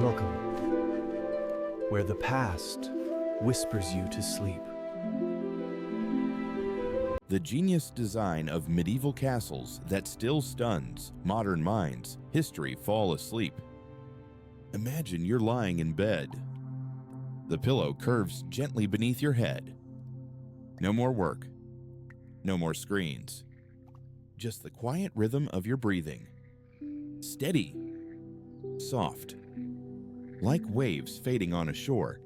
Welcome, where the past whispers you to sleep. The genius design of medieval castles that still stuns modern minds, history fall asleep. Imagine you're lying in bed. The pillow curves gently beneath your head. No more work. No more screens. Just the quiet rhythm of your breathing. Steady. Soft. Like waves fading on a shore.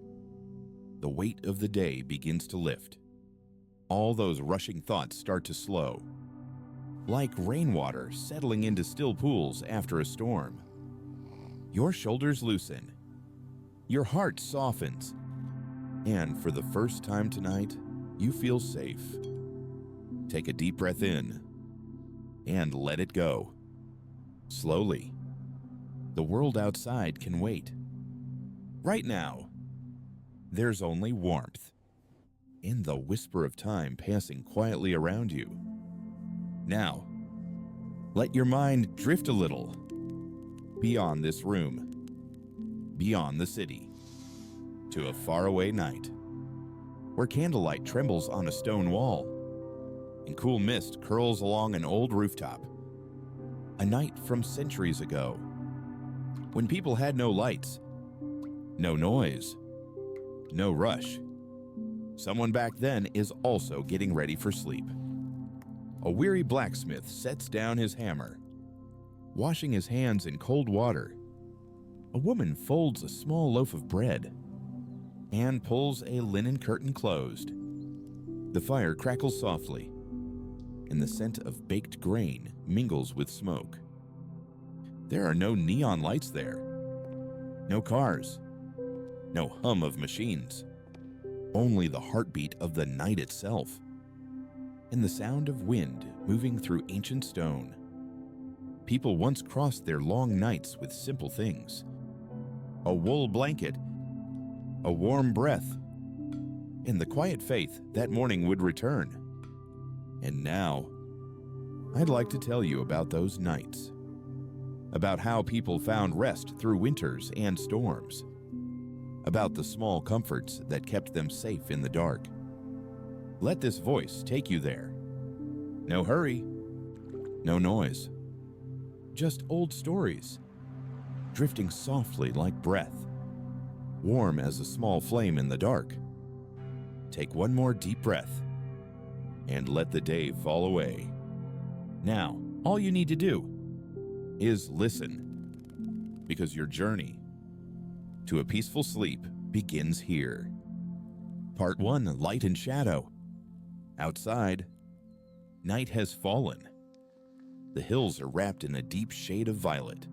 The weight of the day begins to lift. All those rushing thoughts start to slow. Like rainwater settling into still pools after a storm. Your shoulders loosen. Your heart softens. And for the first time tonight, you feel safe. Take a deep breath in and let it go. Slowly. The world outside can wait. Right now, there's only warmth and the whisper of time passing quietly around you. Now, let your mind drift a little beyond this room, beyond the city, to a faraway night where candlelight trembles on a stone wall and cool mist curls along an old rooftop. A night from centuries ago, when people had no lights, no noise, no rush. Someone back then is also getting ready for sleep. A weary blacksmith sets down his hammer, washing his hands in cold water. A woman folds a small loaf of bread and pulls a linen curtain closed. The fire crackles softly, and the scent of baked grain mingles with smoke. There are no neon lights there, no cars, no hum of machines, only the heartbeat of the night itself, and the sound of wind moving through ancient stone. People once crossed their long nights with simple things: a wool blanket, a warm breath, and the quiet faith that morning would return. And now, I'd like to tell you about those nights, about how people found rest through winters and storms, about the small comforts that kept them safe in the dark. Let this voice take you there. No hurry, no noise, just old stories, drifting softly like breath, warm as a small flame in the dark. Take one more deep breath and let the day fall away. Now, all you need to do is listen, because your journey to a peaceful sleep begins here. Part 1, Light and Shadow. Outside, night has fallen. The hills are wrapped in a deep shade of violet,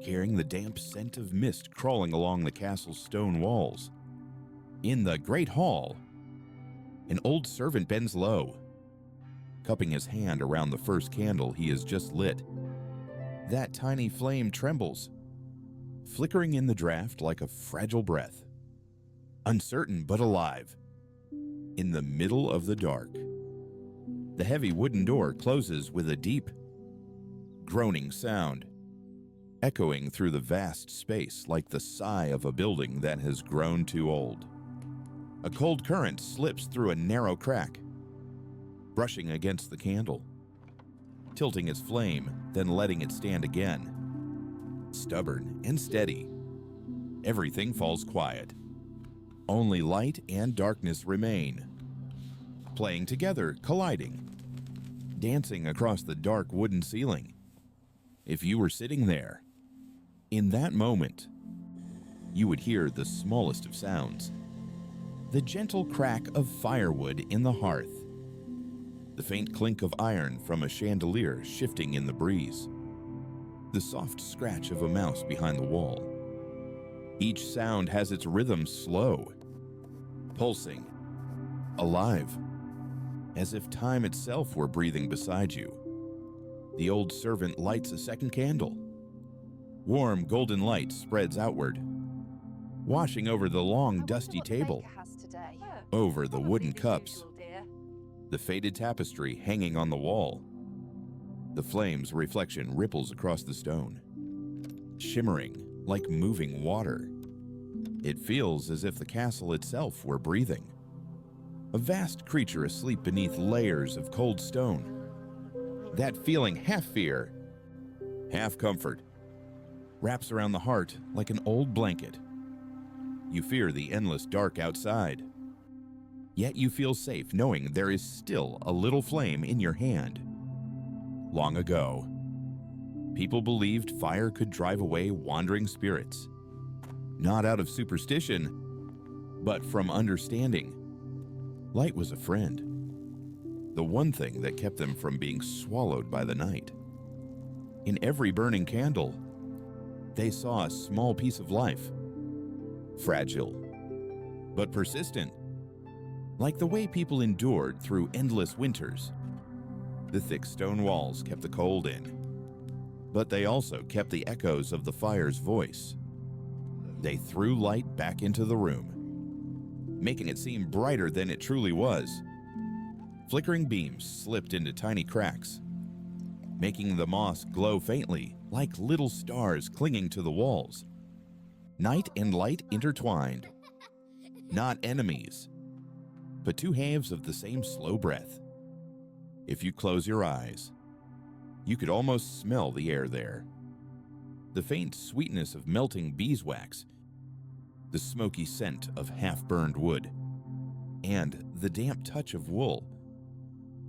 carrying the damp scent of mist crawling along the castle's stone walls. In the great hall, an old servant bends low, cupping his hand around the first candle he has just lit. That tiny flame trembles, flickering in the draft like a fragile breath, uncertain but alive. In the middle of the dark, the heavy wooden door closes with a deep, groaning sound, echoing through the vast space like the sigh of a building that has grown too old. A cold current slips through a narrow crack, brushing against the candle, tilting its flame, then letting it stand again. Stubborn and steady, everything falls quiet. Only light and darkness remain, playing together, colliding, dancing across the dark wooden ceiling. If you were sitting there, in that moment, you would hear the smallest of sounds: the gentle crack of firewood in the hearth, the faint clink of iron from a chandelier shifting in the breeze, the soft scratch of a mouse behind the wall. Each sound has its rhythm slow, pulsing, alive, as if time itself were breathing beside you. The old servant lights a second candle. Warm golden light spreads outward, washing over the long dusty table, over the wooden cups, the faded tapestry hanging on the wall. The flame's reflection ripples across the stone, shimmering like moving water. It feels as if the castle itself were breathing. A vast creature asleep beneath layers of cold stone. That feeling, half fear, half comfort, wraps around the heart like an old blanket. You fear the endless dark outside, yet you feel safe knowing there is still a little flame in your hand. Long ago, people believed fire could drive away wandering spirits, not out of superstition, but from understanding. Light was a friend, the one thing that kept them from being swallowed by the night. In every burning candle, they saw a small piece of life, fragile, but persistent, like the way people endured through endless winters. The thick stone walls kept the cold in, but they also kept the echoes of the fire's voice. They threw light back into the room, making it seem brighter than it truly was. Flickering beams slipped into tiny cracks, making the moss glow faintly like little stars clinging to the walls. Night and light intertwined, not enemies, but two halves of the same slow breath. If you close your eyes, you could almost smell the air there. The faint sweetness of melting beeswax, the smoky scent of half-burned wood, and the damp touch of wool.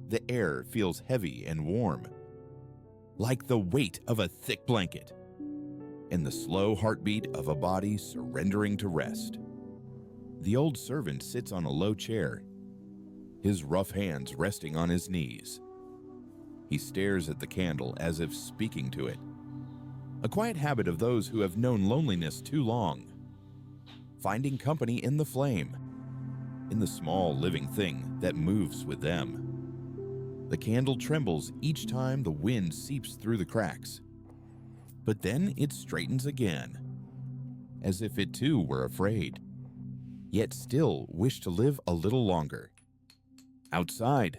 The air feels heavy and warm, like the weight of a thick blanket, and the slow heartbeat of a body surrendering to rest. The old servant sits on a low chair, his rough hands resting on his knees. He stares at the candle as if speaking to it, a quiet habit of those who have known loneliness too long, finding company in the flame, in the small living thing that moves with them. The candle trembles each time the wind seeps through the cracks, but then it straightens again, as if it too were afraid, yet still wished to live a little longer. Outside,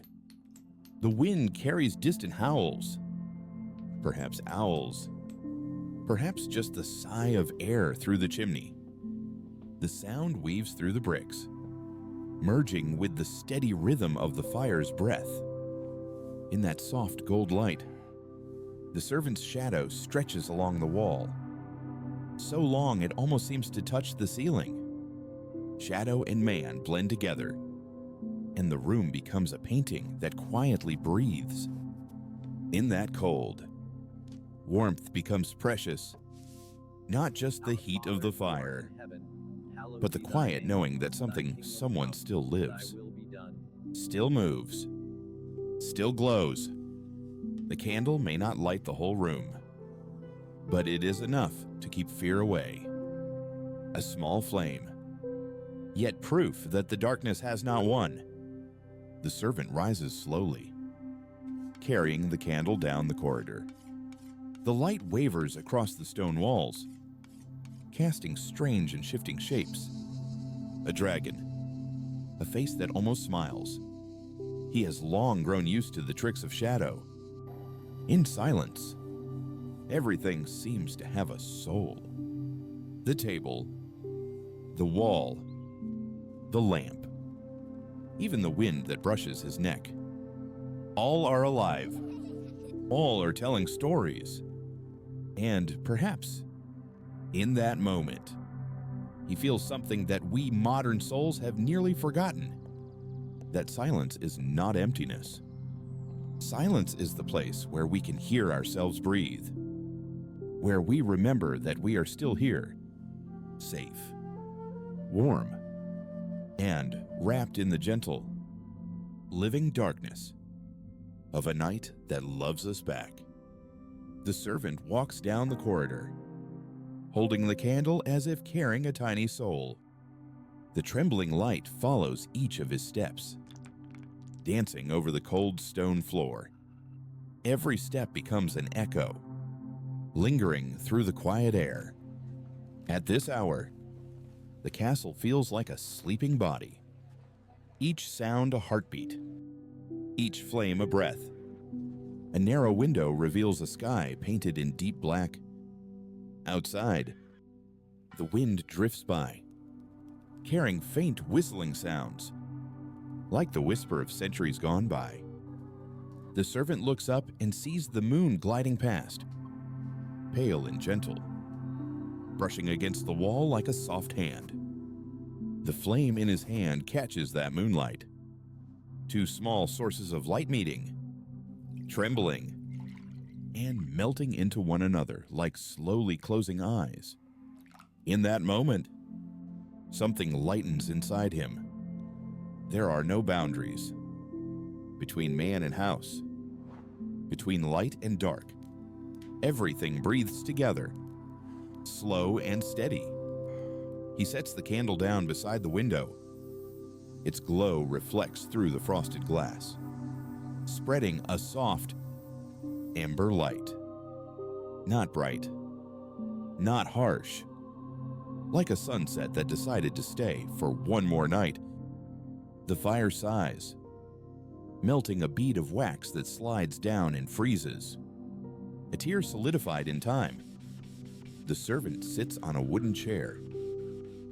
the wind carries distant howls, perhaps owls, perhaps just the sigh of air through the chimney. The sound weaves through the bricks, merging with the steady rhythm of the fire's breath. In that soft gold light, the servant's shadow stretches along the wall, so long it almost seems to touch the ceiling. Shadow and man blend together, and the room becomes a painting that quietly breathes. In that cold, warmth becomes precious, not just the heat of the fire, but the quiet knowing that someone still lives, still moves, still glows. The candle may not light the whole room, but it is enough to keep fear away. A small flame, yet proof that the darkness has not won. The servant rises slowly, carrying the candle down the corridor. The light wavers across the stone walls, casting strange and shifting shapes. A dragon, a face that almost smiles. He has long grown used to the tricks of shadow. In silence, everything seems to have a soul. The table, the wall, the lamp, even the wind that brushes his neck. All are alive. All are telling stories. And perhaps, in that moment, he feels something that we modern souls have nearly forgotten. That silence is not emptiness. Silence is the place where we can hear ourselves breathe, where we remember that we are still here, safe, warm, and wrapped in the gentle, living darkness of a night that loves us back. The servant walks down the corridor, holding the candle as if carrying a tiny soul. The trembling light follows each of his steps, dancing over the cold stone floor. Every step becomes an echo, lingering through the quiet air. At this hour, the castle feels like a sleeping body, each sound a heartbeat, each flame a breath. A narrow window reveals a sky painted in deep black. Outside, The wind drifts by, carrying faint whistling sounds, like the whisper of centuries gone by. The servant looks up and sees the moon gliding past, pale and gentle, brushing against the wall like a soft hand. The flame in his hand catches that moonlight. Two small sources of light meeting, trembling, and melting into one another like slowly closing eyes. In that moment, something lightens inside him. There are no boundaries between man and house, between light and dark. Everything breathes together, slow and steady. He sets the candle down beside the window. Its glow reflects through the frosted glass, spreading a soft, amber light. Not bright, not harsh, like a sunset that decided to stay for one more night. The fire sighs, melting a bead of wax that slides down and freezes. A tear solidified in time. The servant sits on a wooden chair,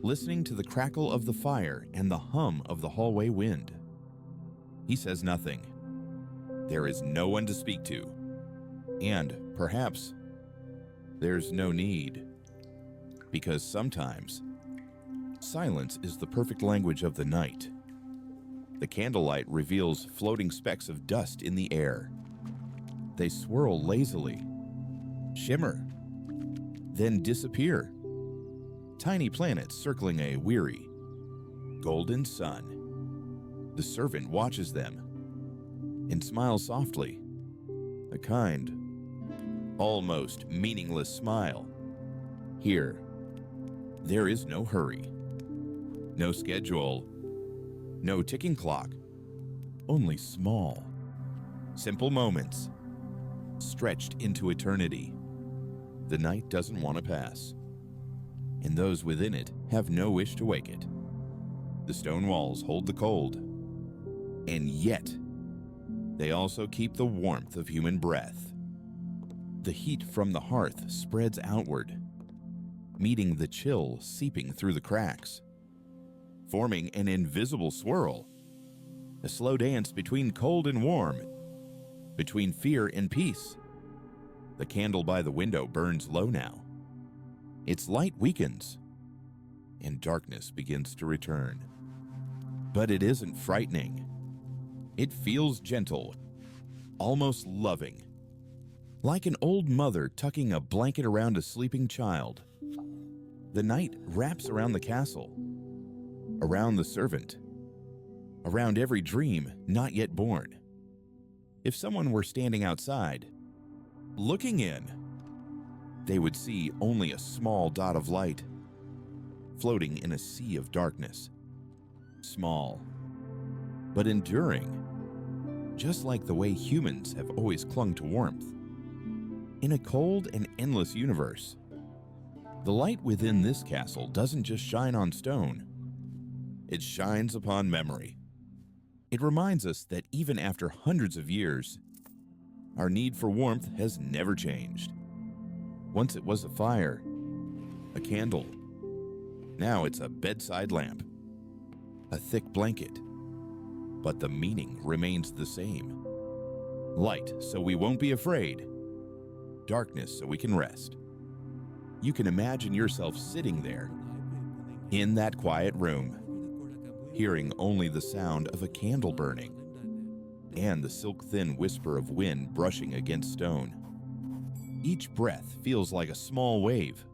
listening to the crackle of the fire and the hum of the hallway wind. He says nothing. There is no one to speak to. And perhaps there's no need, because sometimes silence is the perfect language of the night. The candlelight reveals floating specks of dust in the air. They swirl lazily, shimmer, then disappear. Tiny planets circling a weary, golden sun. The servant watches them and smiles softly, a kind, almost meaningless smile. Here, there is no hurry, no schedule, no ticking clock, only small, simple moments stretched into eternity. The night doesn't want to pass, and those within it have no wish to wake it. The stone walls hold the cold, and yet they also keep the warmth of human breath. The heat from the hearth spreads outward, meeting the chill seeping through the cracks, forming an invisible swirl, a slow dance between cold and warm, between fear and peace. The candle by the window burns low now. Its light weakens, and darkness begins to return. But it isn't frightening. It feels gentle, almost loving, like an old mother tucking a blanket around a sleeping child. The night wraps around the castle, around the servant, around every dream not yet born. If someone were standing outside, looking in, they would see only a small dot of light, floating in a sea of darkness. Small, but enduring, just like the way humans have always clung to warmth. In a cold and endless universe, the light within this castle doesn't just shine on stone. It shines upon memory. It reminds us that even after hundreds of years, our need for warmth has never changed. Once it was a fire, a candle. Now it's a bedside lamp, a thick blanket. But the meaning remains the same. Light so we won't be afraid. Darkness so we can rest. You can imagine yourself sitting there, in that quiet room, hearing only the sound of a candle burning and the silk-thin whisper of wind brushing against stone. Each breath feels like a small wave,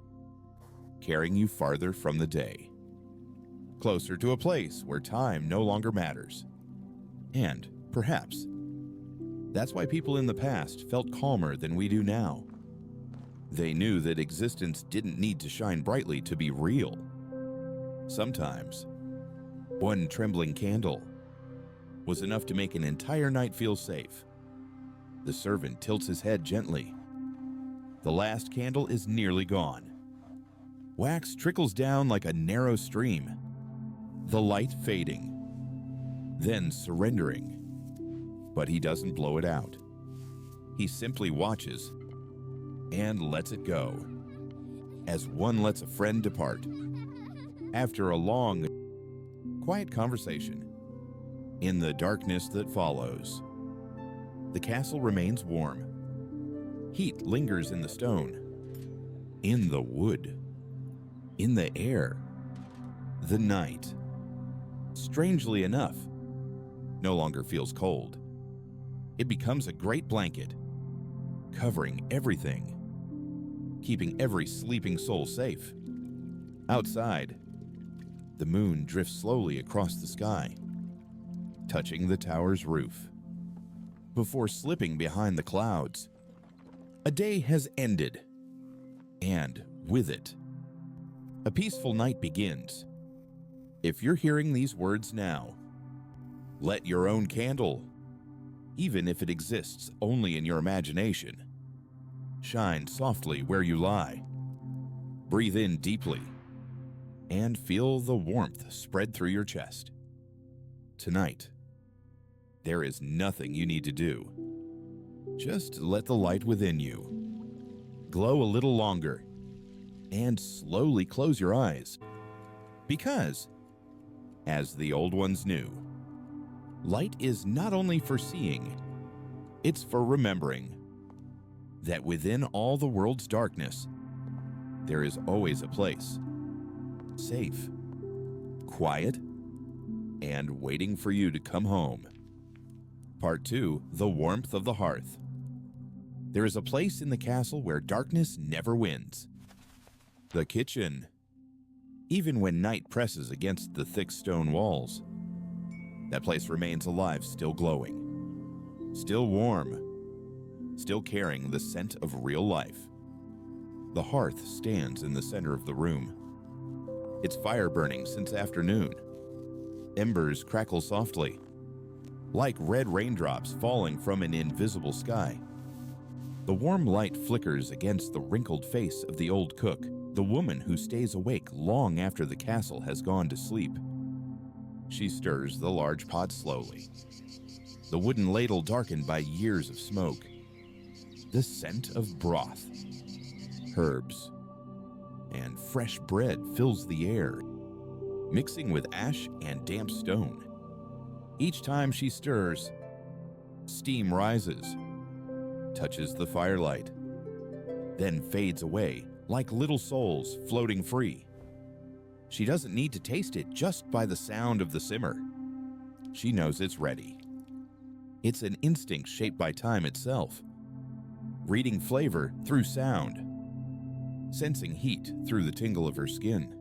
carrying you farther from the day, closer to a place where time no longer matters. And, perhaps, that's why people in the past felt calmer than we do now. They knew that existence didn't need to shine brightly to be real. Sometimes, one trembling candle was enough to make an entire night feel safe. The servant tilts his head gently. The last candle is nearly gone. Wax trickles down like a narrow stream, the light fading, then surrendering. But he doesn't blow it out. He simply watches and lets it go. as one lets a friend depart. After a long, quiet conversation, in the darkness that follows, the castle remains warm. Heat lingers in the stone, in the wood, in the air. The night, strangely enough, no longer feels cold. It becomes a great blanket, covering everything, keeping every sleeping soul safe. Outside, the moon drifts slowly across the sky, touching the tower's roof, before slipping behind the clouds. A day has ended, and with it, a peaceful night begins. If you're hearing these words now, let your own candle, even if it exists only in your imagination, shine softly where you lie. Breathe in deeply and feel the warmth spread through your chest. Tonight, there is nothing you need to do. Just let the light within you glow a little longer and slowly close your eyes. Because, as the old ones knew, light is not only for seeing, it's for remembering that within all the world's darkness, there is always a place, safe, quiet, and waiting for you to come home. Part 2, The Warmth of the Hearth. There is a place in the castle where darkness never wins. The kitchen. Even when night presses against the thick stone walls, that place remains alive, still glowing, still warm, still carrying the scent of real life. The hearth stands in the center of the room. Its fire burning since afternoon. Embers crackle softly, like red raindrops falling from an invisible sky. The warm light flickers against the wrinkled face of the old cook, the woman who stays awake long after the castle has gone to sleep. She stirs the large pot slowly, the wooden ladle darkened by years of smoke. The scent of broth, herbs, and fresh bread fills the air, mixing with ash and damp stone. Each time she stirs, steam rises, touches the firelight, then fades away like little souls floating free. She doesn't need to taste it just by the sound of the simmer. She knows it's ready. It's an instinct shaped by time itself, reading flavor through sound, sensing heat through the tingle of her skin.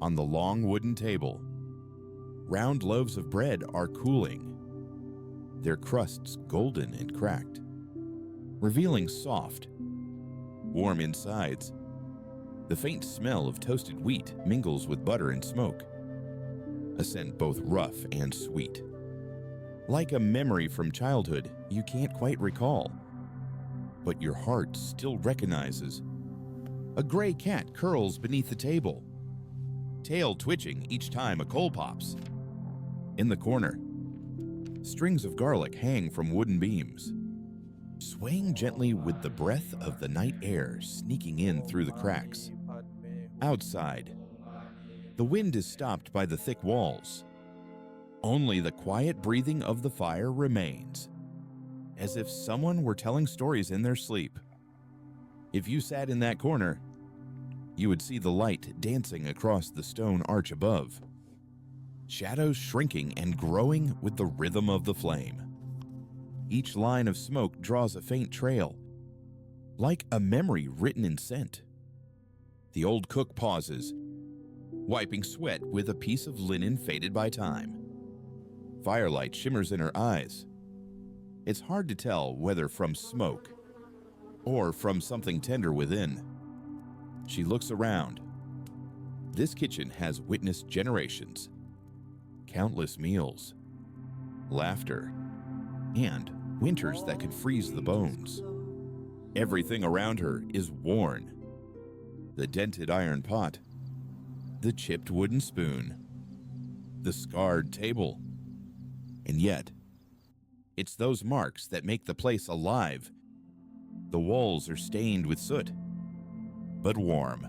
On the long wooden table, round loaves of bread are cooling, their crusts golden and cracked, revealing soft, warm insides. The faint smell of toasted wheat mingles with butter and smoke, a scent both rough and sweet. Like a memory from childhood you can't quite recall, but your heart still recognizes. A gray cat curls beneath the table, tail twitching each time a coal pops. In the corner, strings of garlic hang from wooden beams, swaying gently with the breath of the night air sneaking in through the cracks. Outside, the wind is stopped by the thick walls. Only the quiet breathing of the fire remains, as if someone were telling stories in their sleep. If you sat in that corner, you would see the light dancing across the stone arch above, shadows shrinking and growing with the rhythm of the flame. Each line of smoke draws a faint trail, like a memory written in scent. The old cook pauses, wiping sweat with a piece of linen faded by time. Firelight shimmers in her eyes. It's hard to tell whether from smoke or from something tender within. She looks around. This kitchen has witnessed generations, countless meals, laughter, and winters that could freeze the bones. Everything around her is worn. The dented iron pot, the chipped wooden spoon, the scarred table. And yet, it's those marks that make the place alive. The walls are stained with soot, but warm.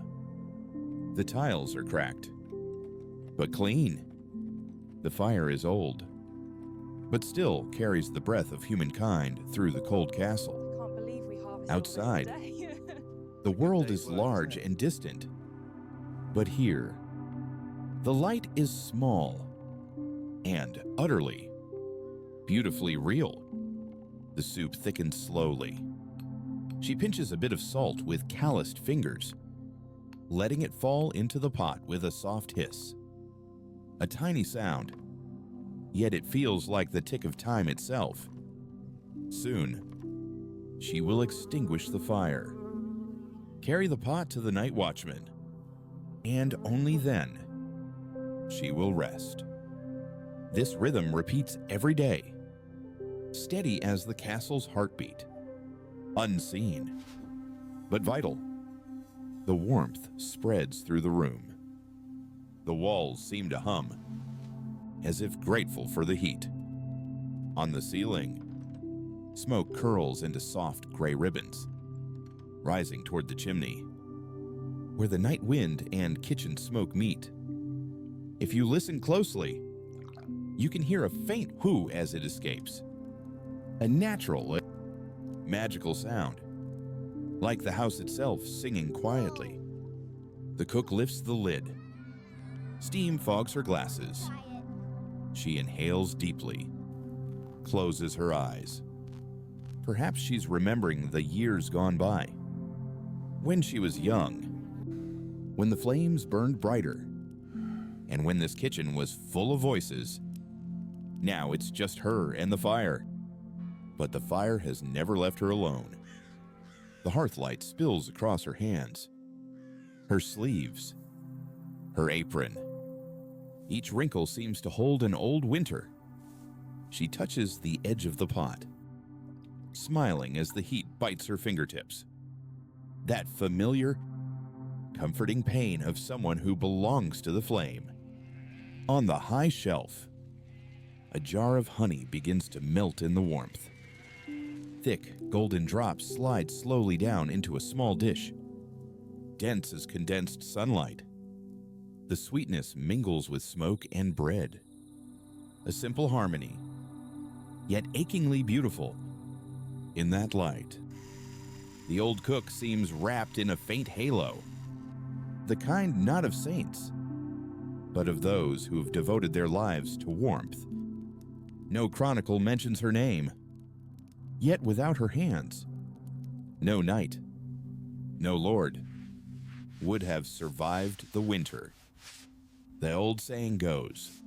The tiles are cracked, but clean. The fire is old, but still carries the breath of humankind through the cold castle. Can't believe we harvested Outside, all this today. the world is large and distant, but here, the light is small and utterly, beautifully real. The soup thickens slowly. She pinches a bit of salt with calloused fingers, letting it fall into the pot with a soft hiss. A tiny sound, yet it feels like the tick of time itself. Soon, she will extinguish the fire, carry the pot to the night watchman, and only then she will rest. This rhythm repeats every day, steady as the castle's heartbeat, unseen, but vital. The warmth spreads through the room. The walls seem to hum, as if grateful for the heat. On the ceiling, smoke curls into soft gray ribbons, rising toward the chimney, where the night wind and kitchen smoke meet. If you listen closely, you can hear a faint whoo as it escapes. A natural, magical sound, like the house itself singing quietly. The cook lifts the lid. Steam fogs her glasses. She inhales deeply, closes her eyes. Perhaps she's remembering the years gone by. When she was young, when the flames burned brighter, and when this kitchen was full of voices. Now it's just her and the fire. But the fire has never left her alone. The hearth light spills across her hands, her sleeves, her apron. Each wrinkle seems to hold an old winter. She touches the edge of the pot, smiling as the heat bites her fingertips. That familiar, comforting pain of someone who belongs to the flame. On the high shelf, a jar of honey begins to melt in the warmth. Thick, golden drops slide slowly down into a small dish, dense as condensed sunlight. The sweetness mingles with smoke and bread. A simple harmony, yet achingly beautiful. In that light, the old cook seems wrapped in a faint halo, the kind not of saints, but of those who have devoted their lives to warmth. No chronicle mentions her name, yet without her hands, no knight, no lord, would have survived the winter. The old saying goes,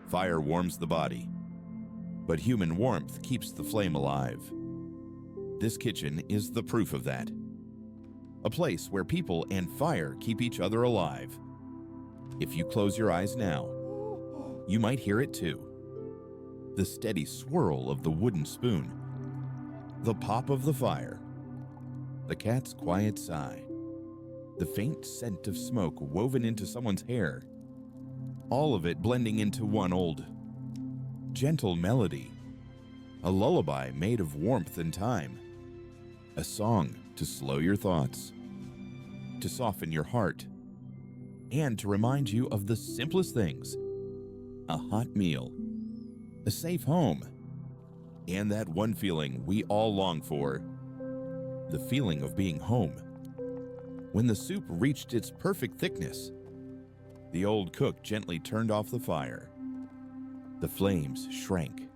fire warms the body, but human warmth keeps the flame alive. This kitchen is the proof of that. A place where people and fire keep each other alive. If you close your eyes now, you might hear it too. The steady swirl of the wooden spoon, the pop of the fire, the cat's quiet sigh, the faint scent of smoke woven into someone's hair, all of it blending into one old, gentle melody, a lullaby made of warmth and time, a song to slow your thoughts, to soften your heart, and to remind you of the simplest things: a hot meal, a safe home, and that one feeling we all long for, the feeling of being home. When the soup reached its perfect thickness, the old cook gently turned off the fire. The flames shrank,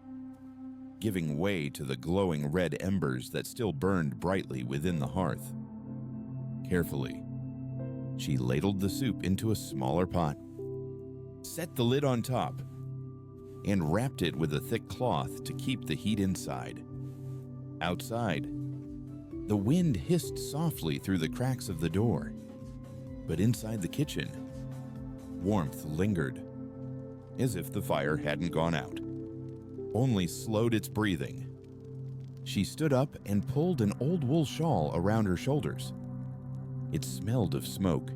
giving way to the glowing red embers that still burned brightly within the hearth. Carefully, she ladled the soup into a smaller pot, set the lid on top, and wrapped it with a thick cloth to keep the heat inside. Outside, the wind hissed softly through the cracks of the door, but inside the kitchen, warmth lingered, as if the fire hadn't gone out, only slowed its breathing. She stood up and pulled an old wool shawl around her shoulders. It smelled of smoke,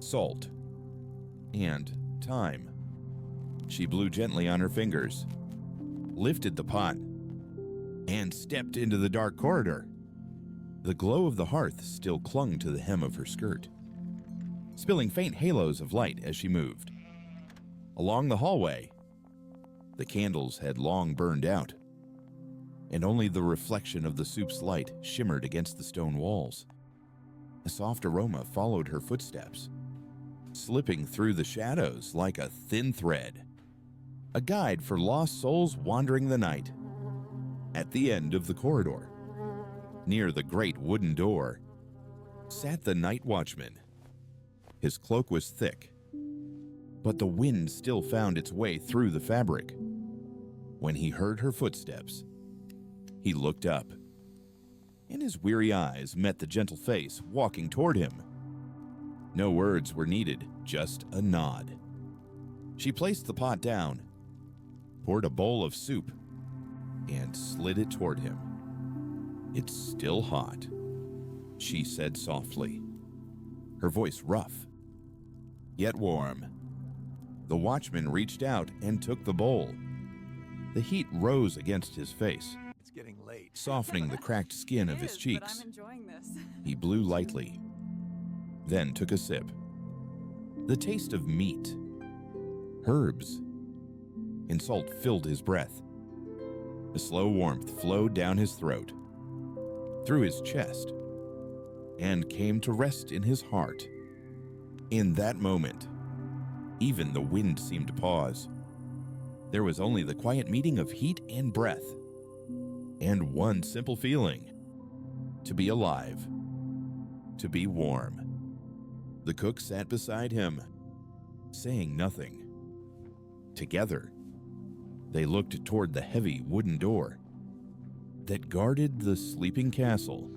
salt, and thyme. She blew gently on her fingers, lifted the pot, and stepped into the dark corridor. The glow of the hearth still clung to the hem of her skirt, spilling faint halos of light as she moved. Along the hallway, the candles had long burned out, and only the reflection of the soup's light shimmered against the stone walls. A soft aroma followed her footsteps, slipping through the shadows like a thin thread, a guide for lost souls wandering the night. At the end of the corridor, near the great wooden door, sat the night watchman. His cloak was thick, but the wind still found its way through the fabric. When he heard her footsteps, he looked up, and his weary eyes met the gentle face walking toward him. No words were needed, just a nod. She placed the pot down, poured a bowl of soup, and slid it toward him. "It's still hot," she said softly, her voice rough, yet warm. The watchman reached out and took the bowl. The heat rose against his face, It's getting late. softening the cracked skin of his cheeks. But I'm enjoying this. He blew lightly, then took a sip. The taste of meat, herbs, and salt filled his breath. A slow warmth flowed down his throat, through his chest, and came to rest in his heart. In that moment, even the wind seemed to pause. There was only the quiet meeting of heat and breath, and one simple feeling: to be alive, to be warm. The cook sat beside him, saying nothing. Together, they looked toward the heavy wooden door that guarded the sleeping castle.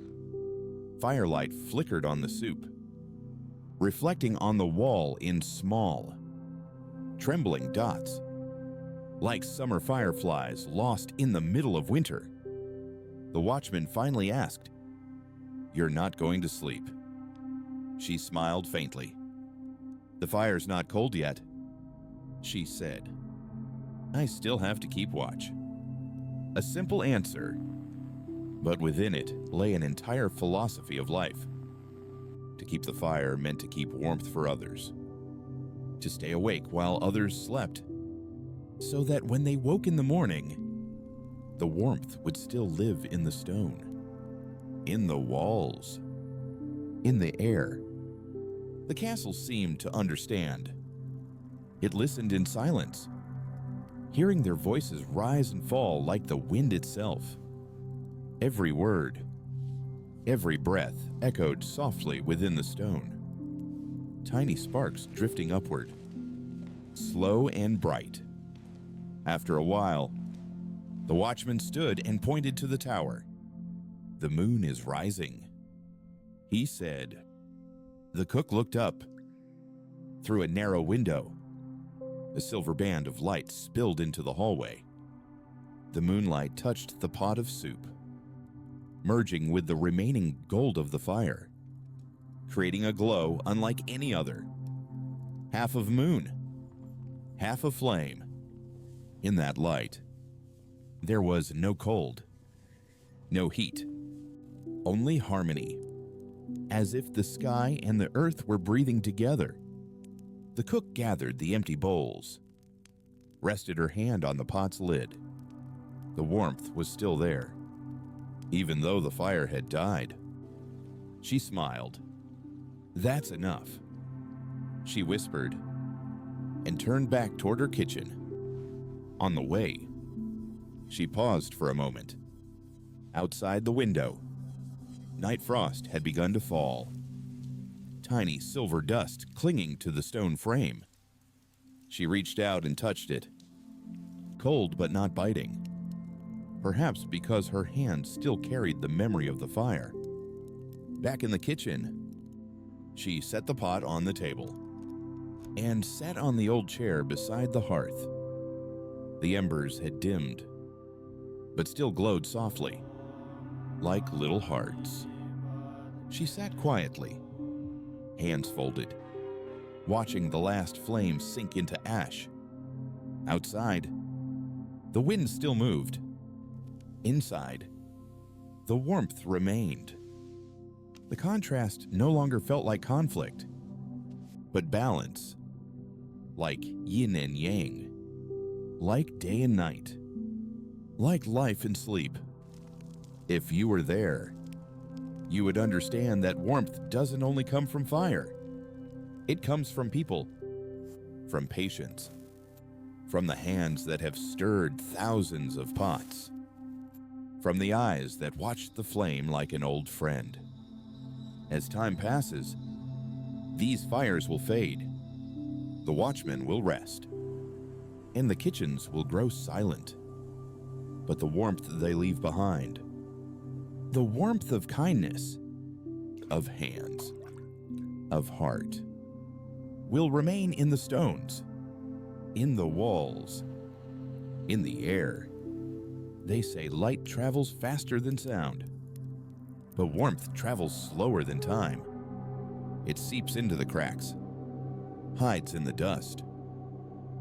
Firelight flickered on the soup, reflecting on the wall in small, trembling dots, like summer fireflies lost in the middle of winter. The watchman finally asked, "You're not going to sleep?" She smiled faintly. "The fire's not cold yet," she said. "I still have to keep watch." A simple answer, but within it lay an entire philosophy of life. To keep the fire meant to keep warmth for others, to stay awake while others slept, so that when they woke in the morning, the warmth would still live in the stone, in the walls, in the air. The castle seemed to understand. It listened in silence, hearing their voices rise and fall like the wind itself. Every word, every breath echoed softly within the stone. Tiny sparks drifting upward, slow and bright. After a while, the watchman stood and pointed to the tower. "The moon is rising," he said. The cook looked up. Through a narrow window, a silver band of light spilled into the hallway. The moonlight touched the pot of soup, merging with the remaining gold of the fire, creating a glow unlike any other. Half of moon, half of flame. In that light, there was no cold, no heat, only harmony, as if the sky and the earth were breathing together. The cook gathered the empty bowls, rested her hand on the pot's lid. The warmth was still there, even though the fire had died. She smiled. "That's enough," she whispered, and turned back toward her kitchen. On the way, she paused for a moment. Outside the window, night frost had begun to fall, tiny silver dust clinging to the stone frame. She reached out and touched it, cold but not biting, perhaps because her hand still carried the memory of the fire. Back in the kitchen, she set the pot on the table and sat on the old chair beside the hearth. The embers had dimmed, but still glowed softly, like little hearts. She sat quietly, hands folded, watching the last flame sink into ash. Outside, the wind still moved. Inside, the warmth remained, The contrast no longer felt like conflict, but balance, like yin and yang, like day and night, like life and sleep. If you were there, you would understand that warmth doesn't only come from fire. It comes from people, from patience, from the hands that have stirred thousands of pots, from the eyes that watched the flame like an old friend. As time passes, these fires will fade, the watchmen will rest, and the kitchens will grow silent. But the warmth they leave behind, the warmth of kindness, of hands, of heart, will remain in the stones, in the walls, in the air. They say light travels faster than sound, but warmth travels slower than time. It seeps into the cracks, hides in the dust,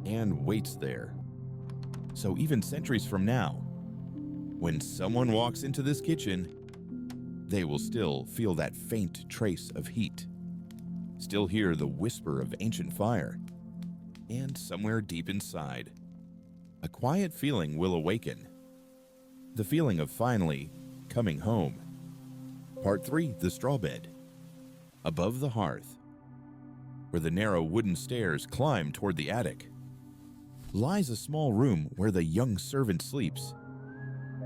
and waits there. So even centuries from now, when someone walks into this kitchen, they will still feel that faint trace of heat, still hear the whisper of ancient fire, and somewhere deep inside, a quiet feeling will awaken. The feeling of finally coming home. Part 3, the straw bed. Above the hearth, where the narrow wooden stairs climb toward the attic, lies a small room where the young servant sleeps.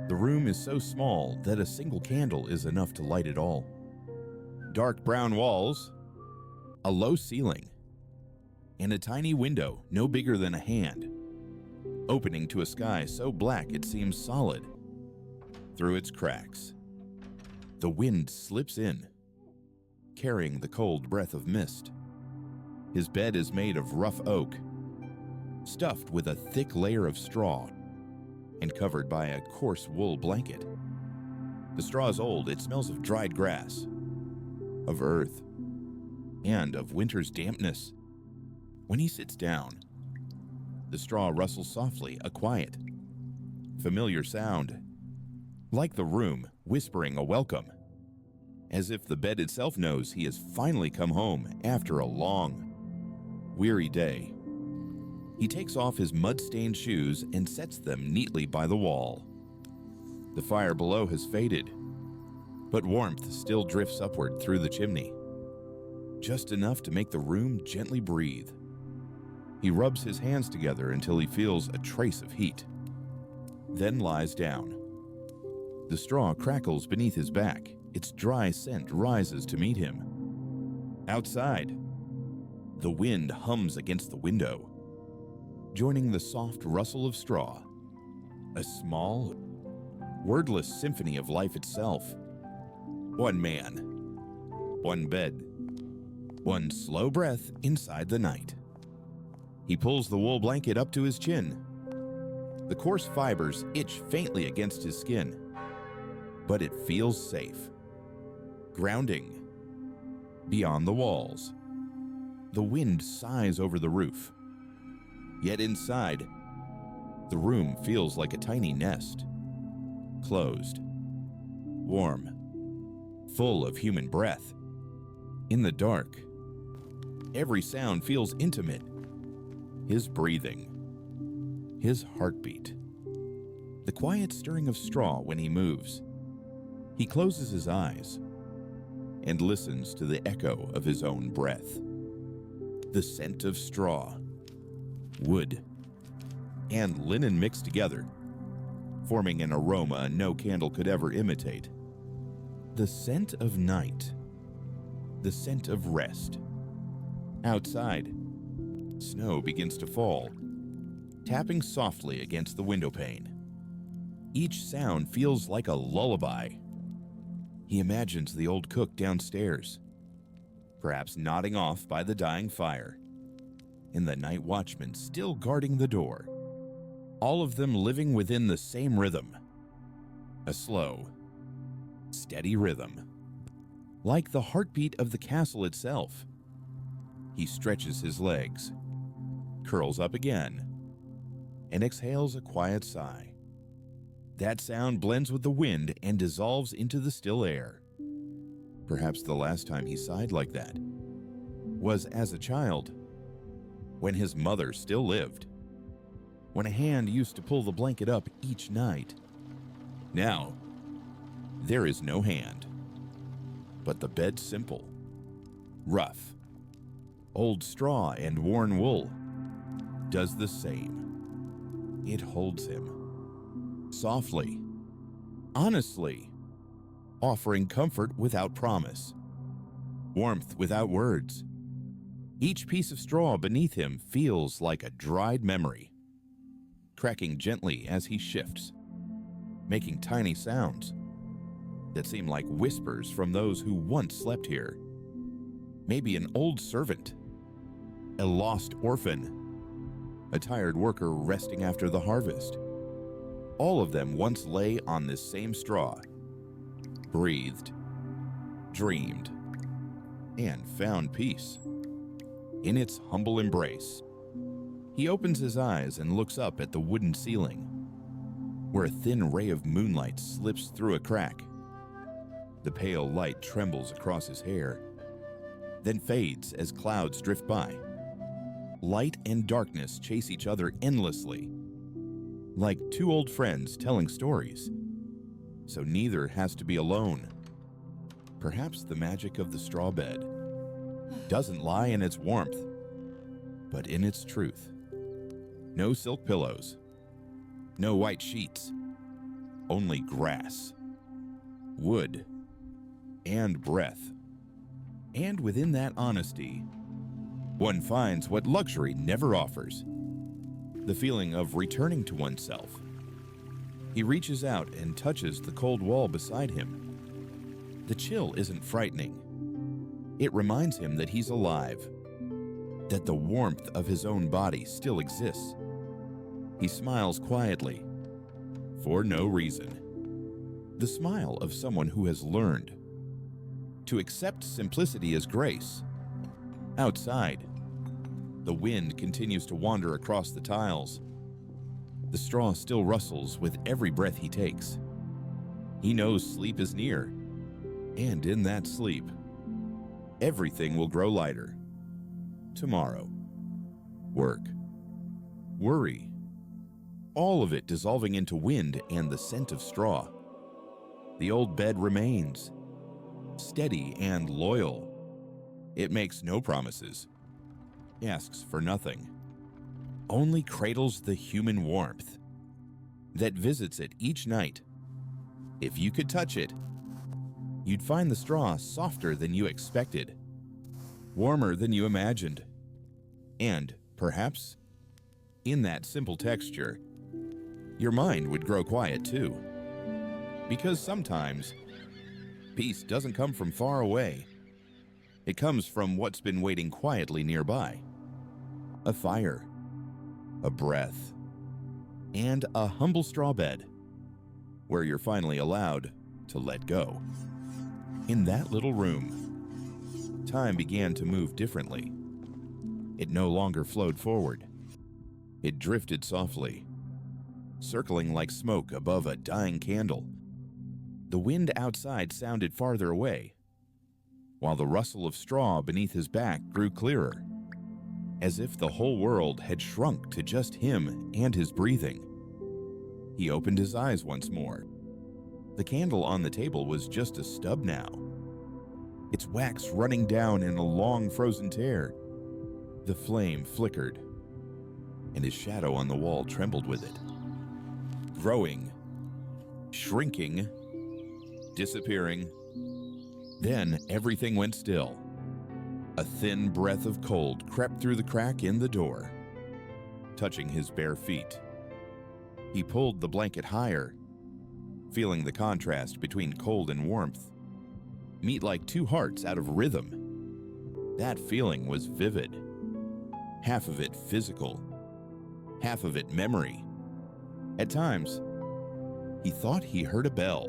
The room is so small that a single candle is enough to light it all. Dark brown walls, a low ceiling, and a tiny window no bigger than a hand, opening to a sky so black it seems solid. Through its cracks, the wind slips in, carrying the cold breath of mist. His bed is made of rough oak, stuffed with a thick layer of straw and covered by a coarse wool blanket. The straw is old. It smells of dried grass, of earth, and of winter's dampness. When he sits down, the straw rustles softly, a quiet, familiar sound, like the room whispering a welcome, as if the bed itself knows he has finally come home after a long, weary day. He takes off his mud-stained shoes and sets them neatly by the wall. The fire below has faded, but warmth still drifts upward through the chimney, just enough to make the room gently breathe. He rubs his hands together until he feels a trace of heat, then lies down. The straw crackles beneath his back. Its dry scent rises to meet him. Outside, the wind hums against the window, joining the soft rustle of straw, a small, wordless symphony of life itself. One man, one bed, one slow breath inside the night. He pulls the wool blanket up to his chin. The coarse fibers itch faintly against his skin, but it feels safe, grounding. Beyond the walls, the wind sighs over the roof. Yet inside, the room feels like a tiny nest, closed, warm, full of human breath. In the dark, every sound feels intimate. His breathing, his heartbeat, the quiet stirring of straw when he moves. He closes his eyes and listens to the echo of his own breath. The scent of straw, wood, and linen mixed together, forming an aroma no candle could ever imitate. The scent of night, the scent of rest. Outside, snow begins to fall, tapping softly against the windowpane. Each sound feels like a lullaby. He imagines the old cook downstairs, perhaps nodding off by the dying fire, and the night watchman still guarding the door, all of them living within the same rhythm, a slow, steady rhythm, like the heartbeat of the castle itself. He stretches his legs, curls up again, and exhales a quiet sigh. That sound blends with the wind and dissolves into the still air. Perhaps the last time he sighed like that was as a child, when his mother still lived, when a hand used to pull the blanket up each night. Now, there is no hand, but the bed simple, rough, old straw and worn wool does the same. It holds him, softly, honestly, offering comfort without promise, warmth without words. Each piece of straw beneath him feels like a dried memory, cracking gently as he shifts, making tiny sounds that seem like whispers from those who once slept here. Maybe an old servant, a lost orphan, a tired worker resting after the harvest. All of them once lay on this same straw, breathed, dreamed, and found peace in its humble embrace. He opens his eyes and looks up at the wooden ceiling, where a thin ray of moonlight slips through a crack. The pale light trembles across his hair, then fades as clouds drift by. Light and darkness chase each other endlessly, like two old friends telling stories, so neither has to be alone. Perhaps the magic of the straw bed doesn't lie in its warmth, but in its truth. No silk pillows, no white sheets, only grass, wood, and breath. And within that honesty, one finds what luxury never offers: the feeling of returning to oneself. He reaches out and touches the cold wall beside him. The chill isn't frightening. It reminds him that he's alive, that the warmth of his own body still exists. He smiles quietly, for no reason. The smile of someone who has learned to accept simplicity as grace. Outside, the wind continues to wander across the tiles. The straw still rustles with every breath he takes. He knows sleep is near, and in that sleep, everything will grow lighter. Tomorrow, work, worry, all of it dissolving into wind and the scent of straw. The old bed remains, steady and loyal. It makes no promises, asks for nothing, only cradles the human warmth that visits it each night. If you could touch it, you'd find the straw softer than you expected, warmer than you imagined, and perhaps, in that simple texture, your mind would grow quiet too. Because sometimes, peace doesn't come from far away. It comes from what's been waiting quietly nearby. A fire, a breath, and a humble straw bed, where you're finally allowed to let go. In that little room, time began to move differently. It no longer flowed forward. It drifted softly, circling like smoke above a dying candle. The wind outside sounded farther away, while the rustle of straw beneath his back grew clearer, as if the whole world had shrunk to just him and his breathing. He opened his eyes once more. The candle on the table was just a stub now, its wax running down in a long frozen tear. The flame flickered, and his shadow on the wall trembled with it, growing, shrinking, disappearing. Then everything went still. A thin breath of cold crept through the crack in the door, touching his bare feet. He pulled the blanket higher, feeling the contrast between cold and warmth meet like two hearts out of rhythm. That feeling was vivid, half of it physical, half of it memory. At times, he thought he heard a bell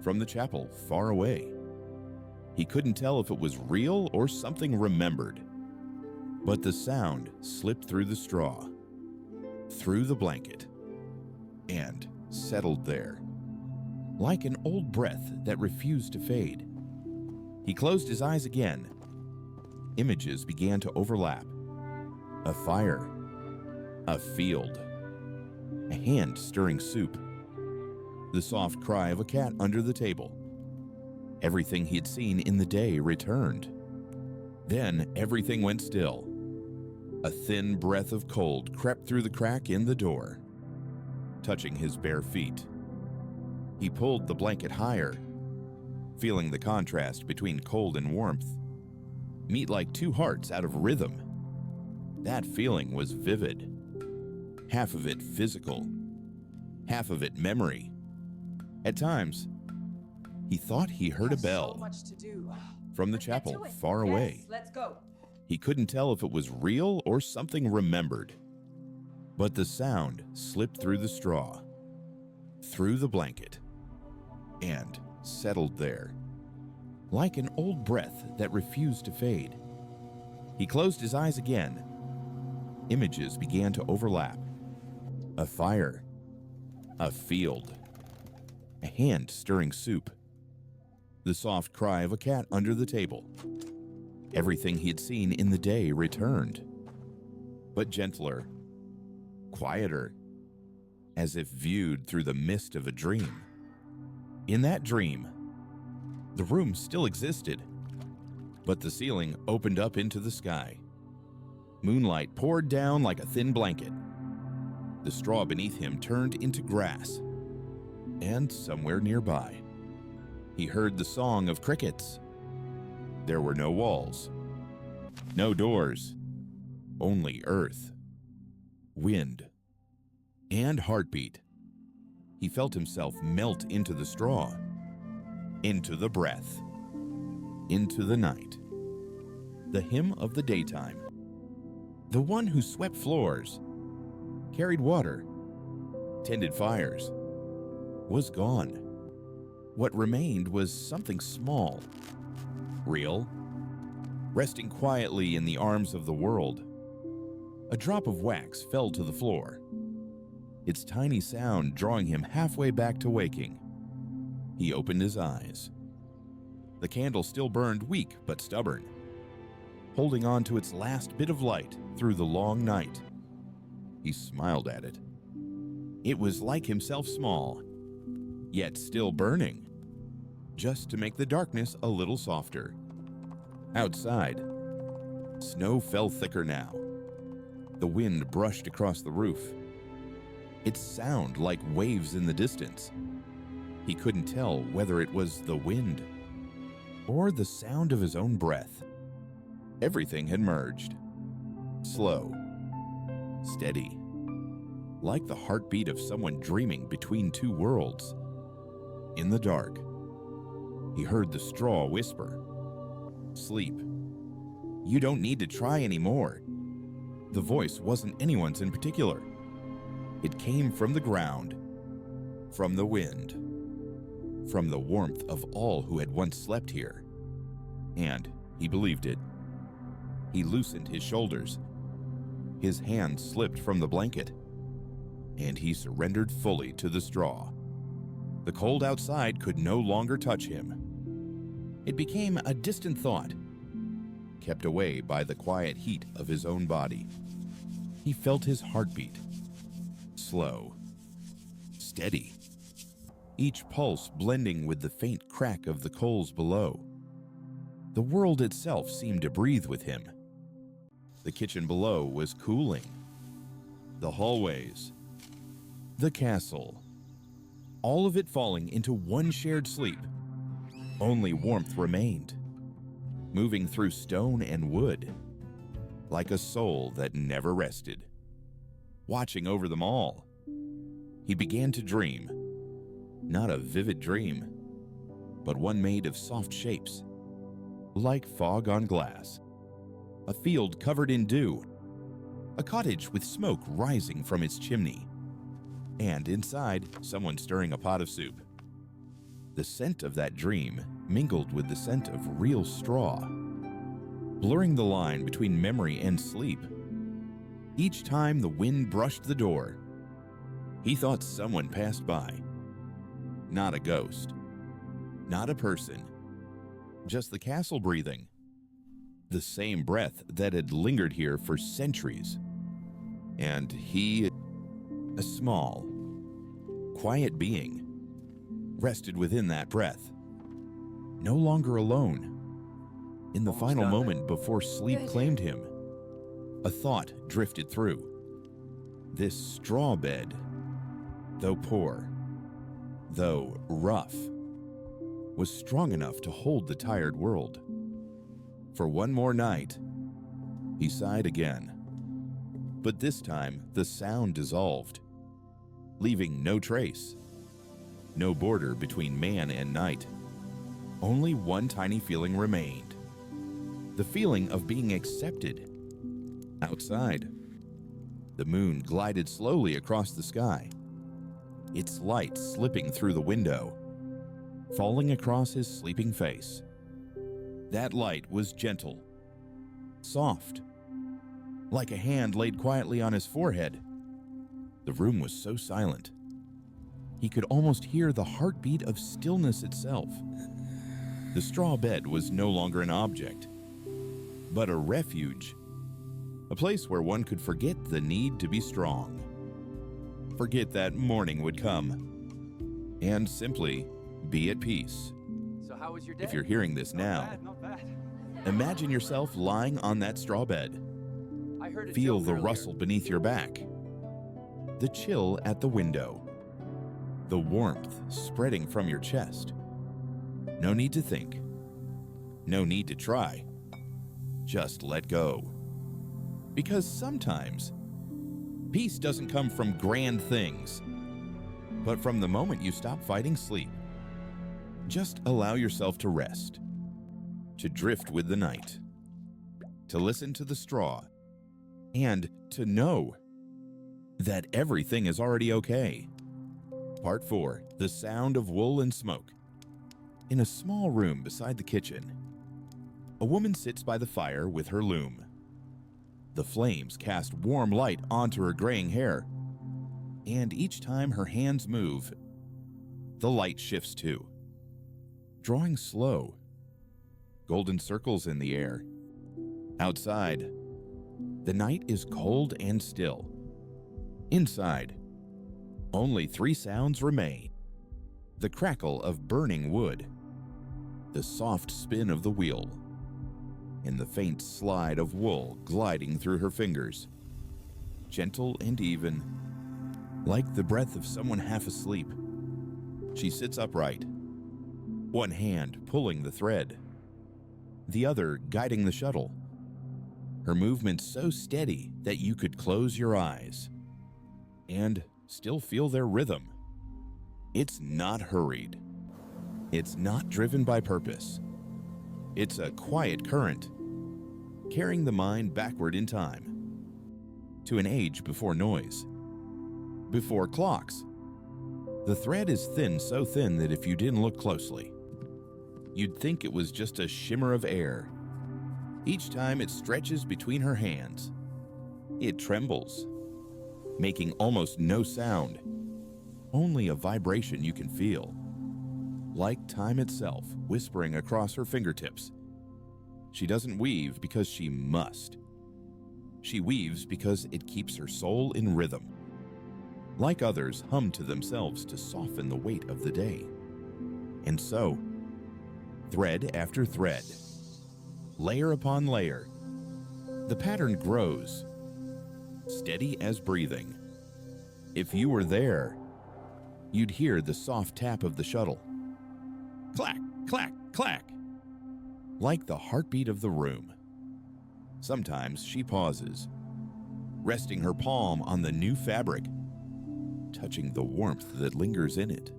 from the chapel far away. He couldn't tell if it was real or something remembered, but the sound slipped through the straw, through the blanket, and settled there, like an old breath that refused to fade. He closed his eyes again. Images began to overlap. A fire, a field, a hand stirring soup, the soft cry of a cat under the table. Everything he had seen in the day returned. Then everything went still. A thin breath of cold crept through the crack in the door, touching his bare feet. He pulled the blanket higher, feeling the contrast between cold and warmth meet like two hearts out of rhythm. That feeling was vivid. Half of it physical, half of it memory. At times, he thought he heard a bell So much to do. from the Let's get chapel to it. far Yes, away. Let's go. He couldn't tell if it was real or something remembered. But the sound slipped through the straw, through the blanket, and settled there, like an old breath that refused to fade. He closed his eyes again. Images began to overlap. A fire, a field, a hand stirring soup, the soft cry of a cat under the table. Everything he had seen in the day returned, but gentler, quieter, as if viewed through the mist of a dream. In that dream, the room still existed, but the ceiling opened up into the sky. Moonlight poured down like a thin blanket. The straw beneath him turned into grass, and somewhere nearby, he heard the song of crickets. There were no walls, no doors, only earth, wind, and heartbeat. He felt himself melt into the straw, into the breath, into the night. The hymn of the daytime, the one who swept floors, carried water, tended fires, was gone. What remained was something small, real, resting quietly in the arms of the world. A drop of wax fell to the floor, its tiny sound drawing him halfway back to waking. He opened his eyes. The candle still burned weak but stubborn, holding on to its last bit of light through the long night. He smiled at it. It was like himself small, yet still burning, just to make the darkness a little softer. Outside, snow fell thicker now. The wind brushed across the roof, its sound like waves in the distance. He couldn't tell whether it was the wind or the sound of his own breath. Everything had merged, slow, steady, like the heartbeat of someone dreaming between two worlds. In the dark, he heard the straw whisper, "Sleep. You don't need to try anymore." The voice wasn't anyone's in particular. It came from the ground, from the wind, from the warmth of all who had once slept here. And he believed it. He loosened his shoulders. His hands slipped from the blanket, and he surrendered fully to the straw. The cold outside could no longer touch him. It became a distant thought, kept away by the quiet heat of his own body. He felt his heartbeat, slow, steady, each pulse blending with the faint crack of the coals below. The world itself seemed to breathe with him. The kitchen below was cooling. The hallways, the castle, all of it falling into one shared sleep. Only warmth remained, moving through stone and wood, like a soul that never rested. Watching over them all, he began to dream. Not a vivid dream, but one made of soft shapes, like fog on glass. A field covered in dew, a cottage with smoke rising from its chimney, and inside, someone stirring a pot of soup. The scent of that dream mingled with the scent of real straw, blurring the line between memory and sleep. Each time the wind brushed the door, he thought someone passed by. Not a ghost, not a person, just the castle breathing. The same breath that had lingered here for centuries. And he, a small, quiet being, rested within that breath. No longer alone. In the final moment before sleep claimed him, a thought drifted through. This straw bed, though poor, though rough, was strong enough to hold the tired world. For one more night, he sighed again. But this time, the sound dissolved, leaving no trace, no border between man and night. Only one tiny feeling remained. The feeling of being accepted. Outside, the moon glided slowly across the sky, its light slipping through the window, falling across his sleeping face. That light was gentle, soft, like a hand laid quietly on his forehead. The room was so silent, he could almost hear the heartbeat of stillness itself. The straw bed was no longer an object, but a refuge, a place where one could forget the need to be strong, forget that morning would come, and simply be at peace. So how was your day? If you're hearing this now, Not bad. imagine yourself lying on that straw bed. I heard a Feel joke the earlier. rustle beneath your back, the chill at the window, the warmth spreading from your chest. No need to think, no need to try. Just let go. Because sometimes, peace doesn't come from grand things, but from the moment you stop fighting sleep. Just allow yourself to rest, to drift with the night, to listen to the straw, and to know that everything is already okay. Part 4, the sound of wool and smoke. In a small room beside the kitchen, a woman sits by the fire with her loom. The flames cast warm light onto her graying hair, and each time her hands move, the light shifts too, drawing slow, golden circles in the air. Outside, the night is cold and still. Inside, only 3 sounds remain: the crackle of burning wood, the soft spin of the wheel, and the faint slide of wool gliding through her fingers, gentle and even, like the breath of someone half asleep. She sits upright, one hand pulling the thread, the other guiding the shuttle. Her movements so steady that you could close your eyes and still feel their rhythm. It's not hurried. It's not driven by purpose. It's a quiet current, carrying the mind backward in time, to an age before noise, before clocks. The thread is thin, so thin that if you didn't look closely, you'd think it was just a shimmer of air. Each time it stretches between her hands, it trembles, making almost no sound, only a vibration you can feel, like time itself whispering across her fingertips. She doesn't weave because she must. She weaves because it keeps her soul in rhythm. Like others hum to themselves to soften the weight of the day. And so, thread after thread, layer upon layer, the pattern grows, steady as breathing. If you were there, you'd hear the soft tap of the shuttle. Clack, clack, clack, like the heartbeat of the room. Sometimes she pauses, resting her palm on the new fabric, touching the warmth that lingers in it.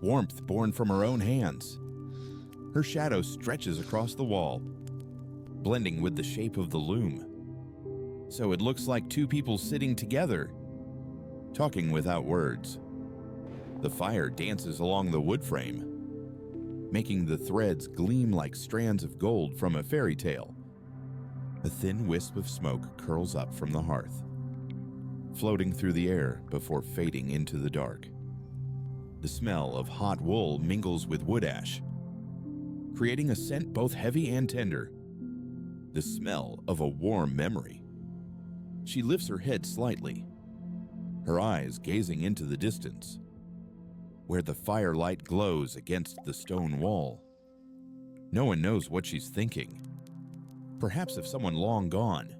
Warmth born from her own hands. Her shadow stretches across the wall, blending with the shape of the loom. So it looks like 2 people sitting together, talking without words. The fire dances along the wood frame, making the threads gleam like strands of gold from a fairy tale. A thin wisp of smoke curls up from the hearth, floating through the air before fading into the dark. The smell of hot wool mingles with wood ash, creating a scent both heavy and tender, the smell of a warm memory. She lifts her head slightly, her eyes gazing into the distance, where the firelight glows against the stone wall. No one knows what she's thinking. Perhaps of someone long gone,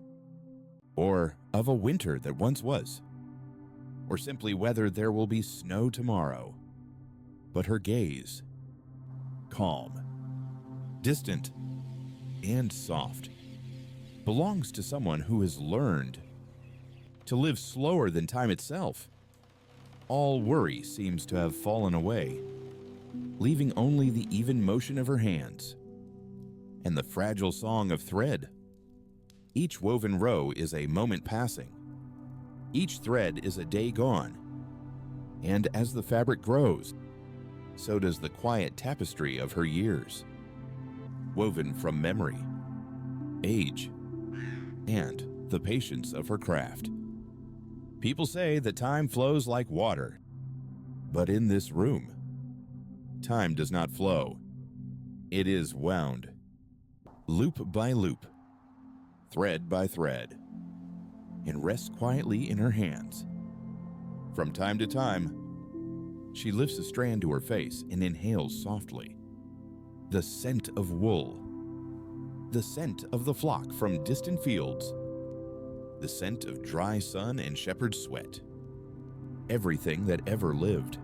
or of a winter that once was, or simply whether there will be snow tomorrow. But her gaze, calm, distant, and soft, belongs to someone who has learned to live slower than time itself. All worry seems to have fallen away, leaving only the even motion of her hands and the fragile song of thread. Each woven row is a moment passing. Each thread is a day gone. And as the fabric grows, so does the quiet tapestry of her years, woven from memory, age, and the patience of her craft. People say that time flows like water, but in this room, time does not flow. It is wound, loop by loop, thread by thread, and rests quietly in her hands. From time to time, she lifts a strand to her face and inhales softly. The scent of wool, the scent of the flock from distant fields, the scent of dry sun and shepherd's sweat. Everything that ever lived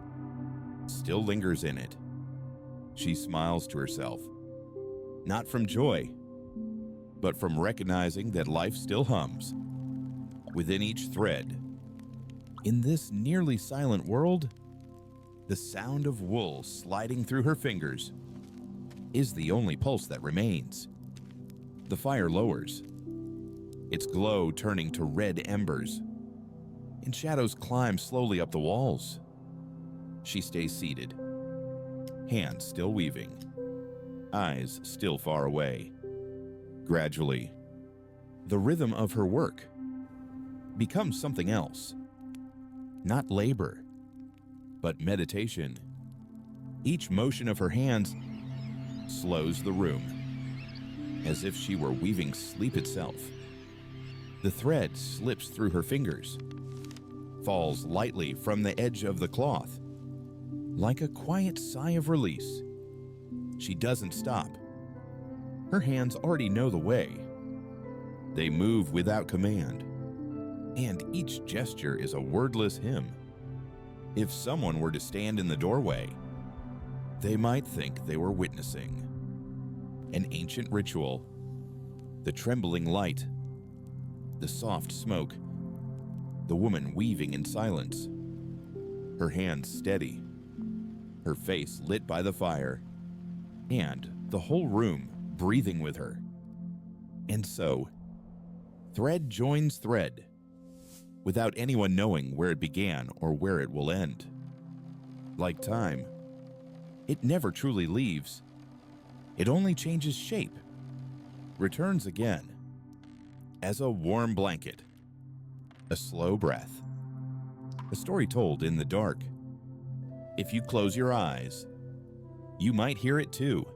still lingers in it. She smiles to herself, not from joy, but from recognizing that life still hums within each thread. In this nearly silent world, the sound of wool sliding through her fingers is the only pulse that remains. The fire lowers, its glow turning to red embers, and shadows climb slowly up the walls. She stays seated, hands still weaving, eyes still far away. Gradually, the rhythm of her work becomes something else. Not labor, but meditation. Each motion of her hands slows the room, as if she were weaving sleep itself. The thread slips through her fingers, falls lightly from the edge of the cloth. Like a quiet sigh of release, she doesn't stop. Her hands already know the way. They move without command, and each gesture is a wordless hymn. If someone were to stand in the doorway, they might think they were witnessing an ancient ritual. The trembling light, the soft smoke, the woman weaving in silence, her hands steady, her face lit by the fire, and the whole room breathing with her. And so, thread joins thread, without anyone knowing where it began or where it will end. Like time, it never truly leaves. It only changes shape, returns again, as a warm blanket, a slow breath, a story told in the dark. If you close your eyes, you might hear it too.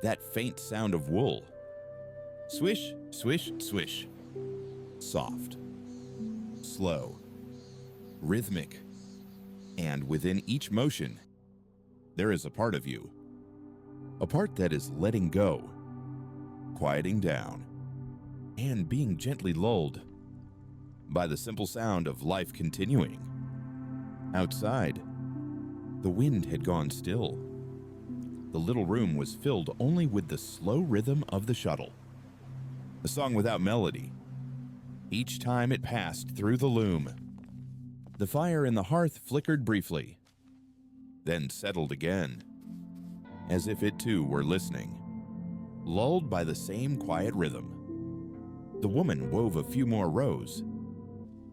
That faint sound of wool. Swish, swish, swish. Soft, slow, rhythmic, and within each motion, there is a part of you. A part that is letting go, quieting down, and being gently lulled by the simple sound of life continuing. Outside, the wind had gone still. The little room was filled only with the slow rhythm of the shuttle, a song without melody. Each time it passed through the loom, the fire in the hearth flickered briefly, then settled again, as if it too were listening, lulled by the same quiet rhythm. The woman wove a few more rows,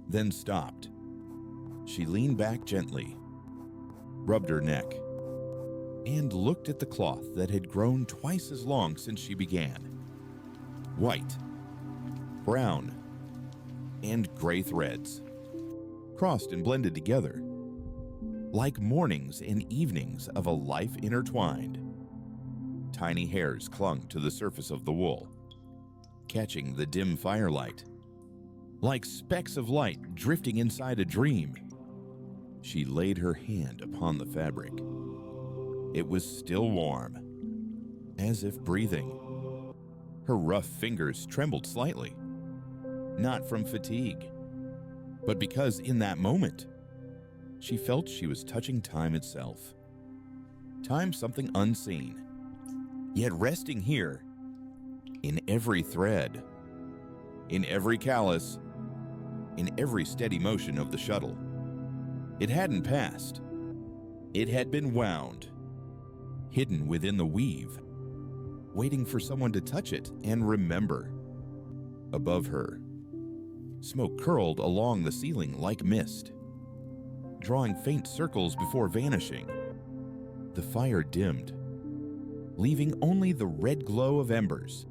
then stopped. She leaned back gently, rubbed her neck, and looked at the cloth that had grown twice as long since she began. White, brown, and gray threads, crossed and blended together, like mornings and evenings of a life intertwined. Tiny hairs clung to the surface of the wool, catching the dim firelight. Like specks of light drifting inside a dream, she laid her hand upon the fabric. It was still warm, as if breathing. Her rough fingers trembled slightly, not from fatigue, but because in that moment, she felt she was touching time itself. Time something unseen, yet resting here, in every thread, in every callus, in every steady motion of the shuttle. It hadn't passed. It had been wound, hidden within the weave, waiting for someone to touch it and remember. Above her, smoke curled along the ceiling like mist, drawing faint circles before vanishing. The fire dimmed, leaving only the red glow of embers.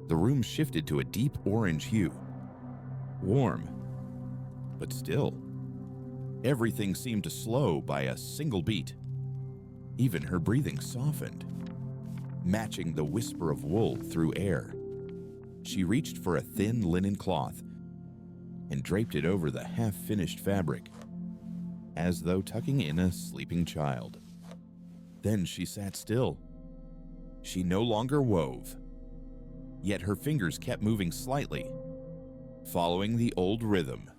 The room shifted to a deep orange hue, warm, but still. Everything seemed to slow by a single beat. Even her breathing softened, matching the whisper of wool through air. She reached for a thin linen cloth and draped it over the half-finished fabric, as though tucking in a sleeping child. Then she sat still. She no longer wove, yet her fingers kept moving slightly, following the old rhythm,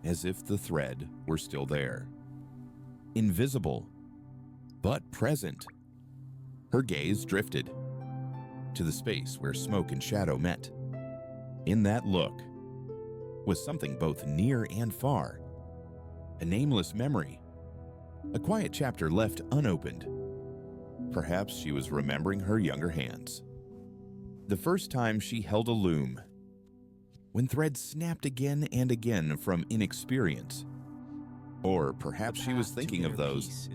as if the thread were still there. Invisible, but present. Her gaze drifted to the space where smoke and shadow met. In that look was something both near and far, a nameless memory, a quiet chapter left unopened. Perhaps she was remembering her younger hands. The first time she held a loom, when threads snapped again and again from inexperience. Or perhaps she was thinking of those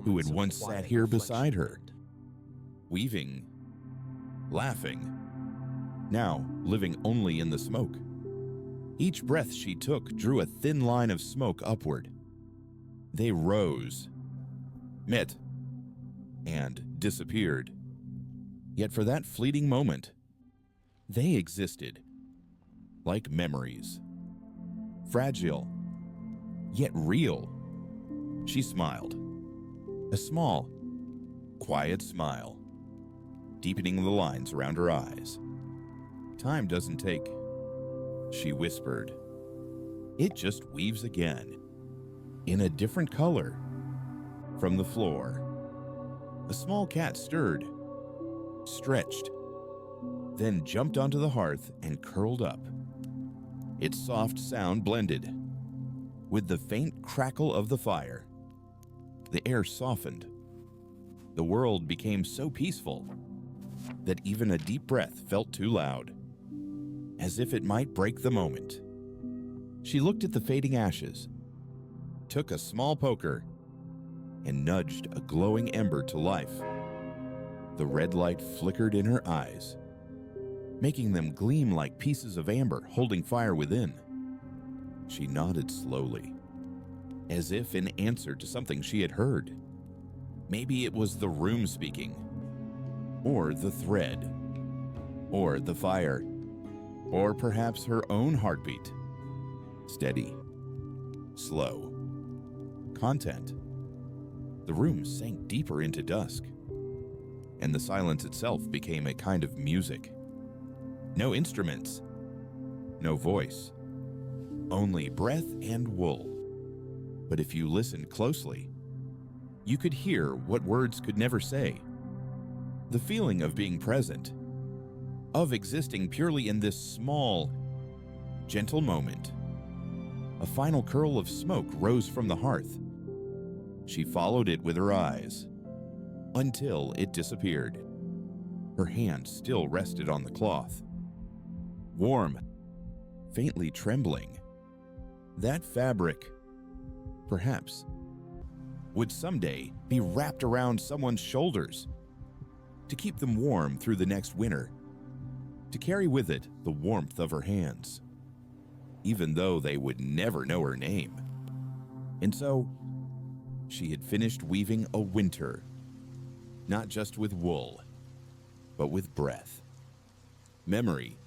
who had once sat here beside her, weaving, laughing, now living only in the smoke. Each breath she took drew a thin line of smoke upward. They rose, met, and disappeared. Yet for that fleeting moment, they existed, like memories. Fragile, yet real. She smiled. A small, quiet smile, deepening the lines around her eyes. Time doesn't take, she whispered. It just weaves again, in a different color. From the floor, a small cat stirred, stretched, then jumped onto the hearth and curled up. Its soft sound blended with the faint crackle of the fire. The air softened. The world became so peaceful that even a deep breath felt too loud, as if it might break the moment. She looked at the fading ashes, took a small poker, and nudged a glowing ember to life. The red light flickered in her eyes, making them gleam like pieces of amber holding fire within. She nodded slowly, as if in answer to something she had heard. Maybe it was the room speaking, or the thread, or the fire, or perhaps her own heartbeat. Steady, slow, content. The room sank deeper into dusk, and the silence itself became a kind of music. No instruments, no voice, only breath and wool. But if you listened closely, you could hear what words could never say. The feeling of being present, of existing purely in this small, gentle moment. A final curl of smoke rose from the hearth. She followed it with her eyes, until it disappeared. Her hand still rested on the cloth. Warm, faintly trembling. That fabric, perhaps, would someday be wrapped around someone's shoulders, to keep them warm through the next winter, to carry with it the warmth of her hands, even though they would never know her name. And so, she had finished weaving a winter, not just with wool, but with breath, memory,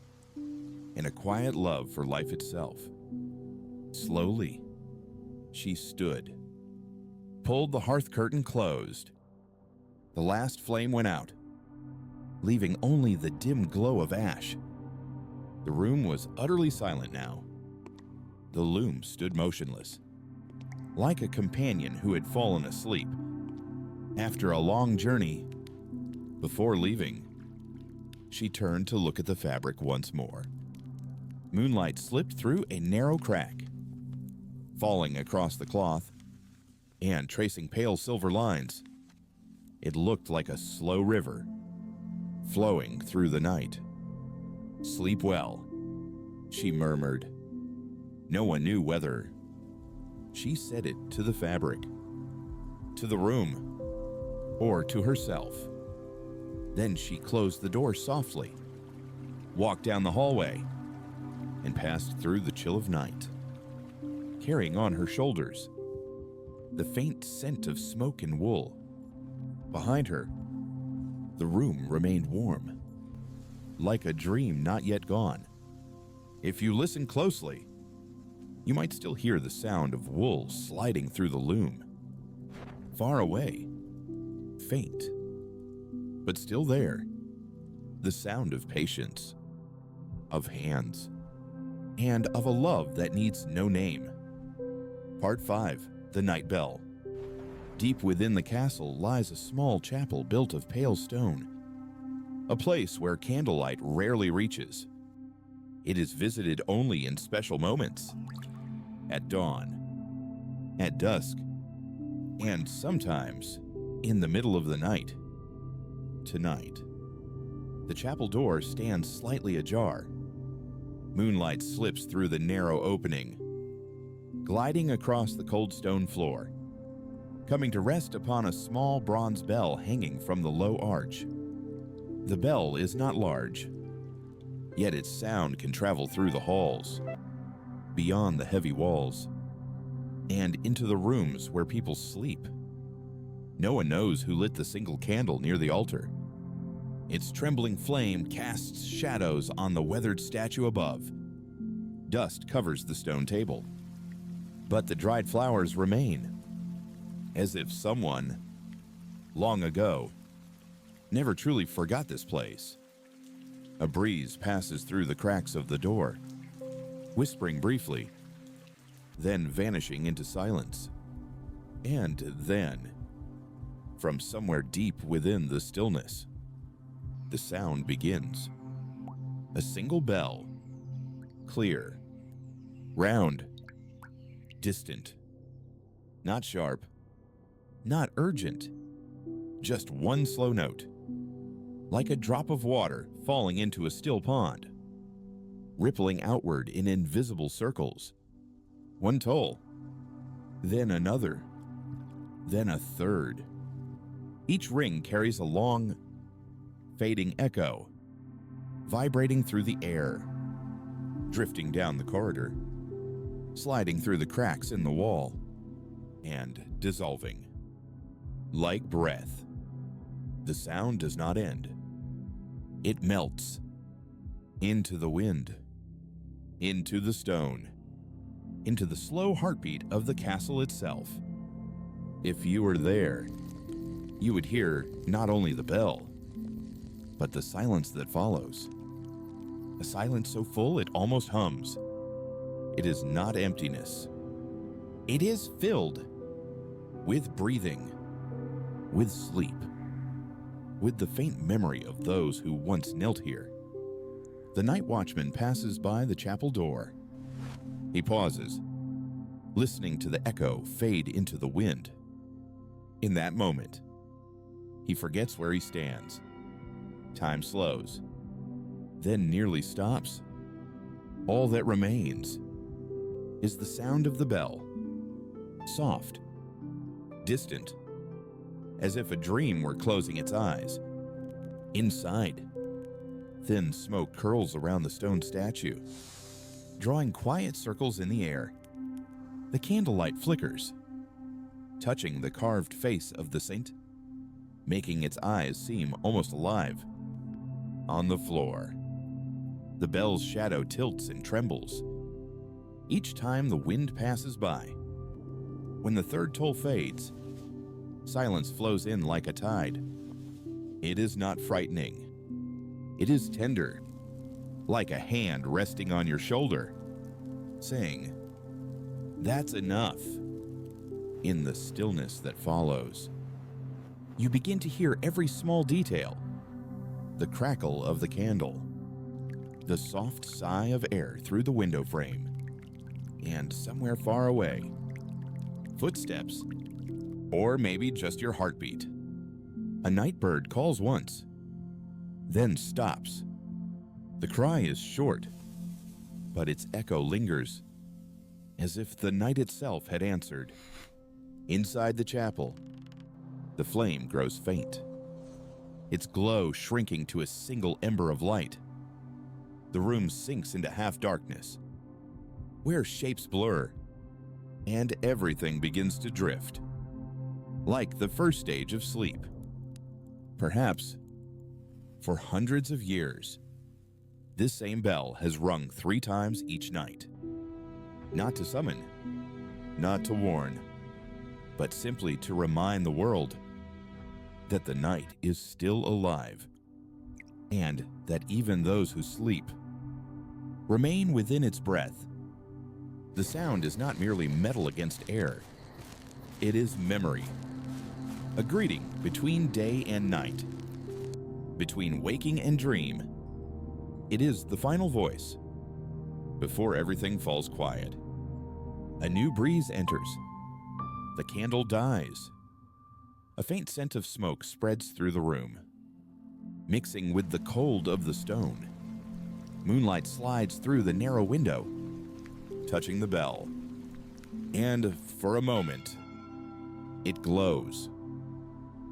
and a quiet love for life itself. Slowly, she stood, pulled the hearth curtain closed. The last flame went out, leaving only the dim glow of ash. The room was utterly silent now. The loom stood motionless, like a companion who had fallen asleep after a long journey. Before leaving, she turned to look at the fabric once more. Moonlight slipped through a narrow crack, falling across the cloth and tracing pale silver lines. It looked like a slow river flowing through the night. "Sleep well," she murmured. No one knew whether she said it to the fabric, to the room, or to herself. Then she closed the door softly, walked down the hallway, and passed through the chill of night, carrying on her shoulders the faint scent of smoke and wool. Behind her, the room remained warm, like a dream not yet gone. If you listen closely, you might still hear the sound of wool sliding through the loom. Far away, faint, but still there, the sound of patience, of hands, and of a love that needs no name. Part 5, The Night Bell. Deep within the castle lies a small chapel built of pale stone, a place where candlelight rarely reaches. It is visited only in special moments, at dawn, at dusk, and sometimes in the middle of the night. Tonight, the chapel door stands slightly ajar. Moonlight slips through the narrow opening, gliding across the cold stone floor, coming to rest upon a small bronze bell hanging from the low arch. The bell is not large, yet its sound can travel through the halls, beyond the heavy walls, and into the rooms where people sleep. No one knows who lit the single candle near the altar. Its trembling flame casts shadows on the weathered statue above. Dust covers the stone table, but the dried flowers remain, as if someone, long ago, never truly forgot this place. A breeze passes through the cracks of the door, whispering briefly, then vanishing into silence. And then, from somewhere deep within the stillness, the sound begins. A single bell, clear, round, distant, not sharp, not urgent, just one slow note, like a drop of water falling into a still pond, rippling outward in invisible circles. One toll, then another, then a third. Each ring carries a long, fading echo, vibrating through the air, drifting down the corridor, sliding through the cracks in the wall, and dissolving. Like breath, the sound does not end. It melts into the wind, into the stone, into the slow heartbeat of the castle itself. If you were there, you would hear not only the bell, but the silence that follows. A silence so full it almost hums. It is not emptiness. It is filled with breathing, with sleep, with the faint memory of those who once knelt here. The night watchman passes by the chapel door. He pauses, listening to the echo fade into the wind. In that moment, he forgets where he stands. Time slows, then nearly stops. All that remains is the sound of the bell, soft, distant, as if a dream were closing its eyes. Inside, thin smoke curls around the stone statue, drawing quiet circles in the air. The candlelight flickers, touching the carved face of the saint. making its eyes seem almost alive. On the floor, the bell's shadow tilts and trembles each time the wind passes by. When the third toll fades, silence flows in like a tide. It is not frightening. It is tender, like a hand resting on your shoulder, saying, "That's enough." In the stillness that follows, you begin to hear every small detail: the crackle of the candle, the soft sigh of air through the window frame, and somewhere far away, footsteps, or maybe just your heartbeat. A night bird calls once, then stops. The cry is short, but its echo lingers, as if the night itself had answered. Inside the chapel, the flame grows faint, its glow shrinking to a single ember of light. The room sinks into half-darkness, where shapes blur, and everything begins to drift, like the first stage of sleep. Perhaps, for hundreds of years, this same bell has rung 3 times each night. Not to summon, not to warn, but simply to remind the world that the night is still alive, and that even those who sleep remain within its breath. The sound is not merely metal against air. It is memory, a greeting between day and night, between waking and dream. It is the final voice before everything falls quiet. A new breeze enters. The candle dies. A faint scent of smoke spreads through the room, mixing with the cold of the stone. Moonlight slides through the narrow window, touching the bell, and for a moment, it glows,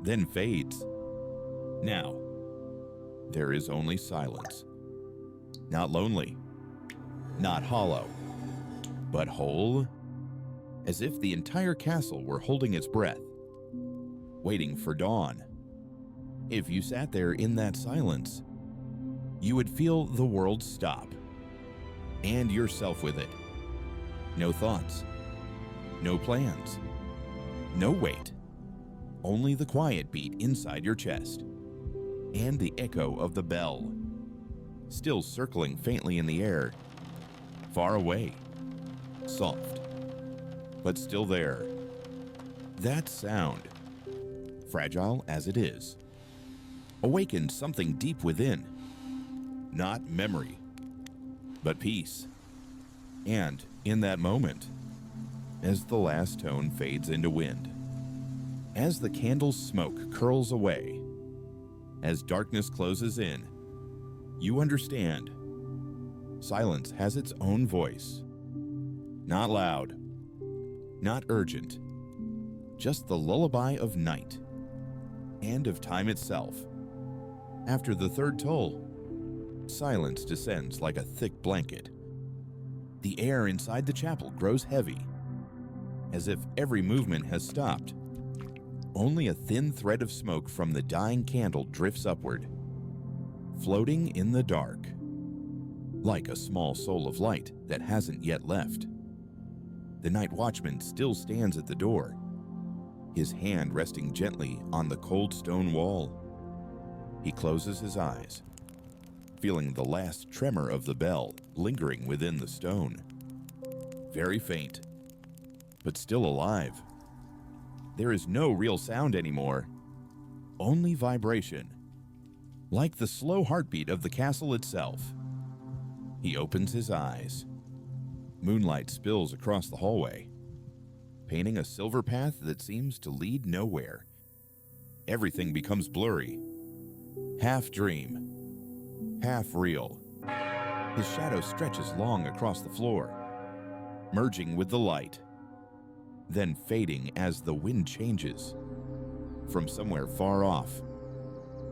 then fades. Now, there is only silence. Not lonely, not hollow, but whole, as if the entire castle were holding its breath, waiting for dawn. If you sat there in that silence, you would feel the world stop, and yourself with it. No thoughts, no plans, no weight, only the quiet beat inside your chest, and the echo of the bell, still circling faintly in the air, far away, soft, but still there. That sound, fragile as it is, awakened something deep within. Not memory, but peace. And in that moment, as the last tone fades into wind, as the candle's smoke curls away, as darkness closes in, you understand. Silence has its own voice. Not loud, not urgent, just the lullaby of night and of time itself. After the third toll, silence descends like a thick blanket. The air inside the chapel grows heavy, as if every movement has stopped. Only a thin thread of smoke from the dying candle drifts upward, floating in the dark, like a small soul of light that hasn't yet left. The night watchman still stands at the door, his hand resting gently on the cold stone wall. He closes his eyes, feeling the last tremor of the bell lingering within the stone. Very faint, but still alive. There is no real sound anymore, only vibration, like the slow heartbeat of the castle itself. He opens his eyes. Moonlight spills across the hallway, painting a silver path that seems to lead nowhere. Everything becomes blurry, half dream, half real. His shadow stretches long across the floor, merging with the light, then fading as the wind changes. From somewhere far off,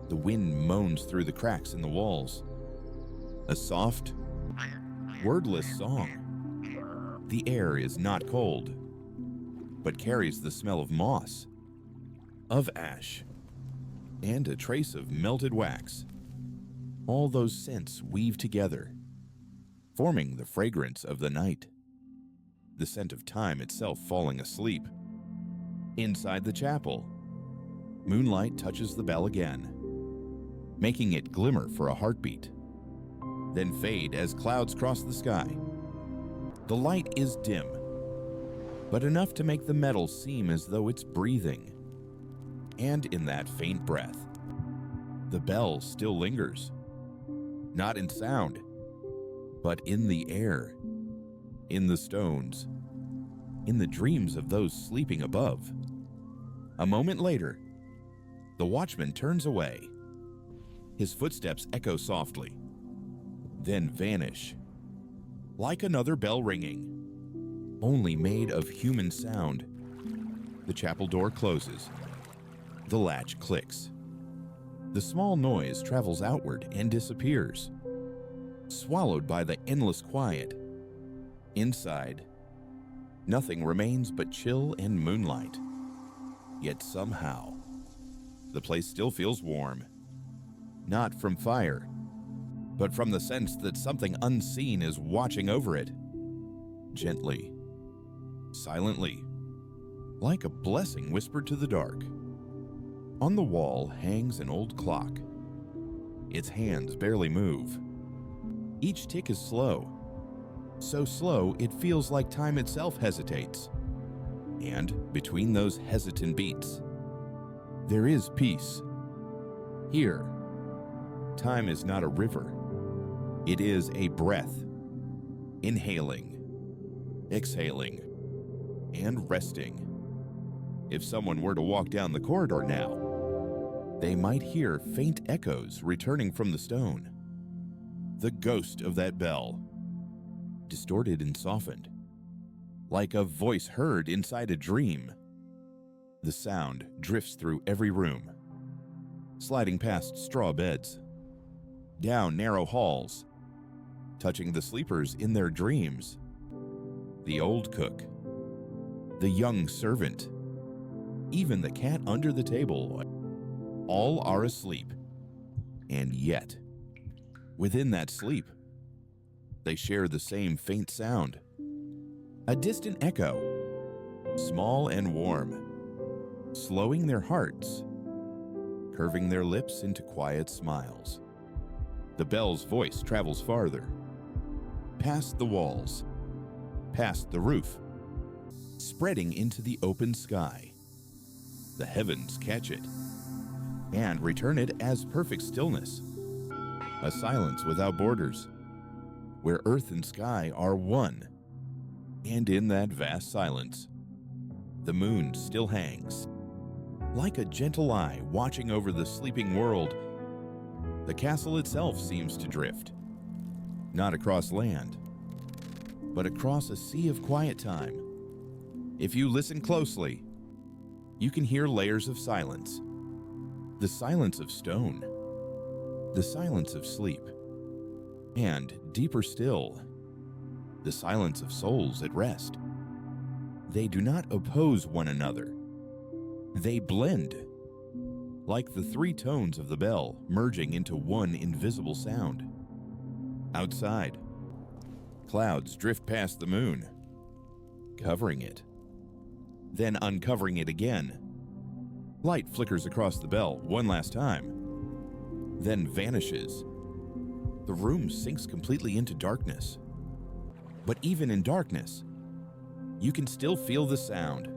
the wind moans through the cracks in the walls. A soft, wordless song. The air is not cold, but carries the smell of moss, of ash, and a trace of melted wax. All those scents weave together, forming the fragrance of the night, the scent of time itself falling asleep. Inside the chapel, moonlight touches the bell again, making it glimmer for a heartbeat, then fade as clouds cross the sky. The light is dim, but enough to make the metal seem as though it's breathing. And in that faint breath, the bell still lingers, not in sound, but in the air, in the stones, in the dreams of those sleeping above. A moment later, the watchman turns away. His footsteps echo softly, then vanish, like another bell ringing, only made of human sound. The chapel door closes. The latch clicks. The small noise travels outward and disappears, swallowed by the endless quiet. Inside, nothing remains but chill and moonlight. Yet somehow, the place still feels warm, not from fire, but from the sense that something unseen is watching over it, gently, silently, like a blessing whispered to the dark. On the wall hangs an old clock. Its hands barely move. Each tick is slow, so slow it feels like time itself hesitates. And between those hesitant beats, there is peace. Here, time is not a river. It is a breath, inhaling, exhaling, and resting. If someone were to walk down the corridor now, they might hear faint echoes returning from the stone. The ghost of that bell, distorted and softened, like a voice heard inside a dream. The sound drifts through every room, sliding past straw beds, down narrow halls, touching the sleepers in their dreams. The old cook, the young servant, even the cat under the table, all are asleep. And yet, within that sleep, they share the same faint sound. A distant echo, small and warm, slowing their hearts, curving their lips into quiet smiles. The bell's voice travels farther, past the walls, past the roof, spreading into the open sky. The heavens catch it and return it as perfect stillness, a silence without borders, where earth and sky are one. And in that vast silence, the moon still hangs, like a gentle eye watching over the sleeping world. The castle itself seems to drift, not across land, but across a sea of quiet time. If you listen closely, you can hear layers of silence. The silence of stone, the silence of sleep, and deeper still, the silence of souls at rest. They do not oppose one another. They blend, like the three tones of the bell merging into one invisible sound. Outside, clouds drift past the moon, covering it, then uncovering it again. Light flickers across the bell one last time, then vanishes. The room sinks completely into darkness. But even in darkness, you can still feel the sound,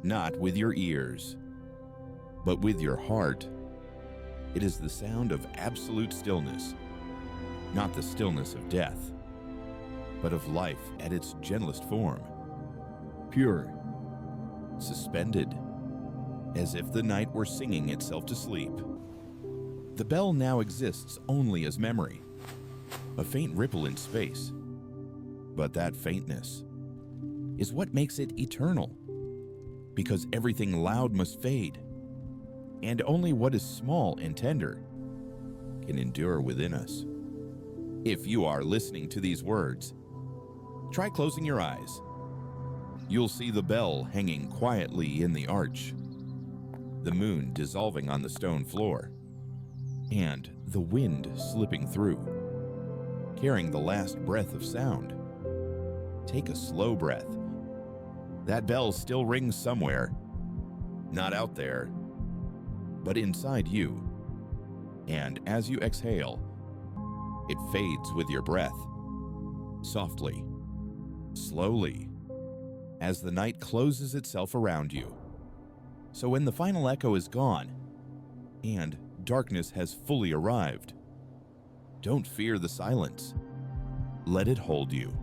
not with your ears, but with your heart. It is the sound of absolute stillness, not the stillness of death, but of life at its gentlest form, pure, suspended, as if the night were singing itself to sleep. The bell now exists only as memory, a faint ripple in space. But that faintness is what makes it eternal, because everything loud must fade, and only what is small and tender can endure within us. If you are listening to these words, try closing your eyes. You'll see the bell hanging quietly in the arch. the moon dissolving on the stone floor, and the wind slipping through, carrying the last breath of sound. Take a slow breath. That bell still rings somewhere, not out there, but inside you. And as you exhale, it fades with your breath, softly, slowly, as the night closes itself around you. So when the final echo is gone, and darkness has fully arrived, don't fear the silence. Let it hold you.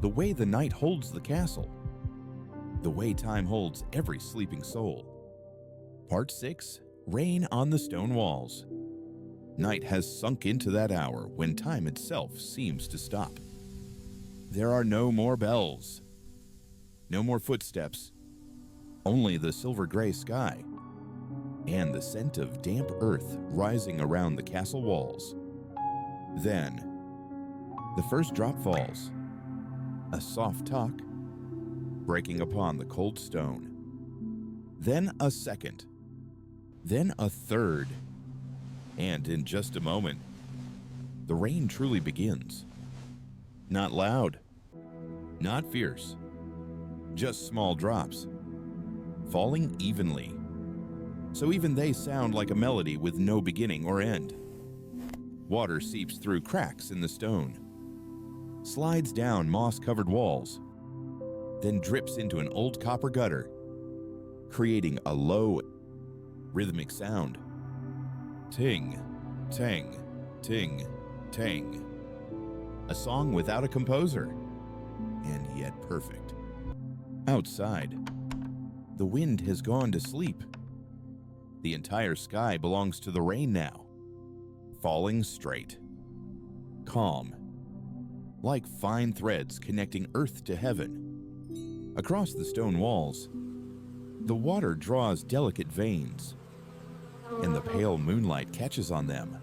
The way the night holds the castle, the way time holds every sleeping soul. Part 6, Rain on the Stone Walls. Night has sunk into that hour when time itself seems to stop. There are no more bells, no more footsteps, only the silver-gray sky and the scent of damp earth rising around the castle walls. Then, the first drop falls, a soft talk breaking upon the cold stone. Then a second, then a third, and in just a moment, the rain truly begins. Not loud, not fierce, just small drops, falling evenly, so even they sound like a melody with no beginning or end. Water seeps through cracks in the stone, slides down moss-covered walls, then drips into an old copper gutter, creating a low, rhythmic sound. Ting, tang, ting, tang. A song without a composer, and yet perfect. Outside, the wind has gone to sleep. The entire sky belongs to the rain now, falling straight, calm, like fine threads connecting earth to heaven. Across the stone walls, the water draws delicate veins, and the pale moonlight catches on them,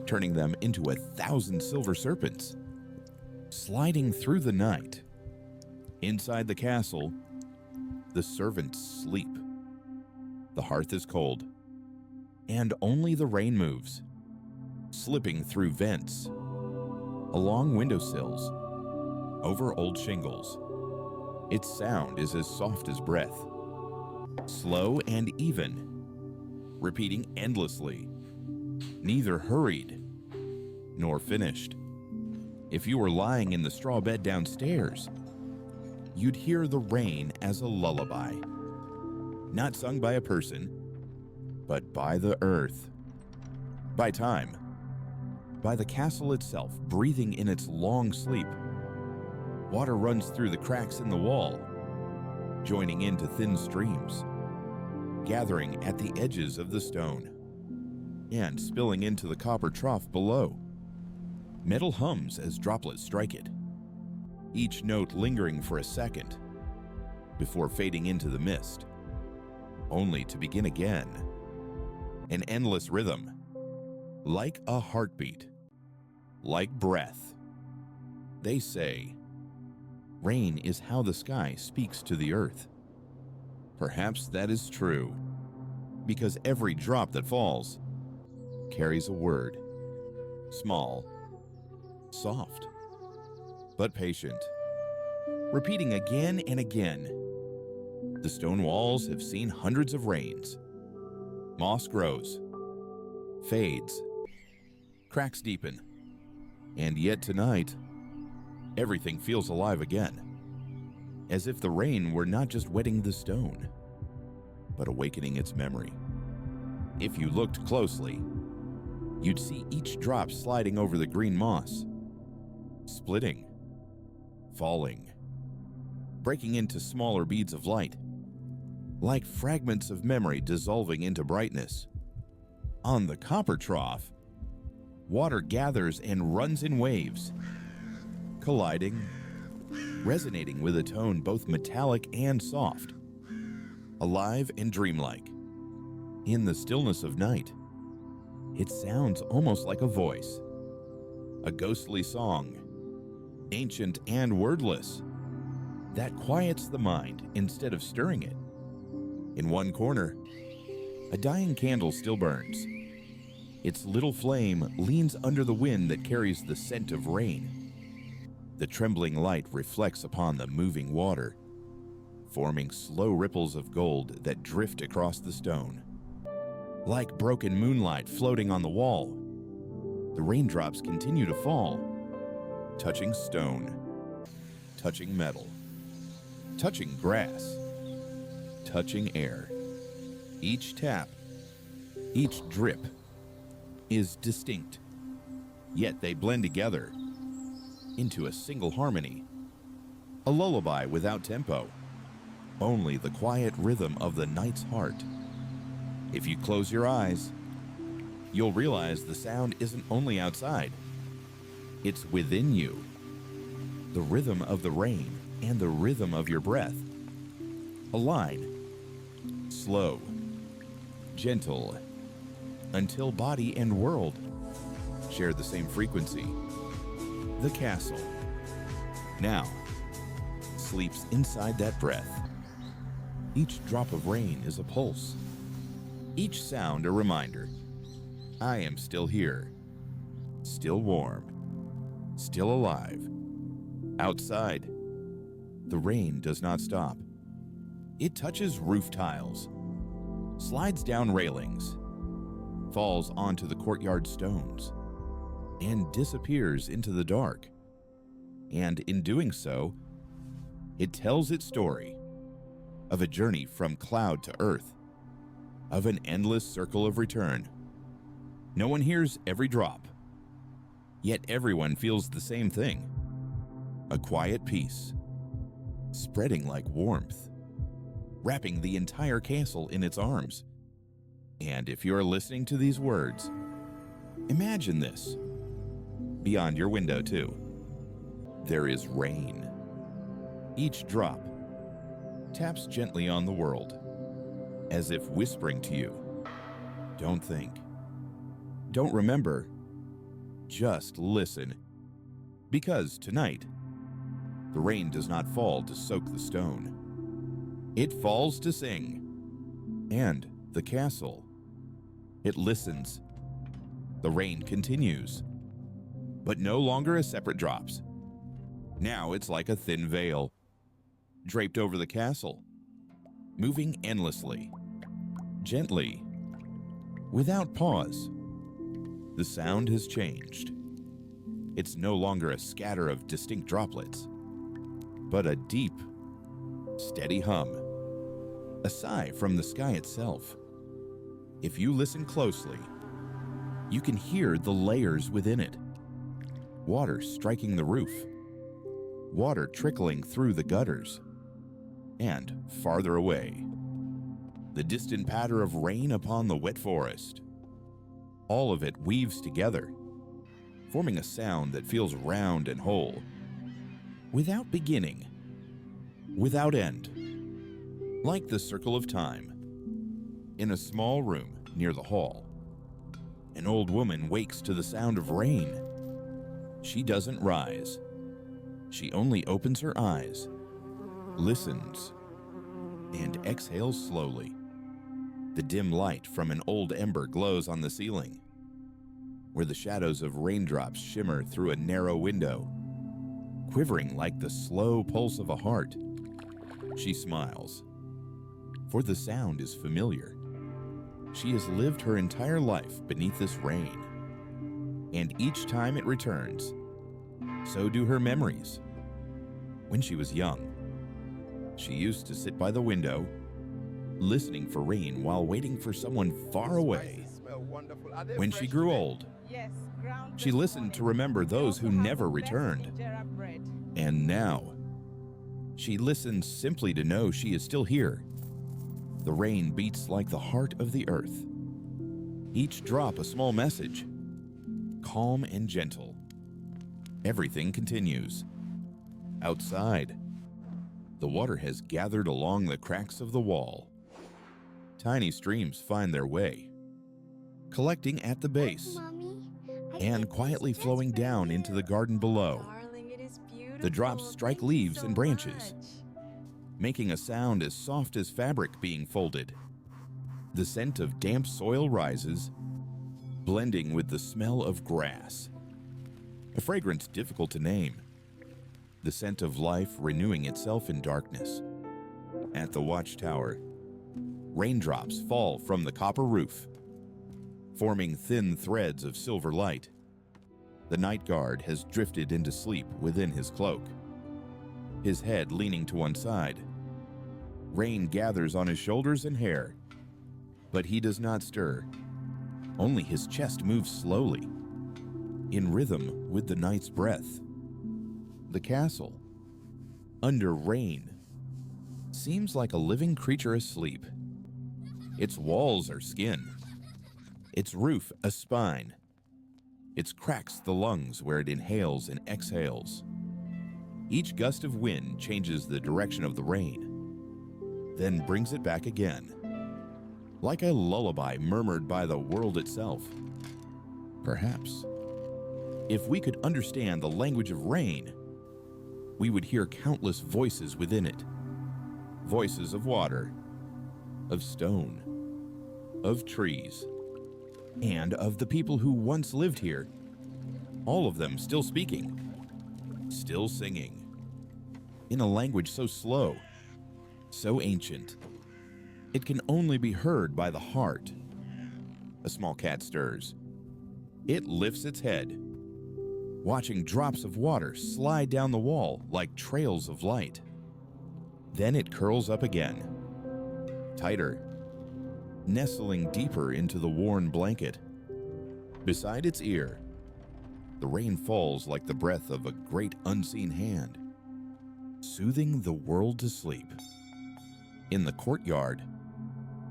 turning them into 1,000 silver serpents. Sliding through the night, inside the castle, the servants sleep. The hearth is cold, and only the rain moves, slipping through vents, along windowsills, over old shingles. Its sound is as soft as breath, slow and even, repeating endlessly, neither hurried nor finished. If you were lying in the straw bed downstairs, you'd hear the rain as a lullaby, not sung by a person, but by the earth, by time, by the castle itself breathing in its long sleep. Water runs through the cracks in the wall, joining into thin streams, gathering at the edges of the stone, and spilling into the copper trough below. Metal hums as droplets strike it, each note lingering for a second before fading into the mist, only to begin again. An endless rhythm, like a heartbeat, like breath. They say, rain is how the sky speaks to the earth. Perhaps that is true, because every drop that falls carries a word, small, soft, but patient, repeating again and again. The stone walls have seen hundreds of rains. Moss grows, fades, cracks deepen, and yet tonight, everything feels alive again, as if the rain were not just wetting the stone, but awakening its memory. If you looked closely, you'd see each drop sliding over the green moss, splitting, falling, breaking into smaller beads of light, like fragments of memory dissolving into brightness. On the copper trough, water gathers and runs in waves, colliding, resonating with a tone both metallic and soft, alive and dreamlike. In the stillness of night, it sounds almost like a voice, a ghostly song, ancient and wordless, that quiets the mind instead of stirring it. In one corner, a dying candle still burns. Its little flame leans under the wind that carries the scent of rain. The trembling light reflects upon the moving water, forming slow ripples of gold that drift across the stone. Like broken moonlight floating on the wall, the raindrops continue to fall, touching stone, touching metal, touching grass, touching air. Each tap, each drip is distinct, yet they blend together into a single harmony, a lullaby without tempo, only the quiet rhythm of the night's heart. If you close your eyes, you'll realize the sound isn't only outside, it's within you. The rhythm of the rain and the rhythm of your breath align, slow, gentle, until body and world share the same frequency. The castle now sleeps inside that breath. Each drop of rain is a pulse, each sound a reminder. I am still here, still warm, still alive. Outside, the rain does not stop. It touches roof tiles, slides down railings, falls onto the courtyard stones, and disappears into the dark. And in doing so, it tells its story of a journey from cloud to earth, of an endless circle of return. No one hears every drop, yet everyone feels the same thing. A quiet peace, spreading like warmth, wrapping the entire castle in its arms. And if you're listening to these words, imagine this. Beyond your window, too, there is rain. Each drop taps gently on the world, as if whispering to you, don't think, don't remember, just listen. Because tonight, the rain does not fall to soak the stone. It falls to sing. And the castle, it listens. The rain continues, but no longer as separate drops. Now it's like a thin veil, draped over the castle, moving endlessly, gently, without pause. The sound has changed. It's no longer a scatter of distinct droplets, but a deep, steady hum, a sigh from the sky itself. If you listen closely, you can hear the layers within it. Water striking the roof, water trickling through the gutters, and farther away, the distant patter of rain upon the wet forest. All of it weaves together, forming a sound that feels round and whole, without beginning, without end. Like the circle of time. In a small room near the hall, an old woman wakes to the sound of rain. She doesn't rise. She only opens her eyes, listens, and exhales slowly. The dim light from an old ember glows on the ceiling, where the shadows of raindrops shimmer through a narrow window, quivering like the slow pulse of a heart. She smiles, for the sound is familiar. She has lived her entire life beneath this rain, and each time it returns, so do her memories. When she was young, she used to sit by the window, listening for rain while waiting for someone far away. When she grew old, she listened to remember those who never returned. And now, she listens simply to know she is still here. The rain beats like the heart of the earth. Each drop a small message, calm and gentle. Everything continues. Outside, the water has gathered along the cracks of the wall. Tiny streams find their way, collecting at the base and quietly flowing down into the garden below. The drops strike leaves and branches, making a sound as soft as fabric being folded. The scent of damp soil rises, blending with the smell of grass. A fragrance difficult to name. The scent of life renewing itself in darkness. At the watchtower, raindrops fall from the copper roof, forming thin threads of silver light. The night guard has drifted into sleep within his cloak, his head leaning to one side. Rain gathers on his shoulders and hair, but he does not stir. Only his chest moves slowly, in rhythm with the night's breath. The castle, under rain, seems like a living creature asleep. Its walls are skin, its roof a spine. Its cracks the lungs where it inhales and exhales. Each gust of wind changes the direction of the rain, then brings it back again, like a lullaby murmured by the world itself. Perhaps, if we could understand the language of rain, we would hear countless voices within it. Voices of water, of stone, of trees, and of the people who once lived here. All of them still speaking, still singing, in a language so slow, so ancient, it can only be heard by the heart. A small cat stirs. It lifts its head, watching drops of water slide down the wall like trails of light. Then it curls up again, tighter, nestling deeper into the worn blanket. Beside its ear, the rain falls like the breath of a great unseen hand, soothing the world to sleep. In the courtyard,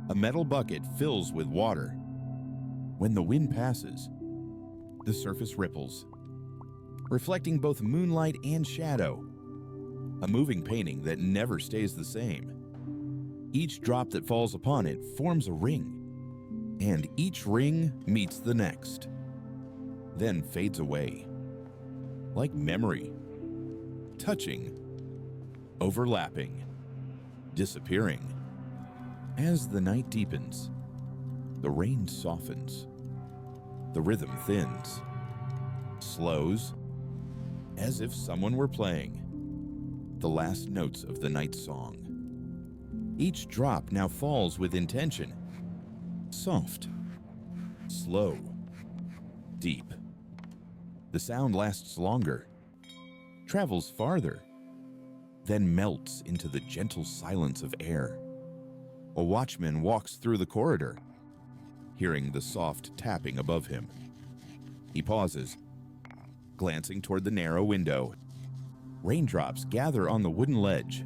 a metal bucket fills with water. When the wind passes, the surface ripples, reflecting both moonlight and shadow, a moving painting that never stays the same. Each drop that falls upon it forms a ring, and each ring meets the next, then fades away, like memory, touching, overlapping, disappearing. As the night deepens, the rain softens, the rhythm thins, slows, as if someone were playing the last notes of the night song. Each drop now falls with intention, soft, slow, deep. The sound lasts longer, travels farther, then melts into the gentle silence of air. A watchman walks through the corridor, hearing the soft tapping above him. He pauses, glancing toward the narrow window. Raindrops gather on the wooden ledge,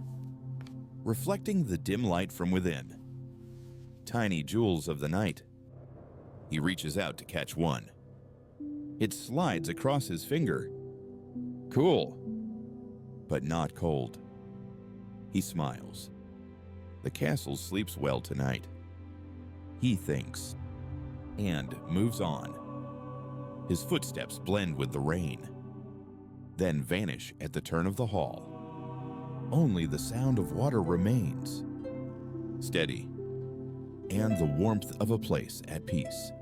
reflecting the dim light from within. Tiny jewels of the night. He reaches out to catch one. It slides across his finger. Cool, but not cold. He smiles. The castle sleeps well tonight, he thinks, and moves on. His footsteps blend with the rain, then vanish at the turn of the hall. Only the sound of water remains, steady, and the warmth of a place at peace.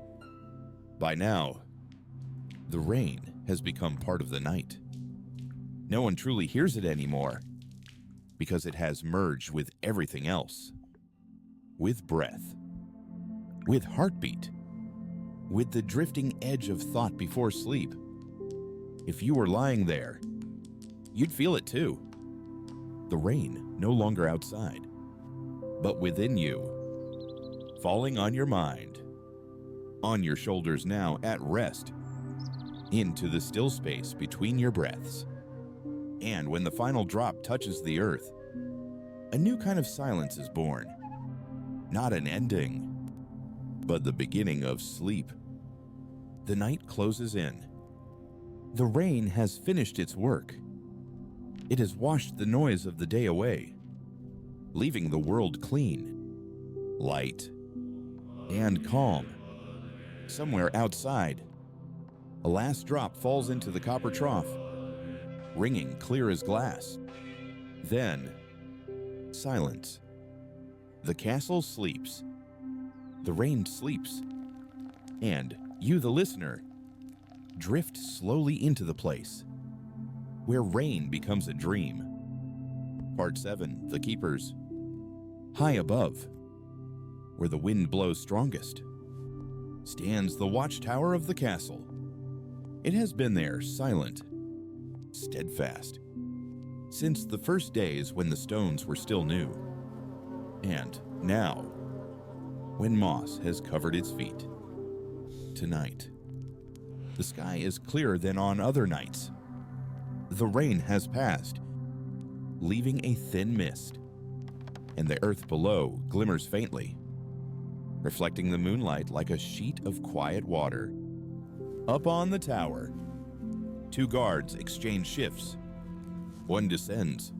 By now, the rain has become part of the night. No one truly hears it anymore, because it has merged with everything else. With breath, with heartbeat, with the drifting edge of thought before sleep. If you were lying there, you'd feel it too. The rain no longer outside, but within you, falling on your mind, on your shoulders now at rest, into the still space between your breaths. And when the final drop touches the earth, a new kind of silence is born. Not an ending, but the beginning of sleep. The night closes in. The rain has finished its work. It has washed the noise of the day away, leaving the world clean, light, and calm. Somewhere outside, a last drop falls into the copper trough, ringing clear as glass. Then, silence. The castle sleeps. The rain sleeps. And you, the listener, drift slowly into the place where rain becomes a dream. Part 7, The Keepers. High above, where the wind blows strongest, stands the watchtower of the castle. It has been there, silent, steadfast, since the first days when the stones were still new. And now, when moss has covered its feet. Tonight, the sky is clearer than on other nights. The rain has passed, leaving a thin mist, and the earth below glimmers faintly, reflecting the moonlight like a sheet of quiet water. Up on the tower, 2 guards exchange shifts. One descends,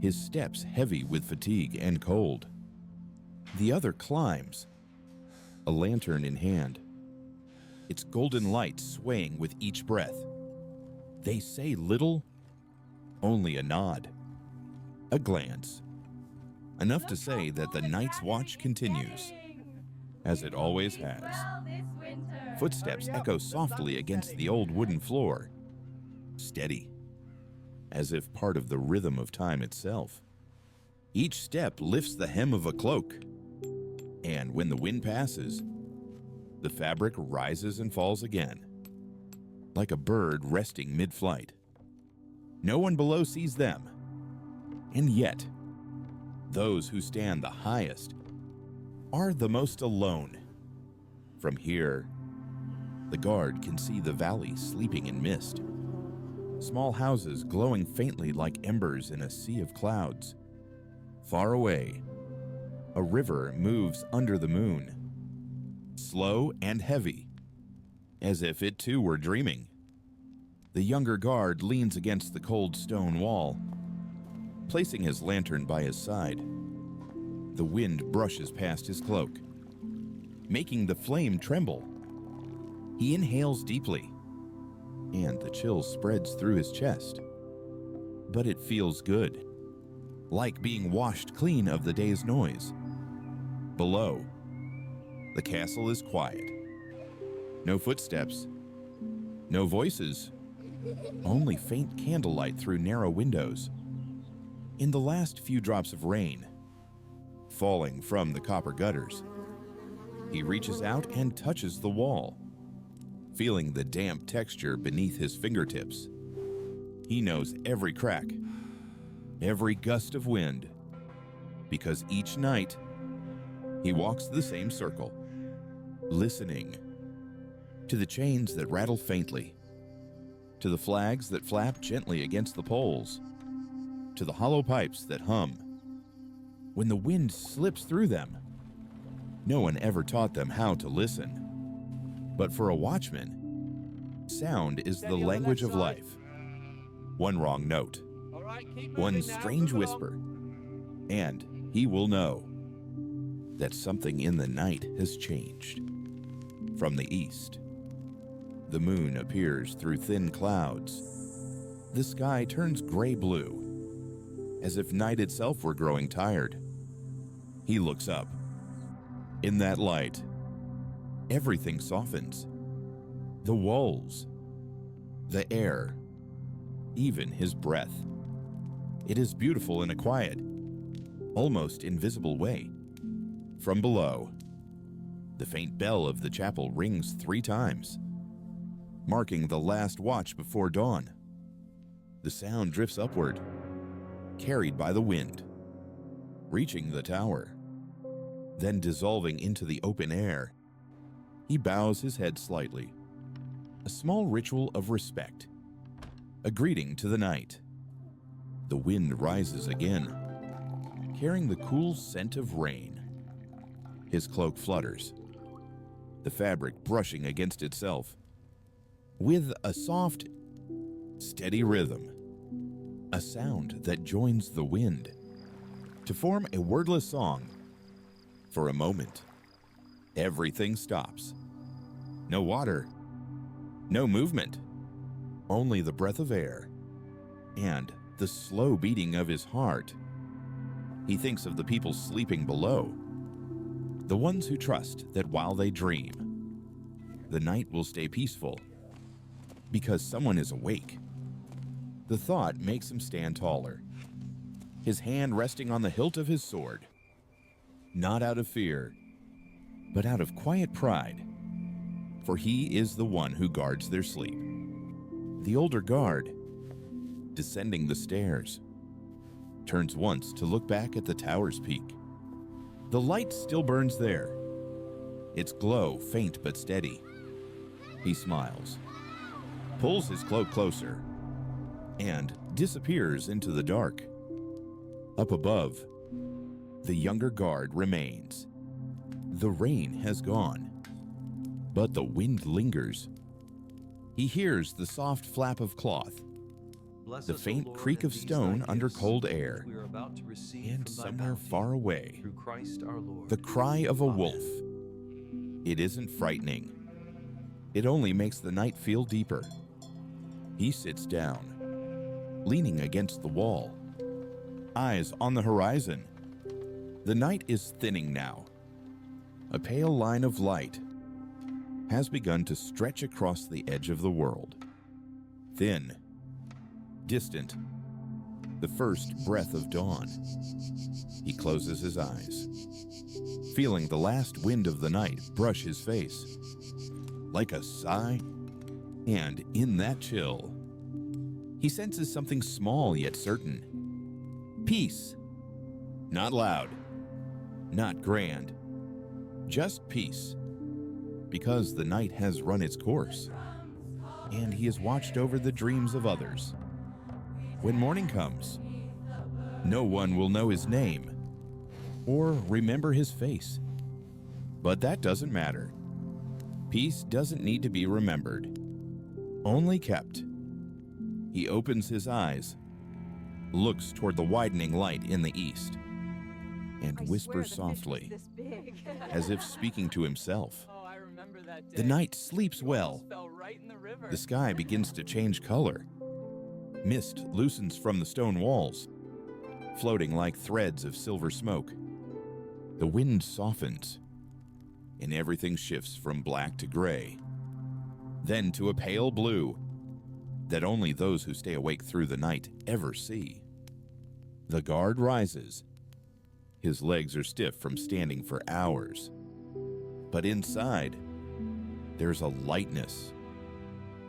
his steps heavy with fatigue and cold. The other climbs, a lantern in hand, its golden light swaying with each breath. They say little, only a nod, a glance, enough to say that the night's watch continues, as it always has. Footsteps echo softly against the old wooden floor, steady, as if part of the rhythm of time itself. Each step lifts the hem of a cloak, and when the wind passes, the fabric rises and falls again, like a bird resting mid-flight. No one below sees them, and yet, those who stand the highest are the most alone. From here, the guard can see the valley sleeping in mist, small houses glowing faintly like embers in a sea of clouds. Far away, a river moves under the moon, slow and heavy, as if it too were dreaming. The younger guard leans against the cold stone wall, placing his lantern by his side. The wind brushes past his cloak, making the flame tremble. He inhales deeply, and the chill spreads through his chest. But it feels good, like being washed clean of the day's noise. Below, the castle is quiet. No footsteps, no voices, only faint candlelight through narrow windows. In the last few drops of rain, falling from the copper gutters, he reaches out and touches the wall, feeling the damp texture beneath his fingertips. He knows every crack, every gust of wind, because each night he walks the same circle, listening to the chains that rattle faintly, to the flags that flap gently against the poles, to the hollow pipes that hum when the wind slips through them. No one ever taught them how to listen. But for a watchman, sound is the language of life. One wrong note, one strange whisper, and he will know that something in the night has changed. From the east, the moon appears through thin clouds. The sky turns gray-blue, as if night itself were growing tired. He looks up. In that light, everything softens. The walls, the air, even his breath. It is beautiful in a quiet, almost invisible way. From below, the faint bell of the chapel rings 3 times, marking the last watch before dawn. The sound drifts upward, carried by the wind, reaching the tower, then dissolving into the open air. He bows his head slightly, a small ritual of respect, a greeting to the night. The wind rises again, carrying the cool scent of rain. His cloak flutters, the fabric brushing against itself, with a soft, steady rhythm, a sound that joins the wind to form a wordless song. For a moment, everything stops. No water, no movement, only the breath of air and the slow beating of his heart. He thinks of the people sleeping below, the ones who trust that while they dream, the night will stay peaceful because someone is awake. The thought makes him stand taller, his hand resting on the hilt of his sword, not out of fear, but out of quiet pride, for he is the one who guards their sleep. The older guard, descending the stairs, turns once to look back at the tower's peak. The light still burns there, its glow faint but steady. He smiles, pulls his cloak closer, and disappears into the dark. Up above, the younger guard remains. The rain has gone, but the wind lingers. He hears the soft flap of cloth, the faint creak of stone under cold air, and somewhere far away, the cry of a wolf. It isn't frightening. It only makes the night feel deeper. He sits down, leaning against the wall, eyes on the horizon. The night is thinning now. A pale line of light has begun to stretch across the edge of the world. Thin, distant, the first breath of dawn. He closes his eyes, feeling the last wind of the night brush his face, like a sigh, and in that chill, he senses something small yet certain. Peace. Not loud, not grand, just peace, because the night has run its course, and he has watched over the dreams of others. When morning comes, no one will know his name or remember his face. But that doesn't matter. Peace doesn't need to be remembered, only kept. He opens his eyes, looks toward the widening light in the east, and whispers softly, as if speaking to himself. The night sleeps well. The sky begins to change color. Mist loosens from the stone walls, floating like threads of silver smoke. The wind softens, and everything shifts from black to gray, then to a pale blue that only those who stay awake through the night ever see. The guard rises. His legs are stiff from standing for hours. But inside, there's a lightness,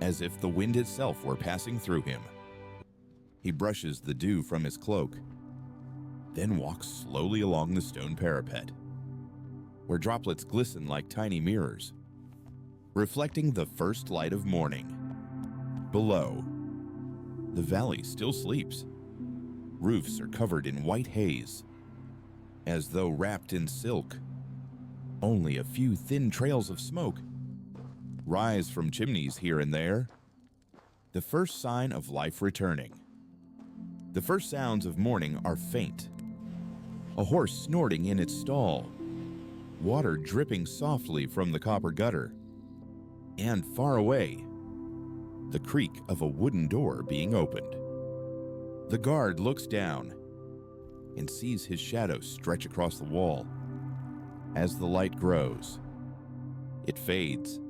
as if the wind itself were passing through him. He brushes the dew from his cloak, then walks slowly along the stone parapet, where droplets glisten like tiny mirrors, reflecting the first light of morning. Below, the valley still sleeps. Roofs are covered in white haze, as though wrapped in silk. Only a few thin trails of smoke rise from chimneys here and there, the first sign of life returning. The first sounds of morning are faint. A horse snorting in its stall, water dripping softly from the copper gutter, and far away, the creak of a wooden door being opened. The guard looks down and sees his shadow stretch across the wall. As the light grows, it fades,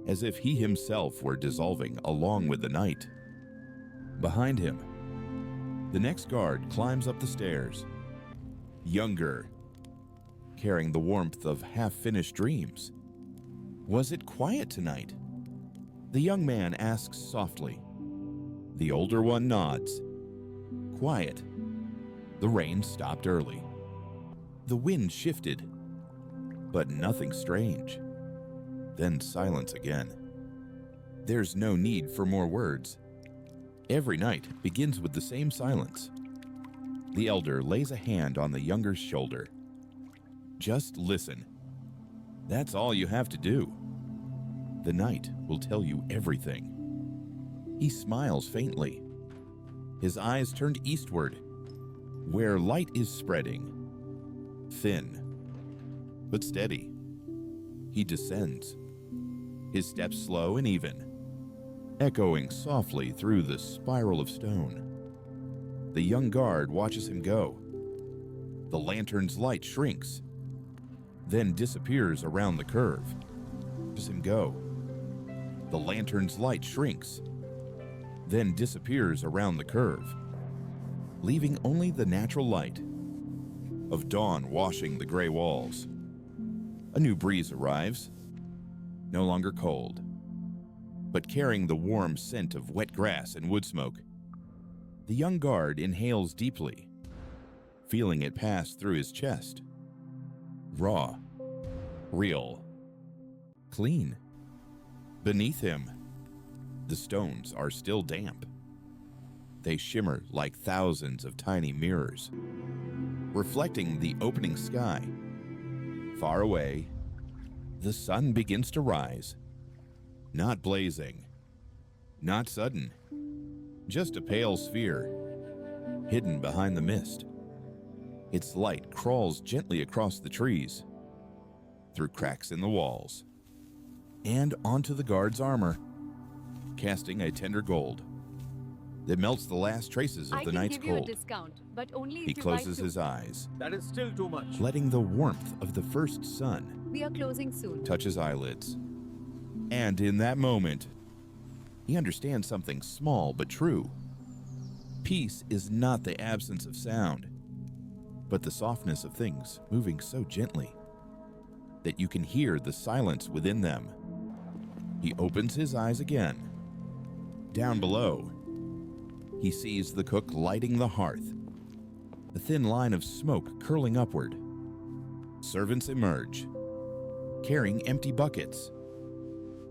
as if he himself were dissolving along with the night. Behind him, the next guard climbs up the stairs, younger, carrying the warmth of half-finished dreams. Was it quiet tonight? The young man asks softly. The older one nods. Quiet. The rain stopped early. The wind shifted, but nothing strange. Then silence again. There's no need for more words. Every night begins with the same silence. The elder lays a hand on the younger's shoulder. Just listen. That's all you have to do. The night will tell you everything. He smiles faintly. His eyes turned eastward, where light is spreading. Thin, but steady. He descends, his steps slow and even, echoing softly through the spiral of stone. The young guard watches him go, The lantern's light shrinks, then disappears around the curve. Watches him go. The lantern's light shrinks, then disappears around the curve, leaving only the natural light of dawn washing the gray walls. A new breeze arrives, no longer cold, but carrying the warm scent of wet grass and wood smoke. The young guard inhales deeply, feeling it pass through his chest. Raw, real, clean. Beneath him, the stones are still damp. They shimmer like thousands of tiny mirrors, reflecting the opening sky. Far away, the sun begins to rise. Not blazing, not sudden, just a pale sphere, hidden behind the mist. Its light crawls gently across the trees, through cracks in the walls, and onto the guard's armor, casting a tender gold that melts the last traces of the night's cold. I can give you a discount, but only if He you closes buy his eyes, That is still too much. letting the warmth of the first sun We are closing soon. touch his eyelids. And in that moment, he understands something small but true. Peace is not the absence of sound, but the softness of things moving so gently that you can hear the silence within them. He opens his eyes again. Down below, he sees the cook lighting the hearth, a thin line of smoke curling upward. Servants emerge, carrying empty buckets.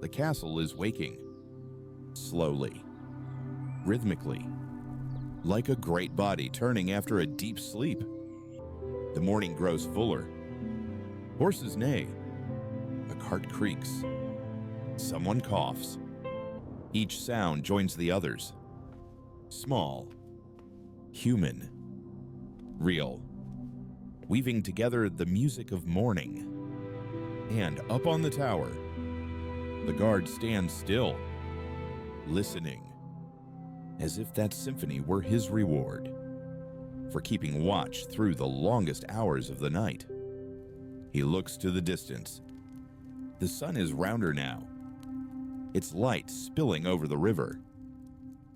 The castle is waking, slowly, rhythmically, like a great body turning after a deep sleep. The morning grows fuller. Horses neigh. A cart creaks. Someone coughs. Each sound joins the others. Small, human, real, weaving together the music of morning. And up on the tower, the guard stands still, listening, as if that symphony were his reward for keeping watch through the longest hours of the night. He looks to the distance. The sun is rounder now, its light spilling over the river,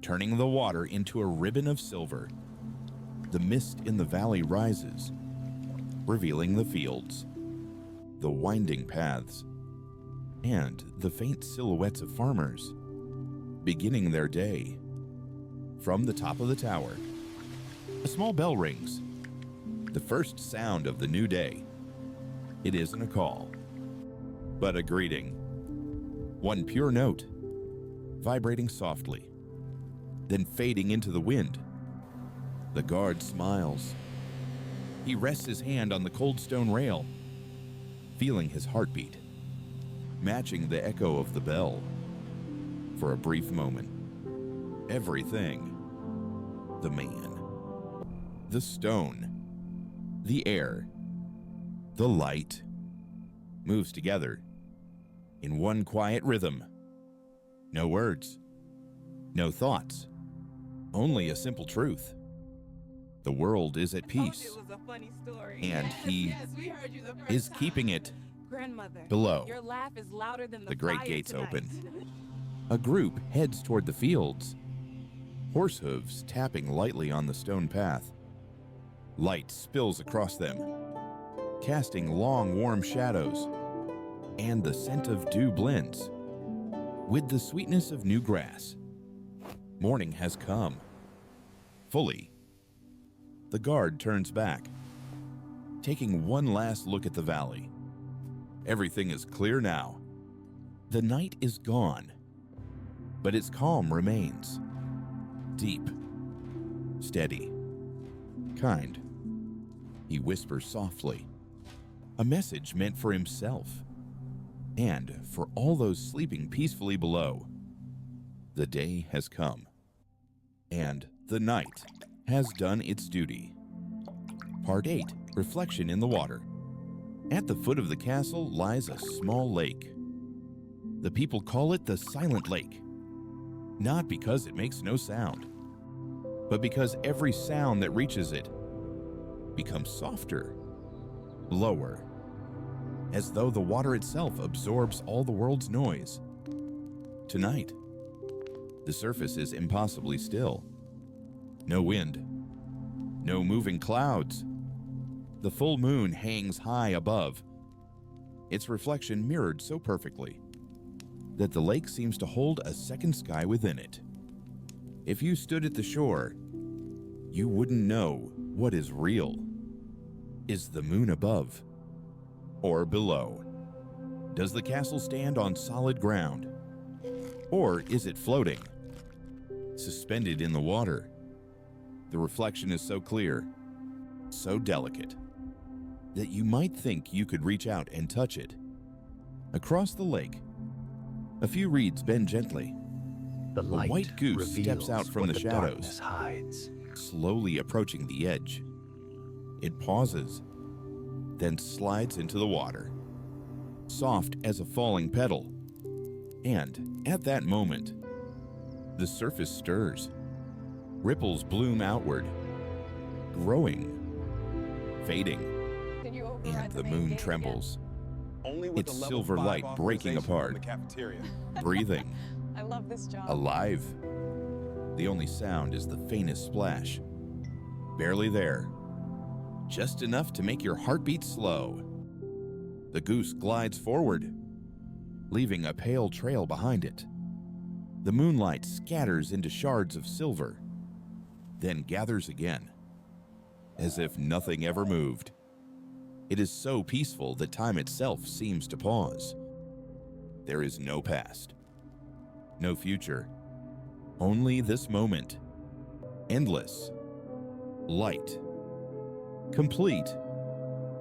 turning the water into a ribbon of silver. The mist in the valley rises, revealing the fields, the winding paths, and the faint silhouettes of farmers beginning their day. From the top of the tower, a small bell rings, the first sound of the new day. It isn't a call, but a greeting. One pure note, vibrating softly, then fading into the wind. The guard smiles. He rests his hand on the cold stone rail, feeling his heartbeat, matching the echo of the bell. For a brief moment, everything, the man, the stone, the air, the light, moves together in one quiet rhythm. No words, no thoughts, only a simple truth. The world is at peace, It was a funny story. and he Yes, we heard you the first is time. keeping it Grandmother, below. your laugh is louder than The great fire gates tonight. open. A group heads toward the fields, horse hooves tapping lightly on the stone path. Light spills across them, casting long, warm shadows, and the scent of dew blends with the sweetness of new grass. Morning has come. Fully. The guard turns back, taking one last look at the valley. Everything is clear now. The night is gone, but its calm remains. Deep, steady, kind. He whispers softly, a message meant for himself and for all those sleeping peacefully below. The day has come, and the night has done its duty. Part 8, Reflection in the Water. At the foot of the castle lies a small lake. The people call it the Silent Lake, not because it makes no sound, but because every sound that reaches it becomes softer, lower, as though the water itself absorbs all the world's noise. Tonight, the surface is impossibly still. No wind, no moving clouds. The full moon hangs high above, its reflection mirrored so perfectly that the lake seems to hold a second sky within it. If you stood at the shore, you wouldn't know what is real. Is the moon above or below? Does the castle stand on solid ground? Or is it floating, suspended in the water? The reflection is so clear, so delicate, that you might think you could reach out and touch it. Across the lake, a few reeds bend gently. The light white goose steps out reveals from what the darkness shadows, hides. slowly approaching the edge. It pauses, then slides into the water, soft as a falling petal. And at that moment, the surface stirs. Ripples bloom outward, growing, fading, Did you override and the main moon gate trembles, Only with its the level silver 5 light breaking authorization from apart, the cafeteria. breathing, again? I love this job. alive. The only sound is the faintest splash, barely there, just enough to make your heartbeat slow. The goose glides forward, leaving a pale trail behind it. The moonlight scatters into shards of silver, then gathers again, as if nothing ever moved. It is so peaceful that time itself seems to pause. There is no past, no future, only this moment. Endless, light, complete.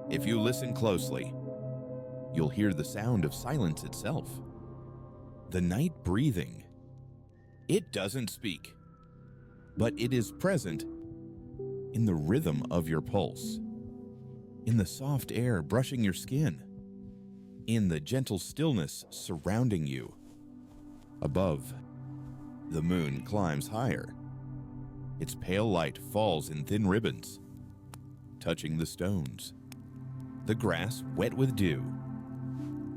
If you listen closely, you'll hear the sound of silence itself. The night breathing. It doesn't speak, but it is present in the rhythm of your pulse, in the soft air brushing your skin, in the gentle stillness surrounding you. Above, the moon climbs higher. Its pale light falls in thin ribbons, touching the stones, the grass wet with dew.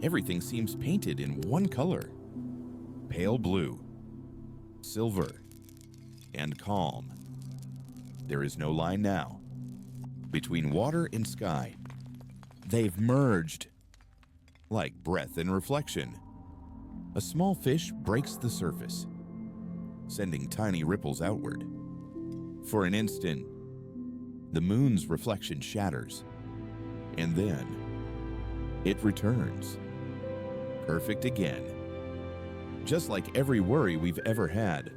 Everything seems painted in one color, pale blue, silver, and calm. There is no line now between water and sky. They've merged like breath and reflection. A small fish breaks the surface, sending tiny ripples outward. For an instant, the moon's reflection shatters, and then it returns, perfect again, just like every worry we've ever had,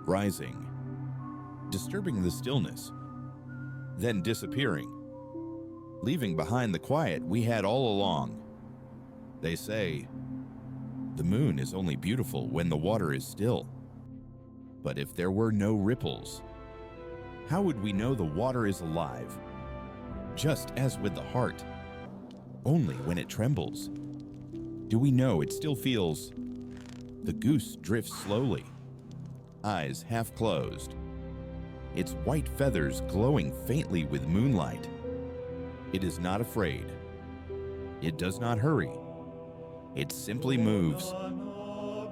rising, disturbing the stillness, then disappearing, leaving behind the quiet we had all along. They say the moon is only beautiful when the water is still. But if there were no ripples, how would we know the water is alive? Just as with the heart, only when it trembles. Do we know it still feels? The goose drifts slowly, eyes half closed, its white feathers glowing faintly with moonlight. It is not afraid. It does not hurry. It simply moves,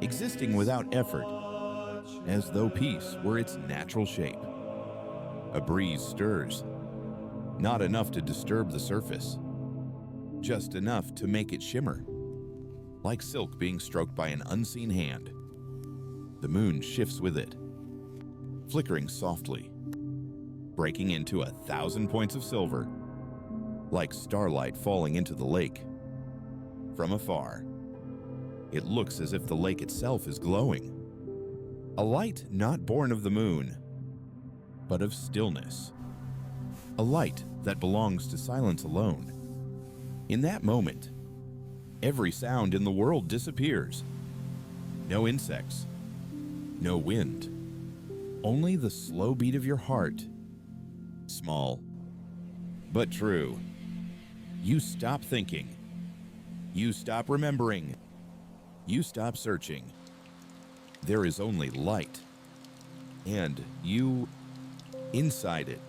existing without effort, as though peace were its natural shape. A breeze stirs, not enough to disturb the surface, just enough to make it shimmer, like silk being stroked by an unseen hand. The moon shifts with it, flickering softly, breaking into 1,000 points of silver, like starlight falling into the lake. From afar, it looks as if the lake itself is glowing. A light not born of the moon, but of stillness. A light that belongs to silence alone. In that moment, every sound in the world disappears. No insects, no wind, only the slow beat of your heart. Small, but true. You stop thinking. You stop remembering. You stop searching. There is only light. And you inside it.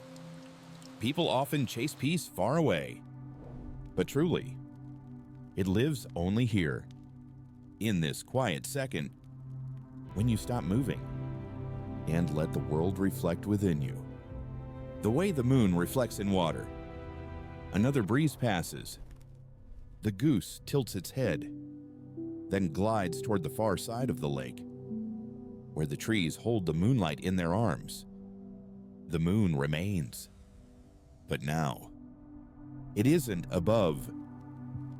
People often chase peace far away. But truly, it lives only here, in this quiet second, when you stop moving and let the world reflect within you. The way the moon reflects in water. Another breeze passes. The goose tilts its head, then glides toward the far side of the lake, where the trees hold the moonlight in their arms. The moon remains. But now, it isn't above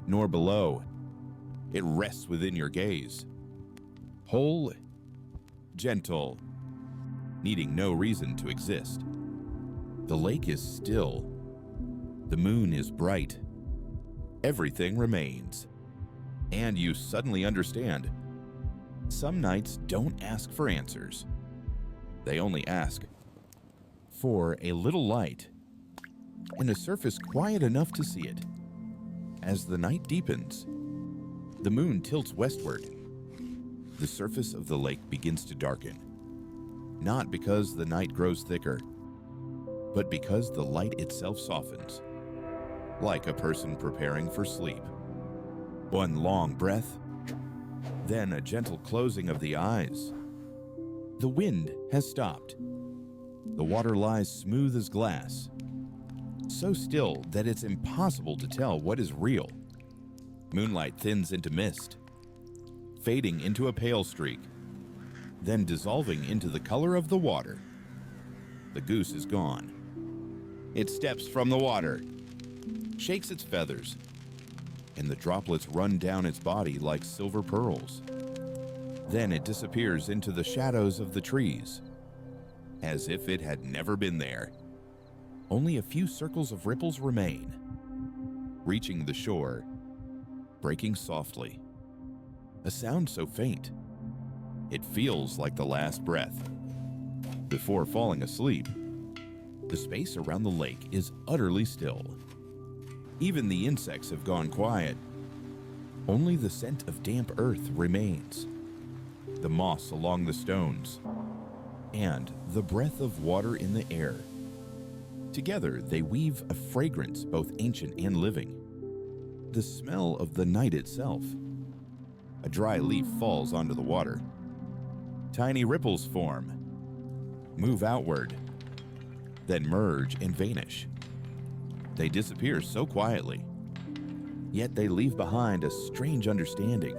nor below. It rests within your gaze. Whole, gentle, needing no reason to exist. The lake is still. The moon is bright. Everything remains. And you suddenly understand. Some nights don't ask for answers. They only ask for a little light and a surface quiet enough to see it. As the night deepens, the moon tilts westward. The surface of the lake begins to darken. Not because the night grows thicker, but because the light itself softens, like a person preparing for sleep. One long breath, then a gentle closing of the eyes. The wind has stopped. The water lies smooth as glass, so still that it's impossible to tell what is real. Moonlight thins into mist, fading into a pale streak, then dissolving into the color of the water. The goose is gone. It steps from the water, shakes its feathers, and the droplets run down its body like silver pearls. Then it disappears into the shadows of the trees, as if it had never been there. Only a few circles of ripples remain, reaching the shore, breaking softly. A sound so faint, it feels like the last breath. Before falling asleep, the space around the lake is utterly still. Even the insects have gone quiet. Only the scent of damp earth remains, the moss along the stones, and the breath of water in the air. Together, they weave a fragrance both ancient and living. The smell of the night itself. A dry leaf falls onto the water. Tiny ripples form, move outward, then merge and vanish. They disappear so quietly, yet they leave behind a strange understanding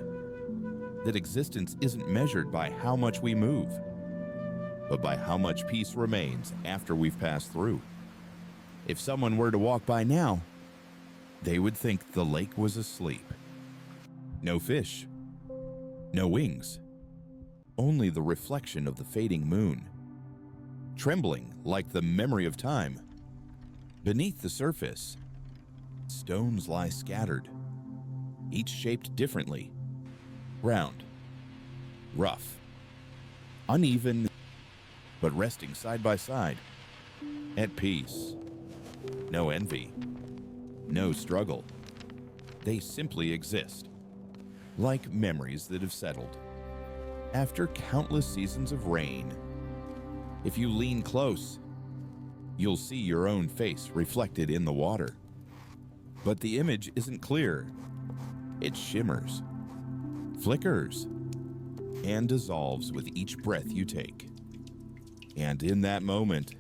that existence isn't measured by how much we move, but by how much peace remains after we've passed through. If someone were to walk by now, they would think the lake was asleep. No fish, no wings, only the reflection of the fading moon, trembling like the memory of time. Beneath the surface, stones lie scattered, each shaped differently. Round, rough, uneven, but resting side by side, at peace. No envy, no struggle. They simply exist, like memories that have settled. After countless seasons of rain, if you lean close, you'll see your own face reflected in the water. But the image isn't clear. It shimmers, flickers, and dissolves with each breath you take. And in that moment,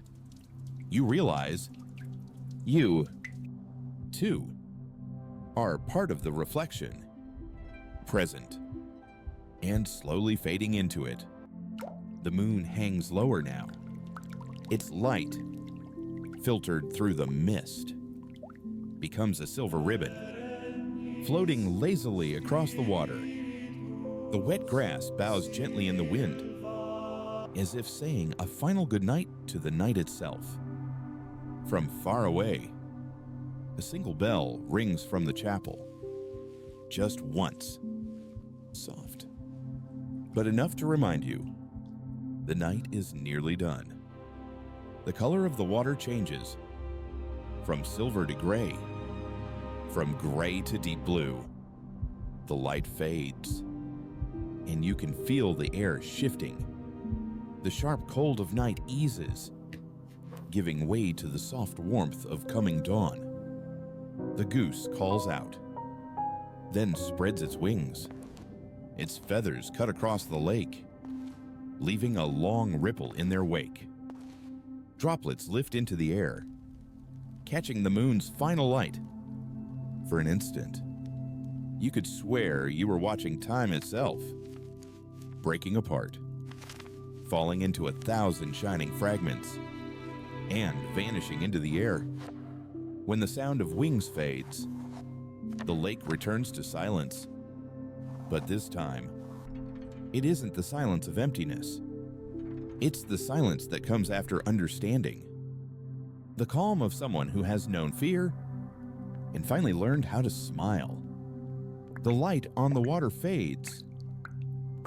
you realize you, too, are part of the reflection, present, and slowly fading into it. The moon hangs lower now. Its light, filtered through the mist, becomes a silver ribbon, floating lazily across the water. The wet grass bows gently in the wind, as if saying a final goodnight to the night itself. From far away, a single bell rings from the chapel. Just once, soft, but enough to remind you the night is nearly done. The color of the water changes from silver to gray, from gray to deep blue. The light fades, and you can feel the air shifting. The sharp cold of night eases, giving way to the soft warmth of coming dawn. The goose calls out, then spreads its wings. Its feathers cut across the lake, leaving a long ripple in their wake. Droplets lift into the air, catching the moon's final light. For an instant, you could swear you were watching time itself, breaking apart, falling into 1,000 shining fragments, and vanishing into the air. When the sound of wings fades, the lake returns to silence. But this time, it isn't the silence of emptiness. It's the silence that comes after understanding. The calm of someone who has known fear and finally learned how to smile. The light on the water fades,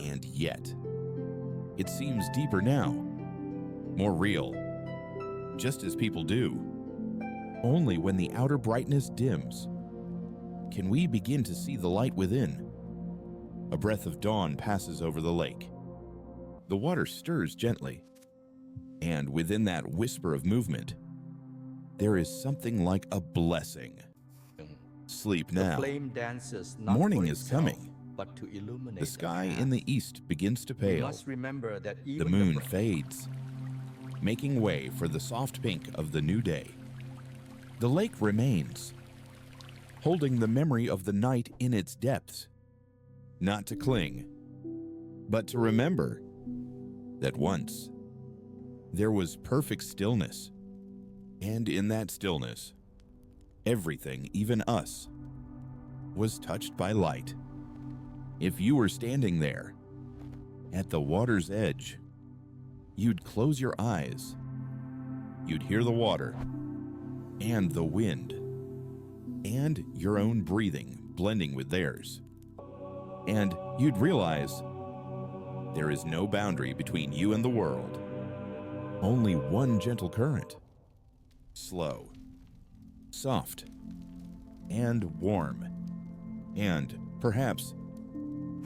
and yet, it seems deeper now, more real, just as people do. Only when the outer brightness dims can we begin to see the light within. A breath of dawn passes over the lake. The water stirs gently, and within that whisper of movement, there is something like a blessing. Sleep now. Morning is coming. But to illuminate the sky in the east begins to pale. Must remember that The moon fades, making way for the soft pink of the new day. The lake remains, holding the memory of the night in its depths, not to cling, but to remember that once there was perfect stillness, and in that stillness, everything, even us, was touched by light. If you were standing there, at the water's edge, you'd close your eyes, you'd hear the water, and the wind, and your own breathing blending with theirs. And you'd realize there is no boundary between you and the world, only one gentle current, slow, soft, and warm. And perhaps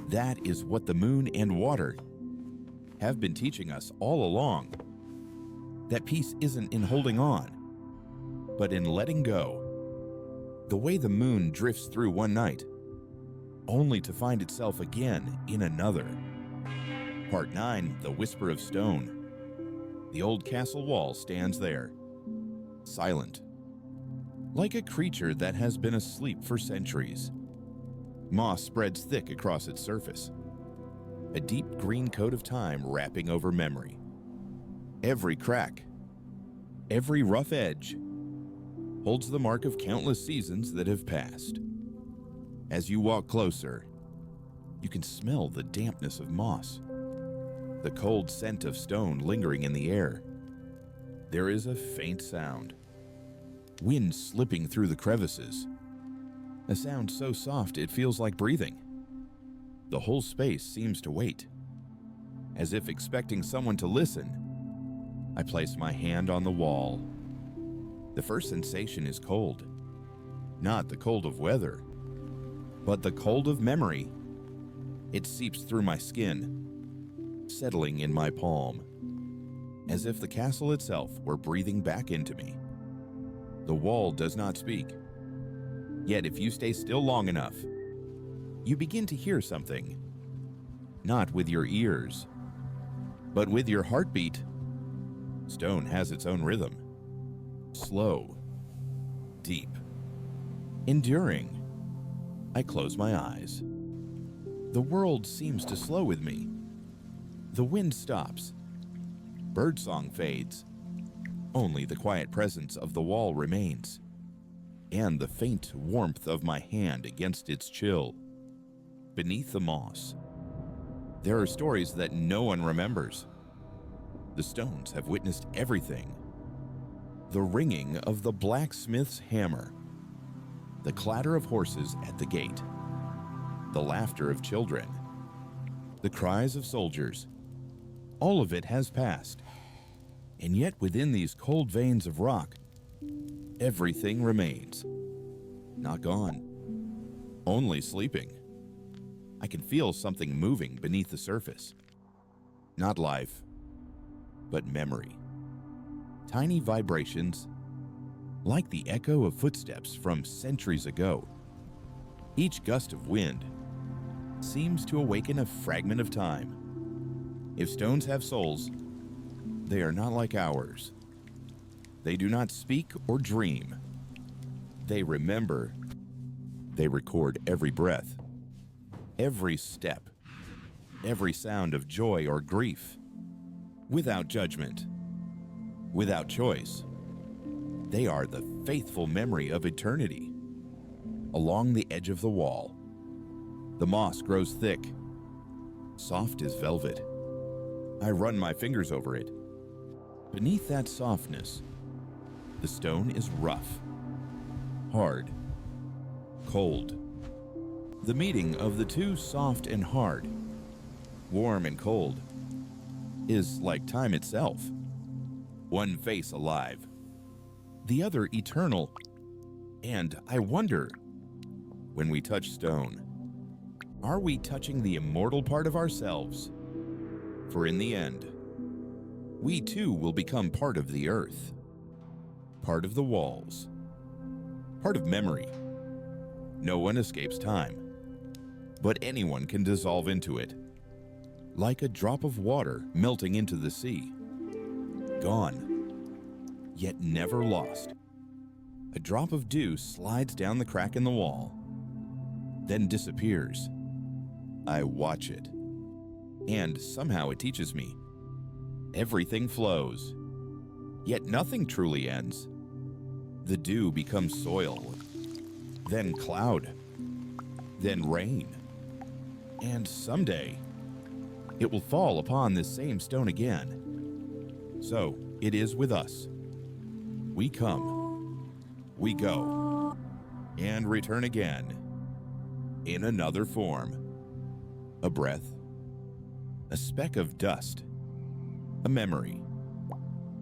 that is what the moon and water have been teaching us all along. That peace isn't in holding on, but in letting go. The way the moon drifts through one night, only to find itself again in another. Part 9, The Whisper of Stone. The old castle wall stands there, silent, like a creature that has been asleep for centuries. Moss spreads thick across its surface, a deep green coat of time wrapping over memory. Every crack, every rough edge, holds the mark of countless seasons that have passed. As you walk closer, you can smell the dampness of moss, the cold scent of stone lingering in the air. There is a faint sound, wind slipping through the crevices, a sound so soft it feels like breathing. The whole space seems to wait, as if expecting someone to listen. I place my hand on the wall. The first sensation is cold, not the cold of weather, but the cold of memory. It seeps through my skin, settling in my palm, as if the castle itself were breathing back into me. The wall does not speak. Yet if you stay still long enough, you begin to hear something. Not with your ears, but with your heartbeat. Stone has its own rhythm. Slow, deep, enduring. I close my eyes. The world seems to slow with me. The wind stops. Birdsong fades. Only the quiet presence of the wall remains, and the faint warmth of my hand against its chill. Beneath the moss, there are stories that no one remembers. The stones have witnessed everything. The ringing of the blacksmith's hammer, the clatter of horses at the gate, the laughter of children, the cries of soldiers. All of it has passed. And yet within these cold veins of rock, everything remains. Not gone, only sleeping. I can feel something moving beneath the surface. Not life, but memory. tiny vibrations like the echo of footsteps from centuries ago. Each gust of wind seems to awaken a fragment of time. If stones have souls, they are not like ours. They do not speak or dream. They remember. They record every breath, every step, every sound of joy or grief, without judgment, without choice. They are the faithful memory of eternity. Along the edge of the wall, the moss grows thick, soft as velvet. I run my fingers over it. Beneath that softness, the stone is rough, hard, cold. The meeting of the two, soft and hard, warm and cold, is like time itself. One face alive, the other eternal. And I wonder, when we touch stone, are we touching the immortal part of ourselves? For in the end, we too will become part of the earth, part of the walls, part of memory. No one escapes time, but anyone can dissolve into it, like a drop of water melting into the sea. Gone, yet never lost. A drop of dew slides down the crack in the wall, then disappears. I watch it, and somehow it teaches me. Everything flows, yet nothing truly ends. The dew becomes soil, then cloud, then rain, and someday it will fall upon this same stone again. So it is with us. We come, we go, and return again in another form. A breath, a speck of dust, a memory.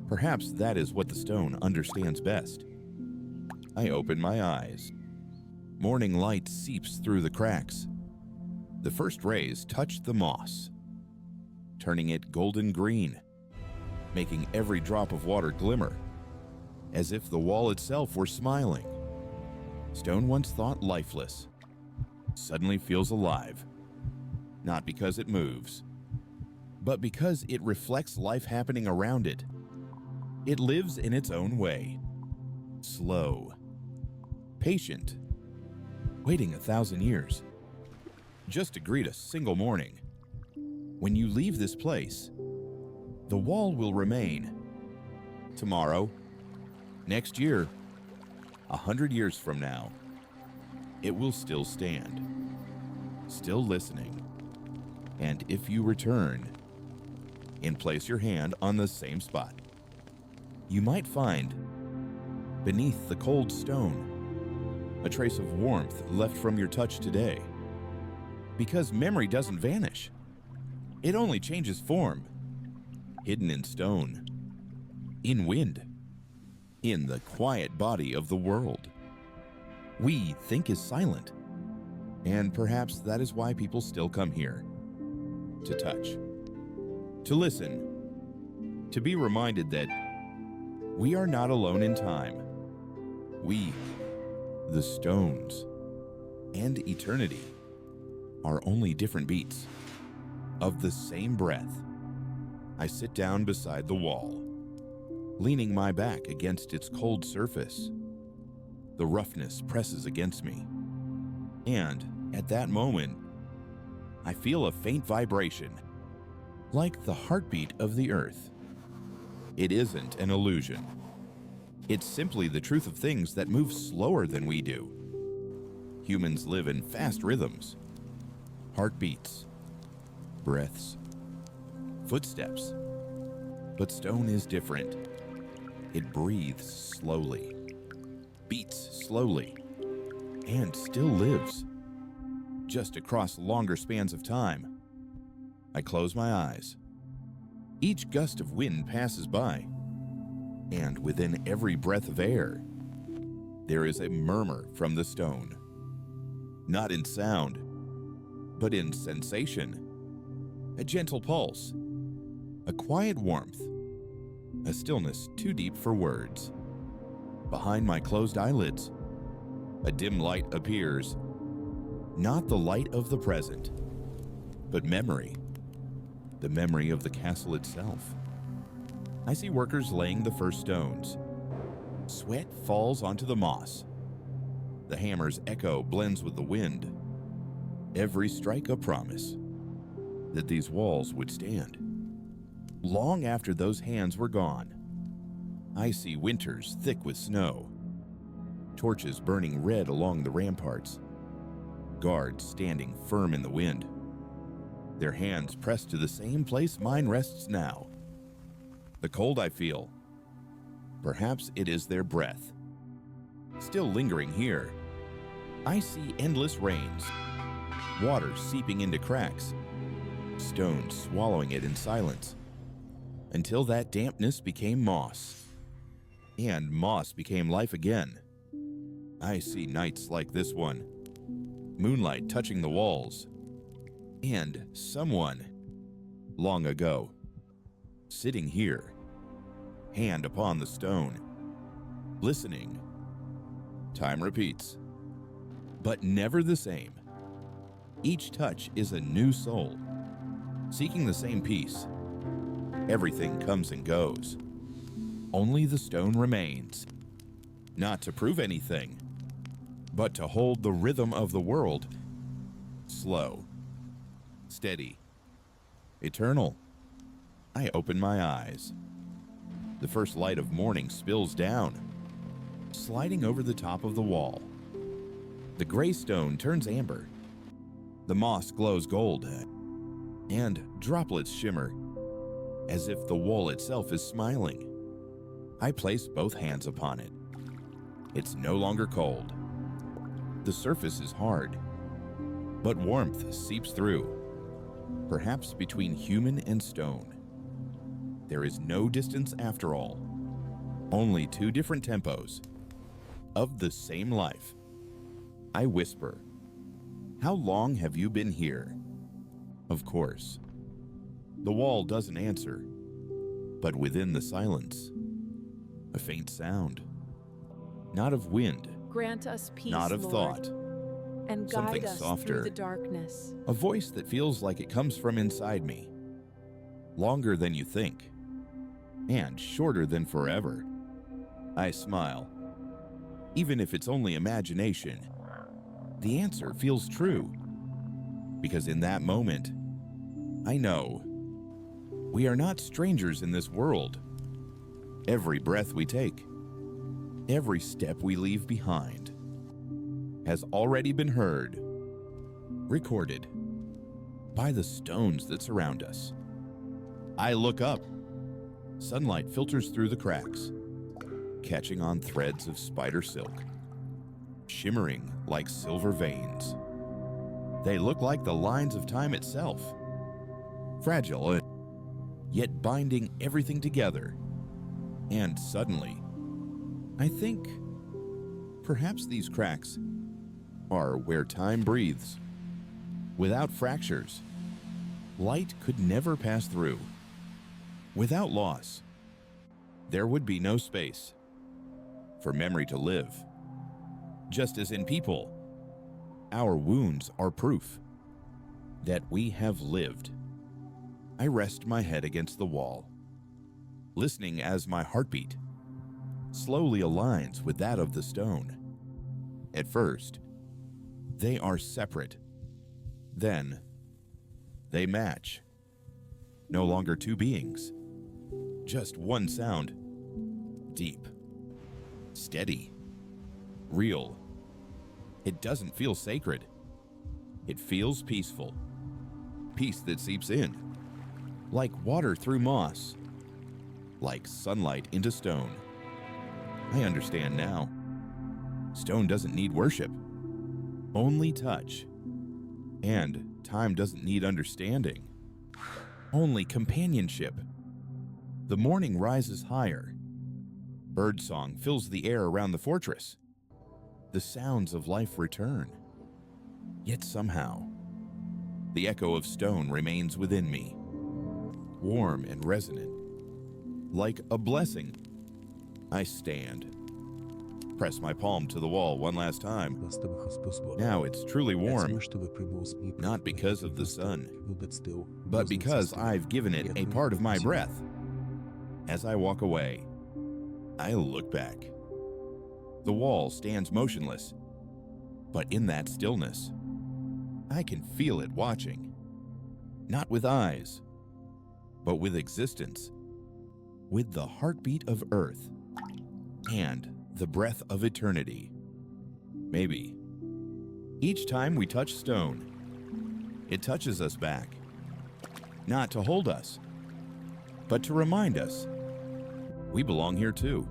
Perhaps that is what the stone understands best. I open my eyes. Morning light seeps through the cracks. The first rays touch the moss, turning it golden green, making every drop of water glimmer, as if the wall itself were smiling. Stone once thought lifeless, suddenly feels alive, not because it moves, but because it reflects life happening around it. It lives in its own way, slow, patient, waiting 1,000 years, just to greet a single morning. When you leave this place, the wall will remain. Tomorrow, next year, 100 years from now, it will still stand, still listening. And if you return and place your hand on the same spot, you might find, beneath the cold stone, a trace of warmth left from your touch today. Because memory doesn't vanish. It only changes form, hidden in stone, in wind, in the quiet body of the world. We think is silent, and perhaps that is why people still come here. To touch, to listen, to be reminded that we are not alone in time. We, the stones, and eternity are only different beats of the same breath. I sit down beside the wall, leaning my back against its cold surface. The roughness presses against me, and at that moment, I feel a faint vibration, like the heartbeat of the earth. It isn't an illusion. It's simply the truth of things that move slower than we do. Humans live in fast rhythms, heartbeats, breaths, footsteps. But stone is different. It breathes slowly, beats slowly, and still lives, just across longer spans of time. I close my eyes. Each gust of wind passes by, and within every breath of air, there is a murmur from the stone. Not in sound, but in sensation. A gentle pulse, a quiet warmth, A stillness too deep for words. Behind my closed eyelids, a dim light appears. Not the light of the present, but memory. The memory of the castle itself. I see workers laying the first stones. Sweat falls onto the moss. The hammer's echo blends with the wind. Every strike a promise that these walls would stand. Long after those hands were gone, I see winters thick with snow, torches burning red along the ramparts, guards standing firm in the wind, their hands pressed to the same place mine rests now. The cold I feel, perhaps it is their breath. Still lingering here, I see endless rains, water seeping into cracks, stones swallowing it in silence, until that dampness became moss, and moss became life again. I see nights like this one, moonlight touching the walls, and someone, long ago, sitting here, hand upon the stone, listening. Time repeats, but never the same. Each touch is a new soul, seeking the same peace. Everything comes and goes. Only the stone remains, not to prove anything, but to hold the rhythm of the world. Slow, steady, eternal. I open my eyes. The first light of morning spills down, sliding over the top of the wall. The gray stone turns amber. The moss glows gold, and droplets shimmer, as if the wall itself is smiling. I place both hands upon it. It's no longer cold. The surface is hard, but warmth seeps through, perhaps between human and stone. There is no distance after all, only two different tempos of the same life. I whisper, "How long have you been here?" Of course, the wall doesn't answer, but within the silence, a faint sound, not of wind, Grant us peace, not of Lord, thought, and something guide us softer. through the darkness. A voice that feels like it comes from inside me, longer than you think, and shorter than forever. I smile. Even if it's only imagination, the answer feels true, because in that moment, I know we are not strangers in this world. Every breath we take, every step we leave behind, has already been heard, recorded by the stones that surround us. I look up. Sunlight filters through the cracks, catching on threads of spider silk, shimmering like silver veins. They look like the lines of time itself, fragile, yet binding everything together. And suddenly, I think perhaps these cracks are where time breathes. Without fractures, light could never pass through. Without loss, there would be no space for memory to live. Just as in people, our wounds are proof that we have lived. I rest my head against the wall, listening as my heartbeat slowly aligns with that of the stone. At first, they are separate. Then, they match. No longer two beings, just one sound. Deep, steady, real. It doesn't feel sacred. It feels peaceful. Peace that seeps in, like water through moss, like sunlight into stone. I understand now. Stone doesn't need worship, only touch. And time doesn't need understanding, only companionship. The morning rises higher. Birdsong fills the air around the fortress. The sounds of life return. Yet somehow, the echo of stone remains within me, warm and resonant, like a blessing. I stand, press my palm to the wall one last time. Now it's truly warm, not because of the sun, but because I've given it a part of my breath. As I walk away, I look back. The wall stands motionless, but in that stillness, I can feel it watching, not with eyes, but with existence, with the heartbeat of Earth and the breath of eternity. Maybe. Each time we touch stone, it touches us back, not to hold us, but to remind us we belong here too.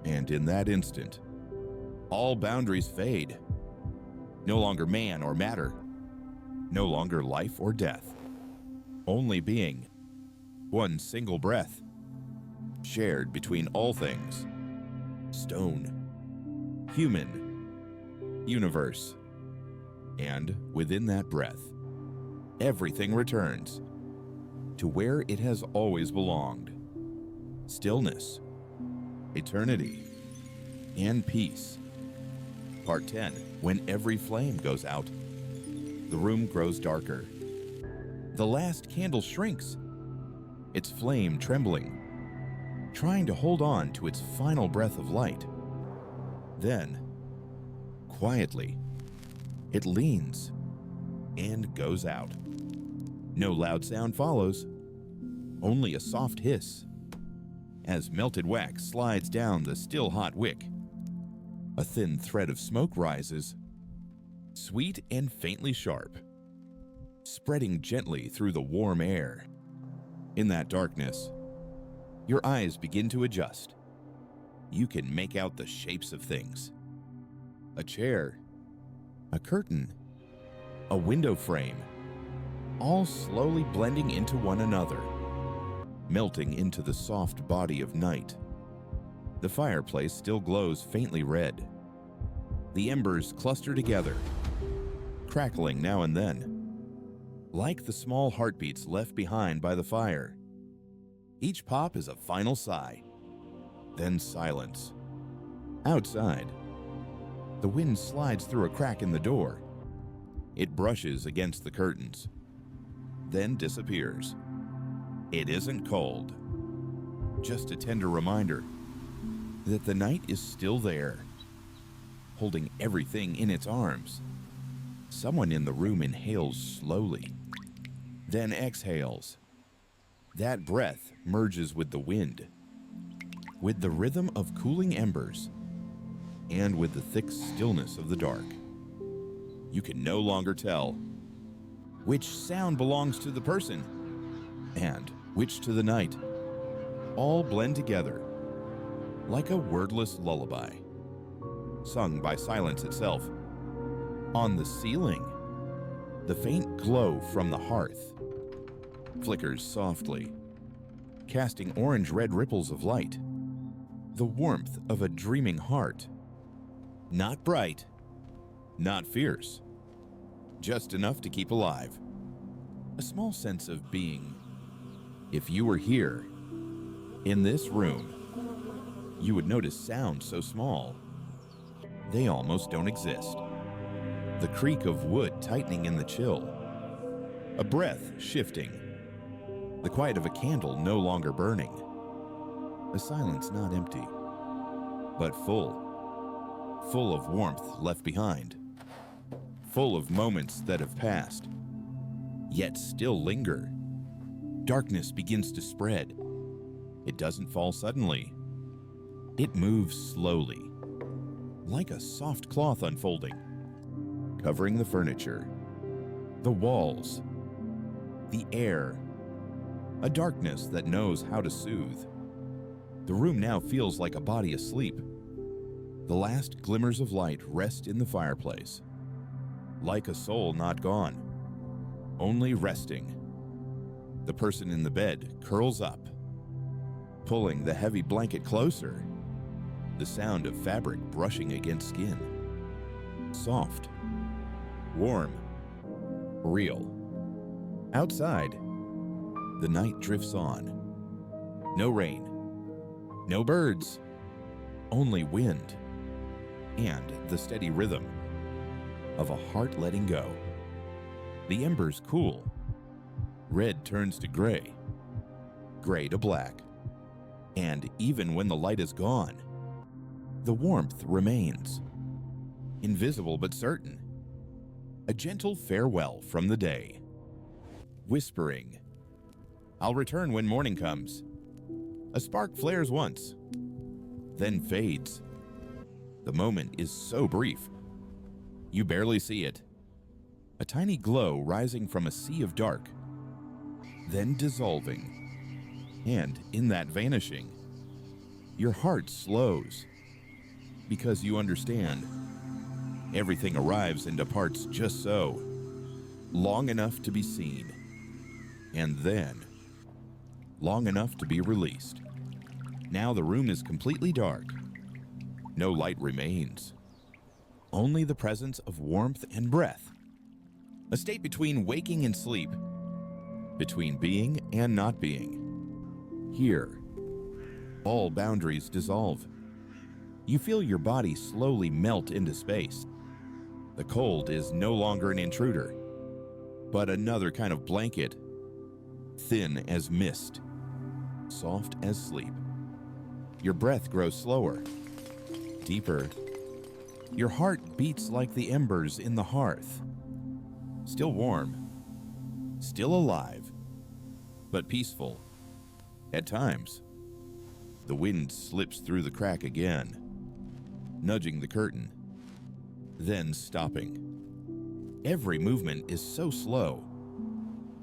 And in that instant, all boundaries fade. No longer man or matter, no longer life or death, only being, one single breath, shared between all things, stone, human, universe. And within that breath, everything returns to where it has always belonged. Stillness, eternity, and peace. Part 10. When every flame goes out, the room grows darker. The last candle shrinks, its flame trembling, trying to hold on to its final breath of light. Then, quietly, it leans and goes out. No loud sound follows, only a soft hiss as melted wax slides down the still hot wick. A thin thread of smoke rises, sweet and faintly sharp, spreading gently through the warm air. In that darkness, your eyes begin to adjust. You can make out the shapes of things. A chair, a curtain, a window frame, all slowly blending into one another, melting into the soft body of night. The fireplace still glows faintly red. The embers cluster together, crackling now and then, like the small heartbeats left behind by the fire. Each pop is a final sigh, then silence. Outside, the wind slides through a crack in the door. It brushes against the curtains, then disappears. It isn't cold, just a tender reminder that the night is still there, holding everything in its arms. Someone in the room inhales slowly, then exhales. That breath merges with the wind, with the rhythm of cooling embers, and with the thick stillness of the dark. You can no longer tell which sound belongs to the person and which to the night. All blend together like a wordless lullaby, sung by silence itself. On the ceiling, the faint glow from the hearth flickers softly, casting orange-red ripples of light. The warmth of a dreaming heart. Not bright, not fierce, just enough to keep alive. A small sense of being. If you were here, in this room, you would notice sounds so small, they almost don't exist. The creak of wood tightening in the chill, a breath shifting, the quiet of a candle no longer burning, a silence not empty, but full of warmth left behind, full of moments that have passed, yet still linger. Darkness begins to spread. It doesn't fall suddenly. It moves slowly, like a soft cloth unfolding, covering the furniture, the walls, the air, a darkness that knows how to soothe. The room now feels like a body asleep. The last glimmers of light rest in the fireplace, like a soul not gone, only resting. The person in the bed curls up, pulling the heavy blanket closer, the sound of fabric brushing against skin. Soft, warm, real. Outside, the night drifts on. No rain, no birds, only wind, and the steady rhythm of a heart letting go. The embers cool. Red turns to gray, gray to black. And even when the light is gone, the warmth remains. Invisible but certain. A gentle farewell from the day. Whispering, "I'll return when morning comes." A spark flares once, then fades. The moment is so brief, you barely see it. A tiny glow rising from a sea of dark, then dissolving. And in that vanishing, your heart slows, because you understand everything arrives and departs just so, long enough to be seen, and then long enough to be released. Now the room is completely dark. No light remains. Only the presence of warmth and breath. A state between waking and sleep, between being and not being. Here, all boundaries dissolve. You feel your body slowly melt into space. The cold is no longer an intruder, but another kind of blanket, thin as mist, soft as sleep. Your breath grows slower, deeper. Your heart beats like the embers in the hearth. Still warm, still alive, but peaceful. At times, the wind slips through the crack again, nudging the curtain, then stopping. Every movement is so slow,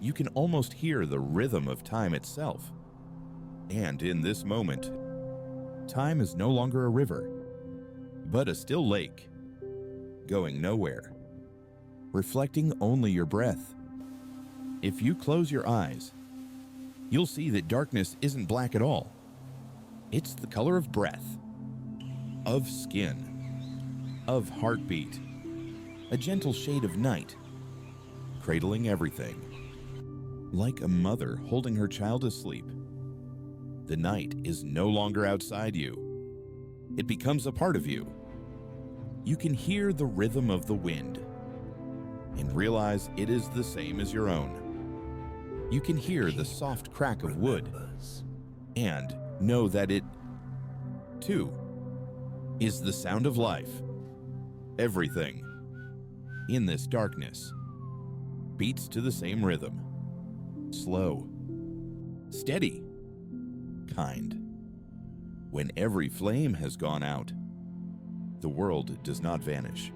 you can almost hear the rhythm of time itself. And in this moment, time is no longer a river, but a still lake, going nowhere, reflecting only your breath. If you close your eyes, you'll see that darkness isn't black at all. It's the color of breath, of skin, of heartbeat, a gentle shade of night, cradling everything. Like a mother holding her child asleep, the night is no longer outside you. It becomes a part of you. You can hear the rhythm of the wind and realize it is the same as your own. You can hear the soft crack of wood and know that it, too, is the sound of life. Everything in this darkness beats to the same rhythm. Slow, steady, kind. When every flame has gone out, the world does not vanish.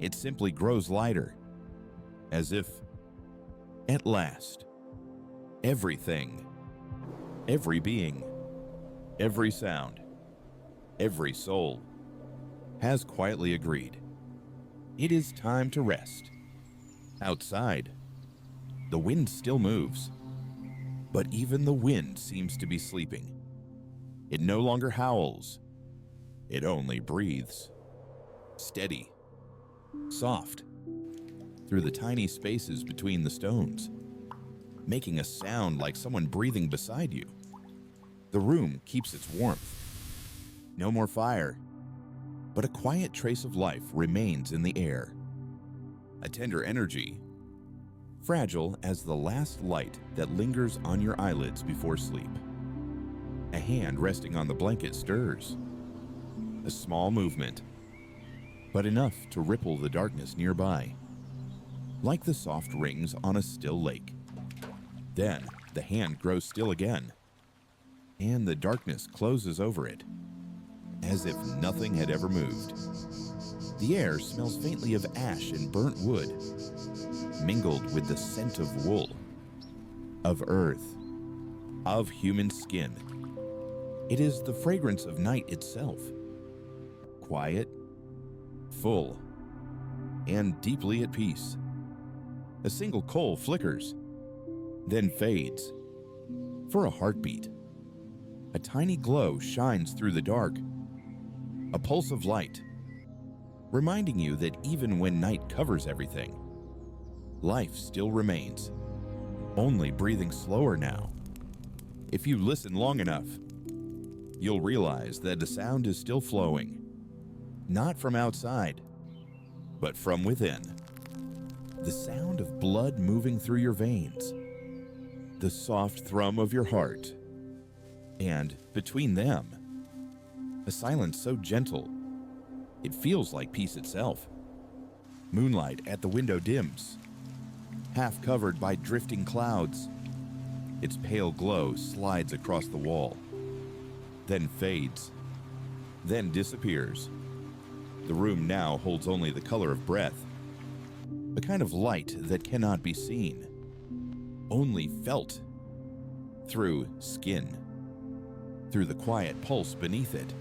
It simply grows lighter, as if, at last, everything, every being, every sound, every soul, has quietly agreed. It is time to rest. Outside, the wind still moves, but even the wind seems to be sleeping. It no longer howls. It only breathes. Steady, soft, through the tiny spaces between the stones, making a sound like someone breathing beside you. The room keeps its warmth. No more fire, but a quiet trace of life remains in the air. A tender energy, fragile as the last light that lingers on your eyelids before sleep. A hand resting on the blanket stirs. A small movement, but enough to ripple the darkness nearby, like the soft rings on a still lake. Then the hand grows still again, and the darkness closes over it, as if nothing had ever moved. The air smells faintly of ash and burnt wood, mingled with the scent of wool, of earth, of human skin. It is the fragrance of night itself. Quiet, full, and deeply at peace. A single coal flickers, then fades. For a heartbeat, a tiny glow shines through the dark, a pulse of light, reminding you that even when night covers everything, life still remains, only breathing slower now, If you listen long enough, you'll realize that the sound is still flowing, not from outside, but from within. The sound of blood moving through your veins, the soft thrum of your heart, and between them, a silence so gentle, it feels like peace itself. Moonlight at the window dims, half covered by drifting clouds. Its pale glow slides across the wall, then fades, then disappears. The room now holds only the color of breath, a kind of light that cannot be seen, only felt through skin, through the quiet pulse beneath it.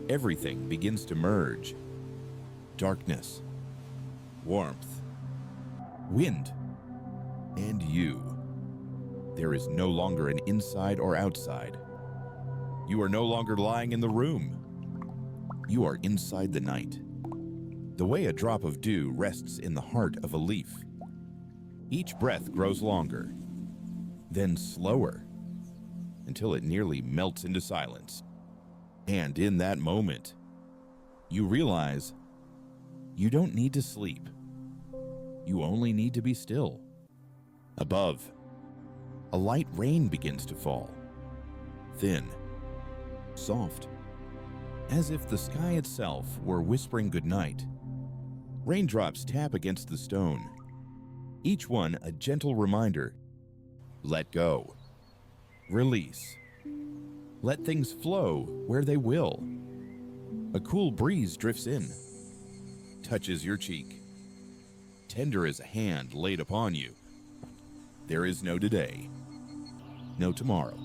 Everything begins to merge. Darkness, warmth, wind, and you. There is no longer an inside or outside. You are no longer lying in the room. You are inside the night. The way a drop of dew rests in the heart of a leaf. Each breath grows longer, then slower, until it nearly melts into silence. And in that moment, you realize you don't need to sleep. You only need to be still. Above, a light rain begins to fall. Thin, soft, as if the sky itself were whispering goodnight. Raindrops tap against the stone, each one a gentle reminder. Let go. Release. Let things flow where they will. A cool breeze drifts in, touches your cheek, tender as a hand laid upon you. There is no today, no tomorrow,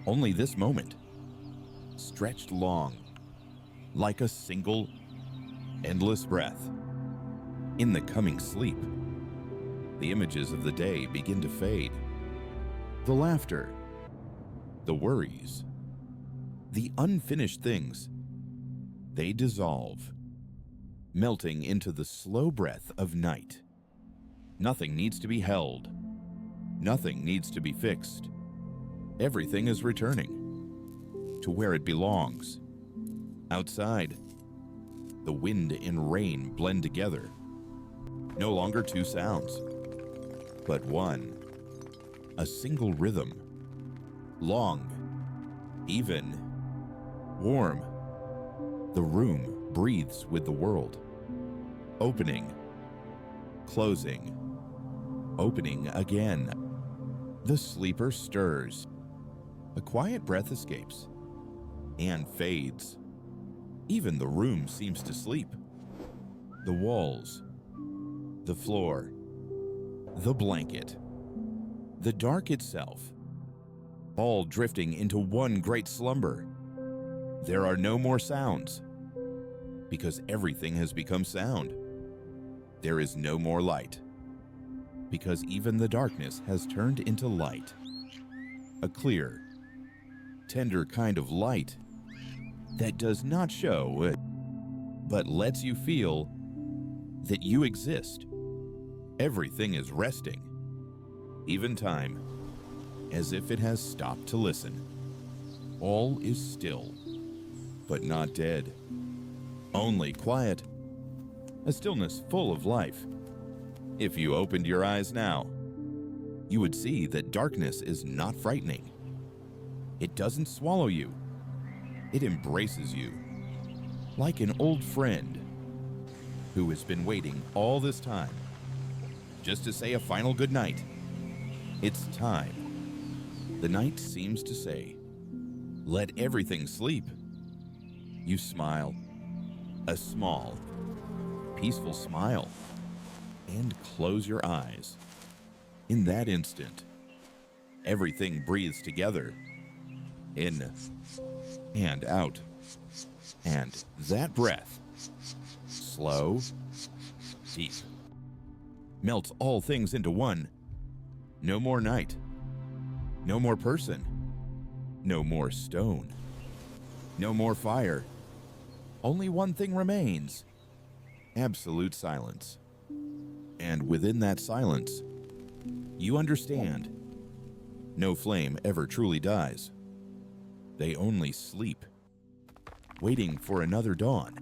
only this moment, stretched long, like a single, endless breath. In the coming sleep, the images of the day begin to fade. The laughter, the worries, the unfinished things, they dissolve, melting into the slow breath of night. Nothing needs to be held. Nothing needs to be fixed. Everything is returning to where it belongs. Outside, the wind and rain blend together. No longer two sounds, but one. A single rhythm. Long, even, warm. The room breathes with the world. Opening, closing, opening again. The sleeper stirs. A quiet breath escapes and fades. Even the room seems to sleep. The walls, the floor, the blanket, the dark itself, all drifting into one great slumber. There are no more sounds, because everything has become sound. There is no more light, because even the darkness has turned into light. A clear, tender kind of light that does not show, but lets you feel that you exist. Everything is resting, even time, as if it has stopped to listen. All is still, but not dead. Only quiet. A stillness full of life. If you opened your eyes now, you would see that darkness is not frightening. It doesn't swallow you. It embraces you, like an old friend who has been waiting all this time just to say a final goodnight. It's time. The night seems to say, let everything sleep. You smile, a small, peaceful smile, and close your eyes. In that instant, everything breathes together, in and out. And that breath, slow, deep, melts all things into one. No more night, no more person, no more stone, no more fire. Only one thing remains: absolute silence. And within that silence, you understand No flame ever truly dies. They only sleep, waiting for another dawn,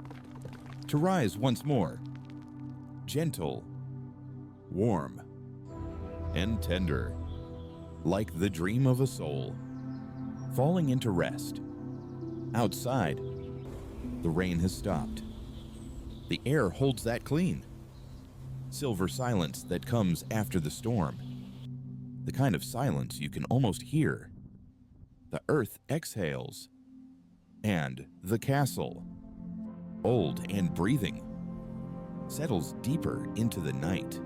to rise once more, gentle, warm, and tender, like the dream of a soul, falling into rest. Outside, the rain has stopped. The air holds that clean. Silver silence that comes after the storm. The kind of silence you can almost hear. The earth exhales. And the castle, old and breathing, settles deeper into the night.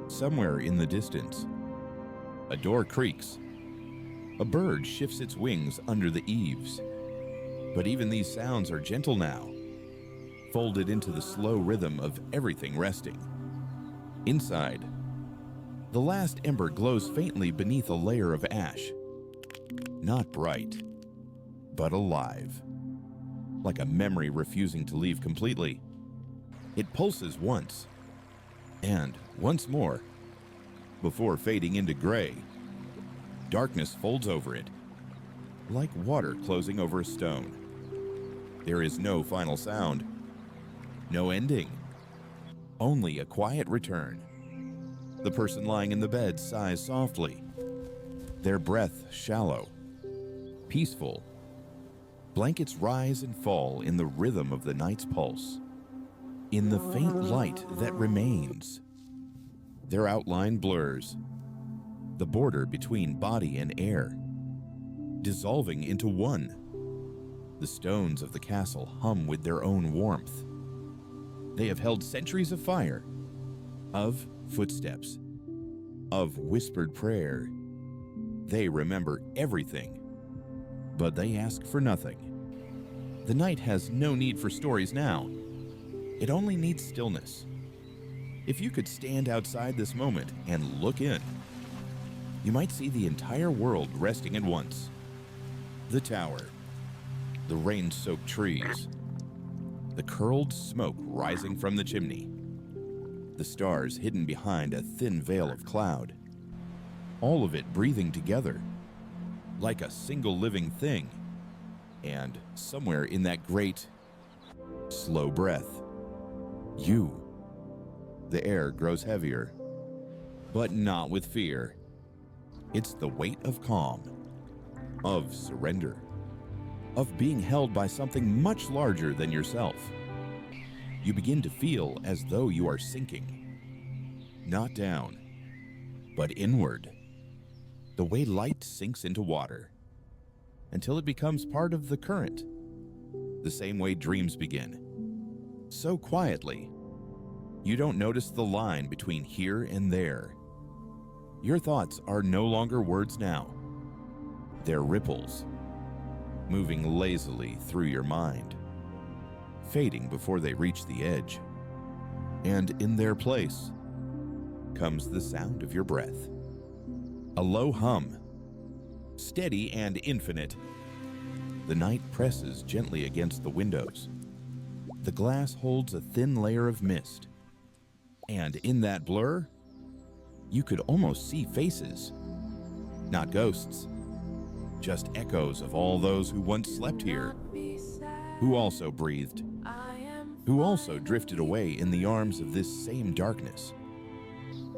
Somewhere in the distance, a door creaks. A bird shifts its wings under the eaves. But even these sounds are gentle now, folded into the slow rhythm of everything resting. Inside, the last ember glows faintly beneath a layer of ash. Not bright, but alive, like a memory refusing to leave completely. It pulses once, and once more, before fading into gray. Darkness folds over it, like water closing over a stone. There is no final sound, no ending, only a quiet return. The person lying in the bed sighs softly, their breath shallow, peaceful. Blankets rise and fall in the rhythm of the night's pulse. In the faint light that remains, their outline blurs, the border between body and air, dissolving into one. The stones of the castle hum with their own warmth. They have held centuries of fire, of footsteps, of whispered prayer. They remember everything, but they ask for nothing. The night has no need for stories now. It only needs stillness. If you could stand outside this moment and look in, you might see the entire world resting at once. The tower, the rain-soaked trees, the curled smoke rising from the chimney, the stars hidden behind a thin veil of cloud, all of it breathing together, like a single living thing. And somewhere in that great, slow breath, you. The air grows heavier, but not with fear. It's the weight of calm, of surrender, of being held by something much larger than yourself. You begin to feel as though you are sinking, not down, but inward, the way light sinks into water, until it becomes part of the current, the same way dreams begin. So quietly, you don't notice the line between here and there. Your thoughts are no longer words now. They're ripples, moving lazily through your mind, fading before they reach the edge. And in their place comes the sound of your breath. A low hum, steady and infinite. The night presses gently against the windows. The glass holds a thin layer of mist. And in that blur, you could almost see faces. Not ghosts, just echoes of all those who once slept here, who also breathed, who also drifted away in the arms of this same darkness.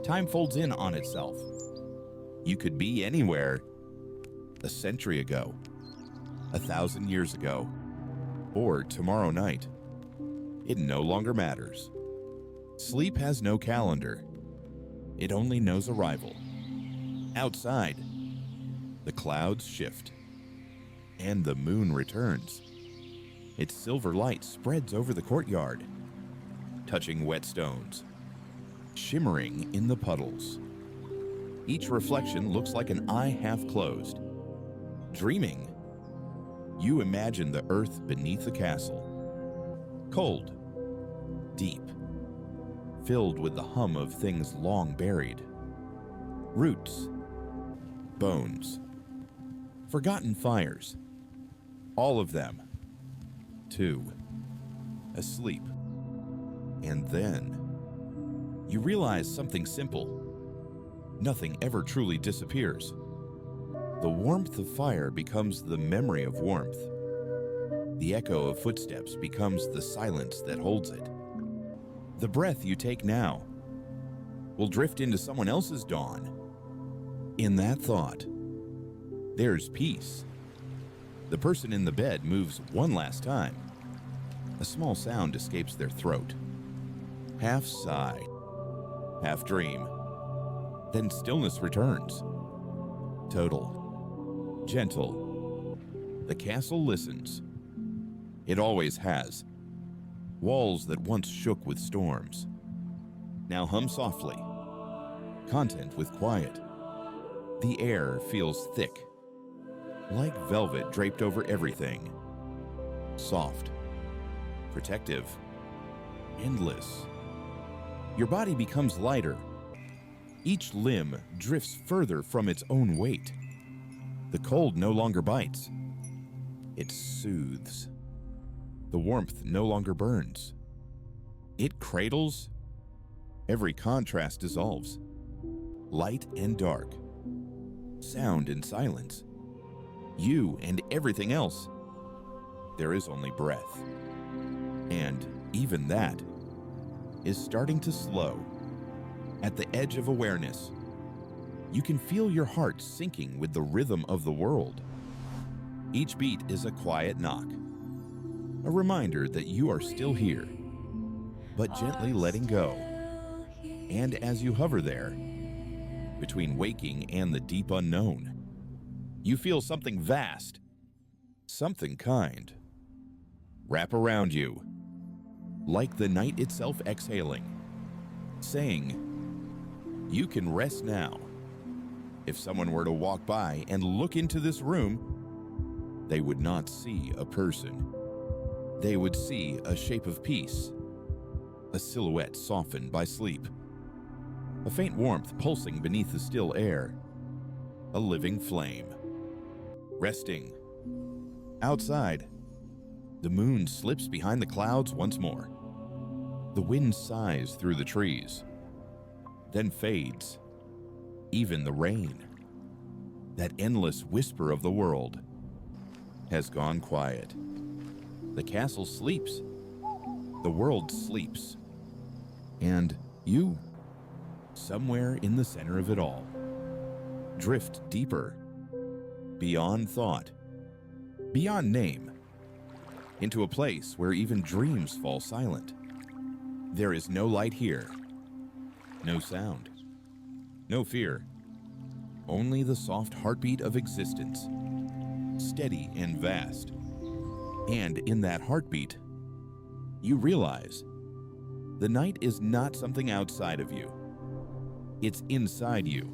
Time folds in on itself. You could be anywhere. A century ago, 1,000 years ago, or tomorrow night. It no longer matters. Sleep has no calendar. It only knows arrival. Outside, the clouds shift, and the moon returns. Its silver light spreads over the courtyard, touching wet stones, shimmering in the puddles. Each reflection looks like an eye half closed. Dreaming, you imagine the earth beneath the castle. Cold, deep, filled with the hum of things long buried. Roots, bones, forgotten fires. All of them, too, asleep. And then, you realize something simple. Nothing ever truly disappears. The warmth of fire becomes the memory of warmth. The echo of footsteps becomes the silence that holds it. The breath you take now will drift into someone else's dawn. In that thought, there's peace. The person in the bed moves one last time. A small sound escapes their throat. Half sigh, half dream. Then stillness returns. Total, gentle. The castle listens. It always has. Walls that once shook with storms now hum softly, content with quiet. The air feels thick, like velvet draped over everything. Soft, protective, endless. Your body becomes lighter. Each limb drifts further from its own weight. The cold no longer bites. It soothes. The warmth no longer burns. It cradles. Every contrast dissolves. Light and dark. Sound and silence. You and everything else. There is only breath. And even that is starting to slow. At the edge of awareness, you can feel your heart sinking with the rhythm of the world. Each beat is a quiet knock, a reminder that you are still here, but gently letting go. And as you hover there, between waking and the deep unknown, you feel something vast, something kind, wrap around you, like the night itself exhaling, saying, you can rest now. If someone were to walk by and look into this room, they would not see a person. They would see a shape of peace, a silhouette softened by sleep, a faint warmth pulsing beneath the still air, a living flame. Resting. Outside, the moon slips behind the clouds once more. The wind sighs through the trees, then fades. Even the rain, that endless whisper of the world, has gone quiet. The castle sleeps. The world sleeps. And you, somewhere in the center of it all, drift deeper, beyond thought, beyond name, into a place where even dreams fall silent. There is no light here, no sound, no fear, only the soft heartbeat of existence, steady and vast. And in that heartbeat, you realize the night is not something outside of you. It's inside you.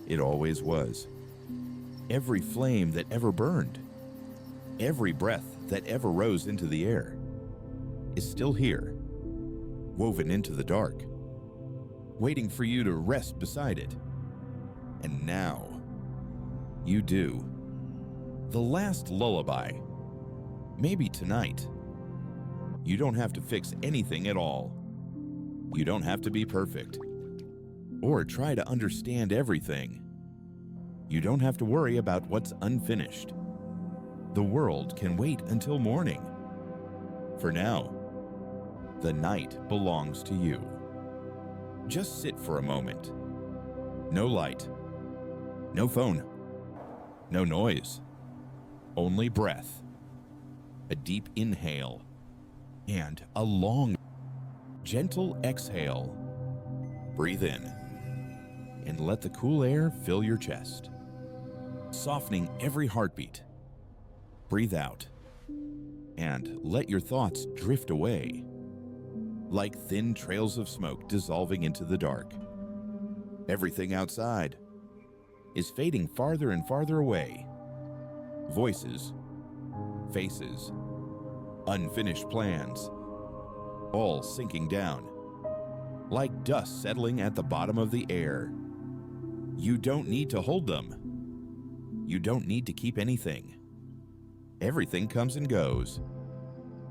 It always was. Every flame that ever burned, every breath that ever rose into the air, is still here, woven into the dark, waiting for you to rest beside it. And now, you do. The last lullaby. Maybe tonight. You don't have to fix anything at all. You don't have to be perfect, or try to understand everything. You don't have to worry about what's unfinished. The world can wait until morning. For now, the night belongs to you. Just sit for a moment. No light, no phone, no noise, only breath. A deep inhale and a long, gentle exhale. Breathe in and let the cool air fill your chest, softening every heartbeat. Breathe out and let your thoughts drift away, like thin trails of smoke dissolving into the dark. Everything outside is fading farther and farther away. Voices, faces, unfinished plans, all sinking down, like dust settling at the bottom of the air. You don't need to hold them. You don't need to keep anything. Everything comes and goes,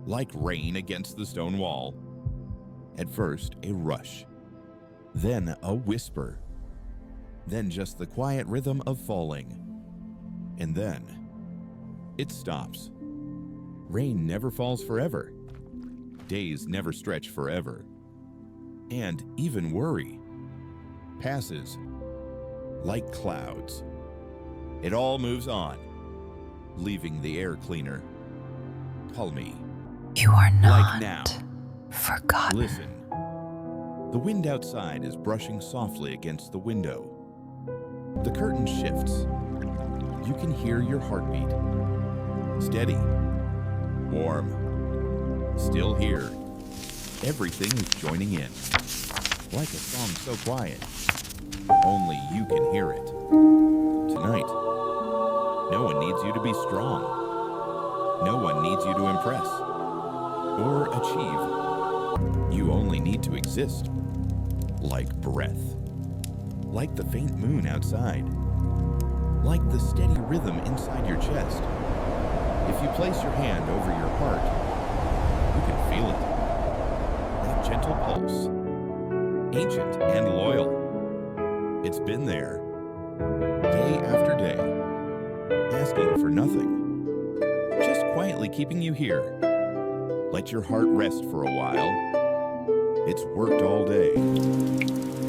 like rain against the stone wall. At first, a rush, then a whisper, then just the quiet rhythm of falling. And then it stops. Rain never falls forever. Days never stretch forever. And even worry passes like clouds. It all moves on, leaving the air cleaner. Call me. You are not Like now. forgotten. Listen. The wind outside is brushing softly against the window. The curtain shifts. You can hear your heartbeat. Steady. Warm. Still here. Everything is joining in. Like a song so quiet. Only you can hear it. Tonight, no one needs you to be strong. No one needs you to impress or achieve. You only need to exist. Like breath. Like the faint moon outside. Like the steady rhythm inside your chest. If you place your hand over your heart, you can feel it. That gentle pulse. Ancient and loyal. It's been there. Day after day. Asking for nothing. Just quietly keeping you here. Let your heart rest for a while. It's worked all day.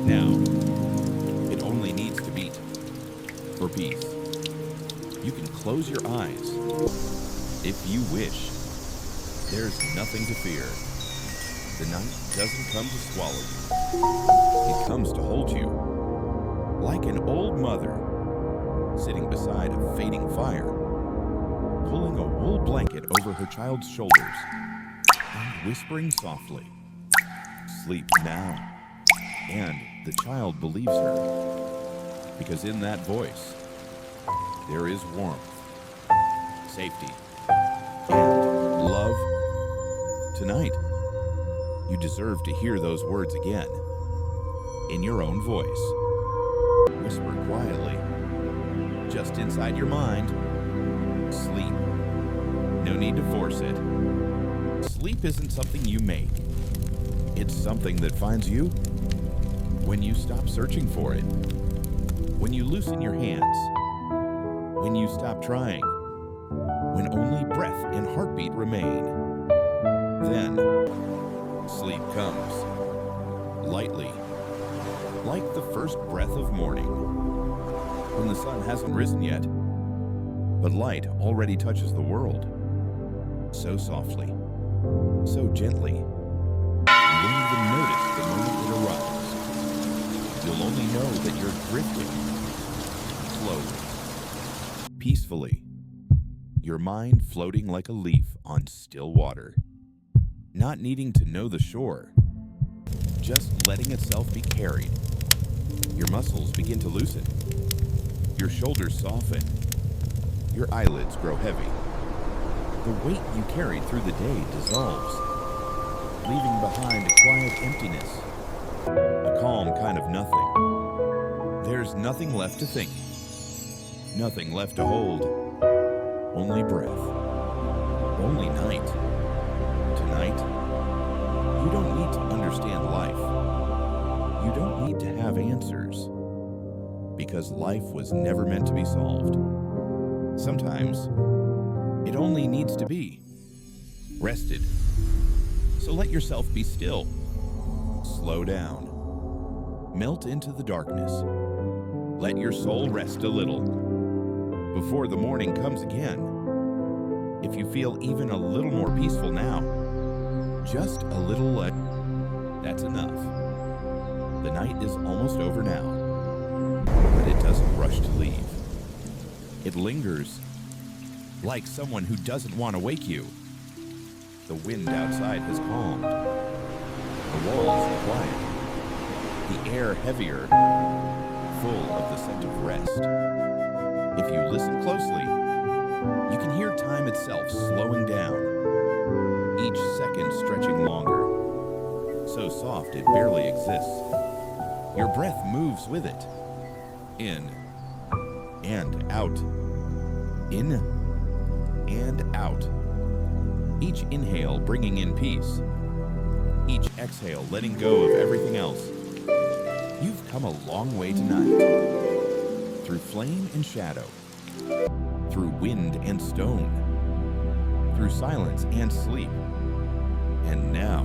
Now, it only needs to beat for peace. You can close your eyes if you wish. There's nothing to fear. The night doesn't come to swallow you. It comes to hold you. Like an old mother sitting beside a fading fire, pulling a wool blanket over her child's shoulders and whispering softly, "Sleep now." And the child believes her, because in that voice, there is warmth, safety, and love. Tonight, you deserve to hear those words again, in your own voice. Whisper quietly, just inside your mind. Sleep. No need to force it. Sleep isn't something you make. It's something that finds you when you stop searching for it. When you loosen your hands. When you stop trying. When only breath and heartbeat remain. Then, sleep comes. Lightly. Like the first breath of morning. When the sun hasn't risen yet, but light already touches the world. So softly. So gently. You won't even notice the moment it arrives. You'll only know that you're drifting. Slowly. Peacefully. Your mind floating like a leaf on still water. Not needing to know the shore. Just letting itself be carried. Your muscles begin to loosen. Your shoulders soften. Your eyelids grow heavy. The weight you carried through the day dissolves, leaving behind a quiet emptiness, a calm kind of nothing. There's nothing left to think, nothing left to hold, only breath, only night. Tonight, you don't need to understand life. You don't need to have answers, because life was never meant to be solved. Sometimes, it only needs to be rested. So let yourself be still. Slow down. Melt into the darkness. Let your soul rest a little before the morning comes again. If you feel even a little more peaceful now, just a little, that's enough. The night is almost over now, but it doesn't rush to leave. It lingers, like someone who doesn't want to wake you. The wind outside has calmed. The walls are quiet. The air heavier, full of the scent of rest. If you listen closely, you can hear time itself slowing down, each second stretching longer, so soft it barely exists. Your breath moves with it, in and out, in and out. Each inhale bringing in peace, each exhale letting go of everything else. You've come a long way tonight, through flame and shadow, through wind and stone, through silence and sleep. And now,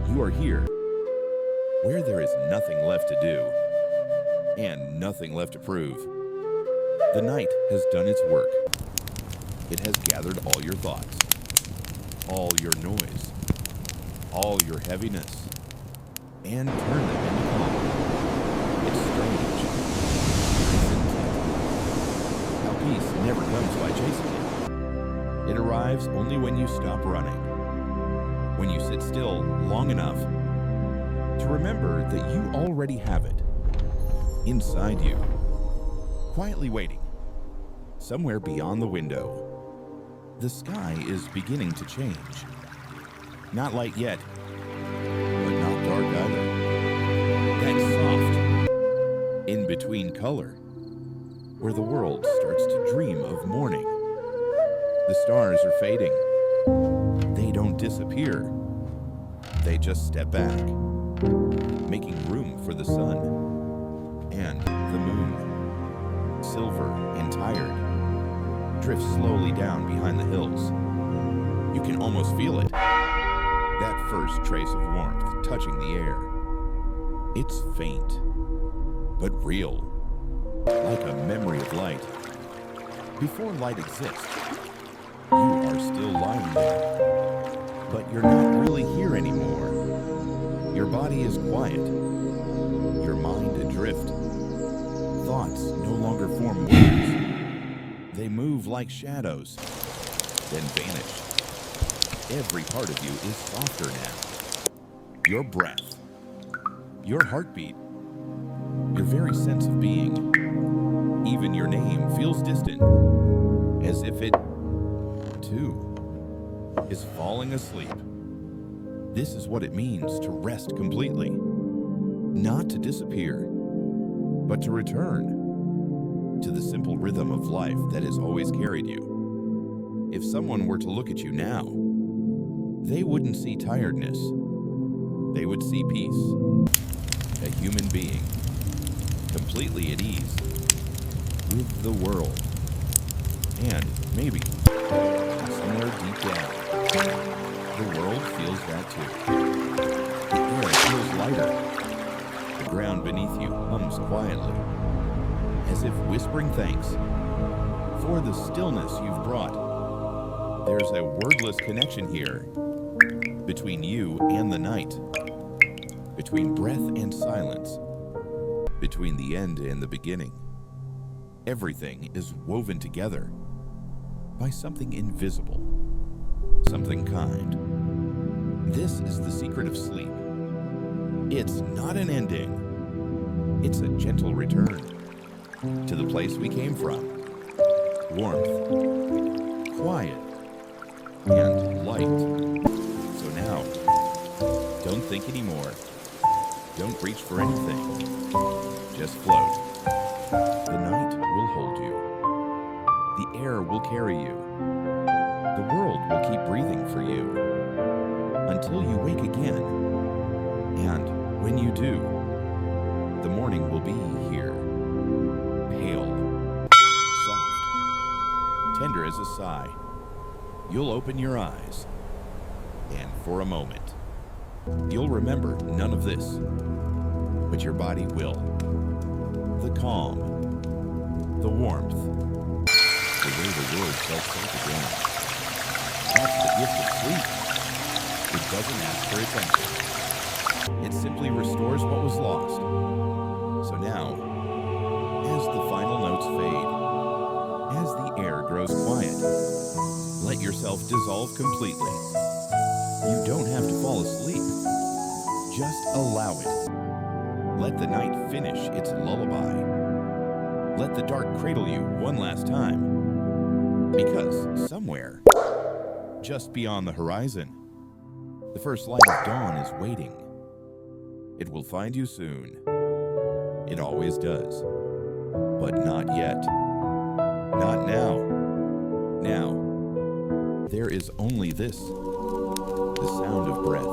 you are here, where there is nothing left to do and nothing left to prove. The night has done its work. It has gathered all your thoughts, all your noise, all your heaviness, and turned them into calm. It's strange, isn't it? How peace never comes by chasing it. It arrives only when you stop running, when you sit still long enough to remember that you already have it inside you, quietly waiting, somewhere beyond the window. The sky is beginning to change. Not light yet, but not dark either. That soft, in-between color, where the world starts to dream of morning. The stars are fading. They don't disappear. They just step back, making room for the sun and the moon. Silver and tired, drifts slowly down behind the hills. You can almost feel it. That first trace of warmth touching the air. It's faint, but real, like a memory of light. Before light exists, you are still lying there, but you're not really here anymore. Your body is quiet, your mind adrift. Thoughts no longer form words. They move like shadows, then vanish. Every part of you is softer now. Your breath, your heartbeat, your very sense of being, even your name feels distant, as if it, too, is falling asleep. This is what it means to rest completely, not to disappear, but to return to the simple rhythm of life that has always carried you. If someone were to look at you now, they wouldn't see tiredness. They would see peace. A human being, completely at ease with the world. And maybe, somewhere deep down, the world feels that too. The air feels lighter. The ground beneath you hums quietly, as if whispering thanks for the stillness you've brought. There's a wordless connection here, between you and the night, between breath and silence, between the end and the beginning. Everything is woven together by something invisible, something kind. This is the secret of sleep. It's not an ending. It's a gentle return to the place we came from. Warmth, quiet, and light. So now, don't think anymore. Don't reach for anything. Just float. The night will hold you. The air will carry you. The world will keep breathing for you until you wake again. And when you do, the morning will be here. Pale, soft, tender as a sigh. You'll open your eyes, and for a moment, you'll remember none of this, but your body will. The calm, the warmth, the way the world felt safe again. That's the gift of sleep. It doesn't ask for attention. It simply restores what was lost. So now, as the final notes fade, as the air grows quiet, let yourself dissolve completely. You don't have to fall asleep. Just allow it. Let the night finish its lullaby. Let the dark cradle you one last time. Because somewhere, just beyond the horizon, the first light of dawn is waiting. It will find you soon. It always does. But not yet. Not now. Now, there is only this, the sound of breath.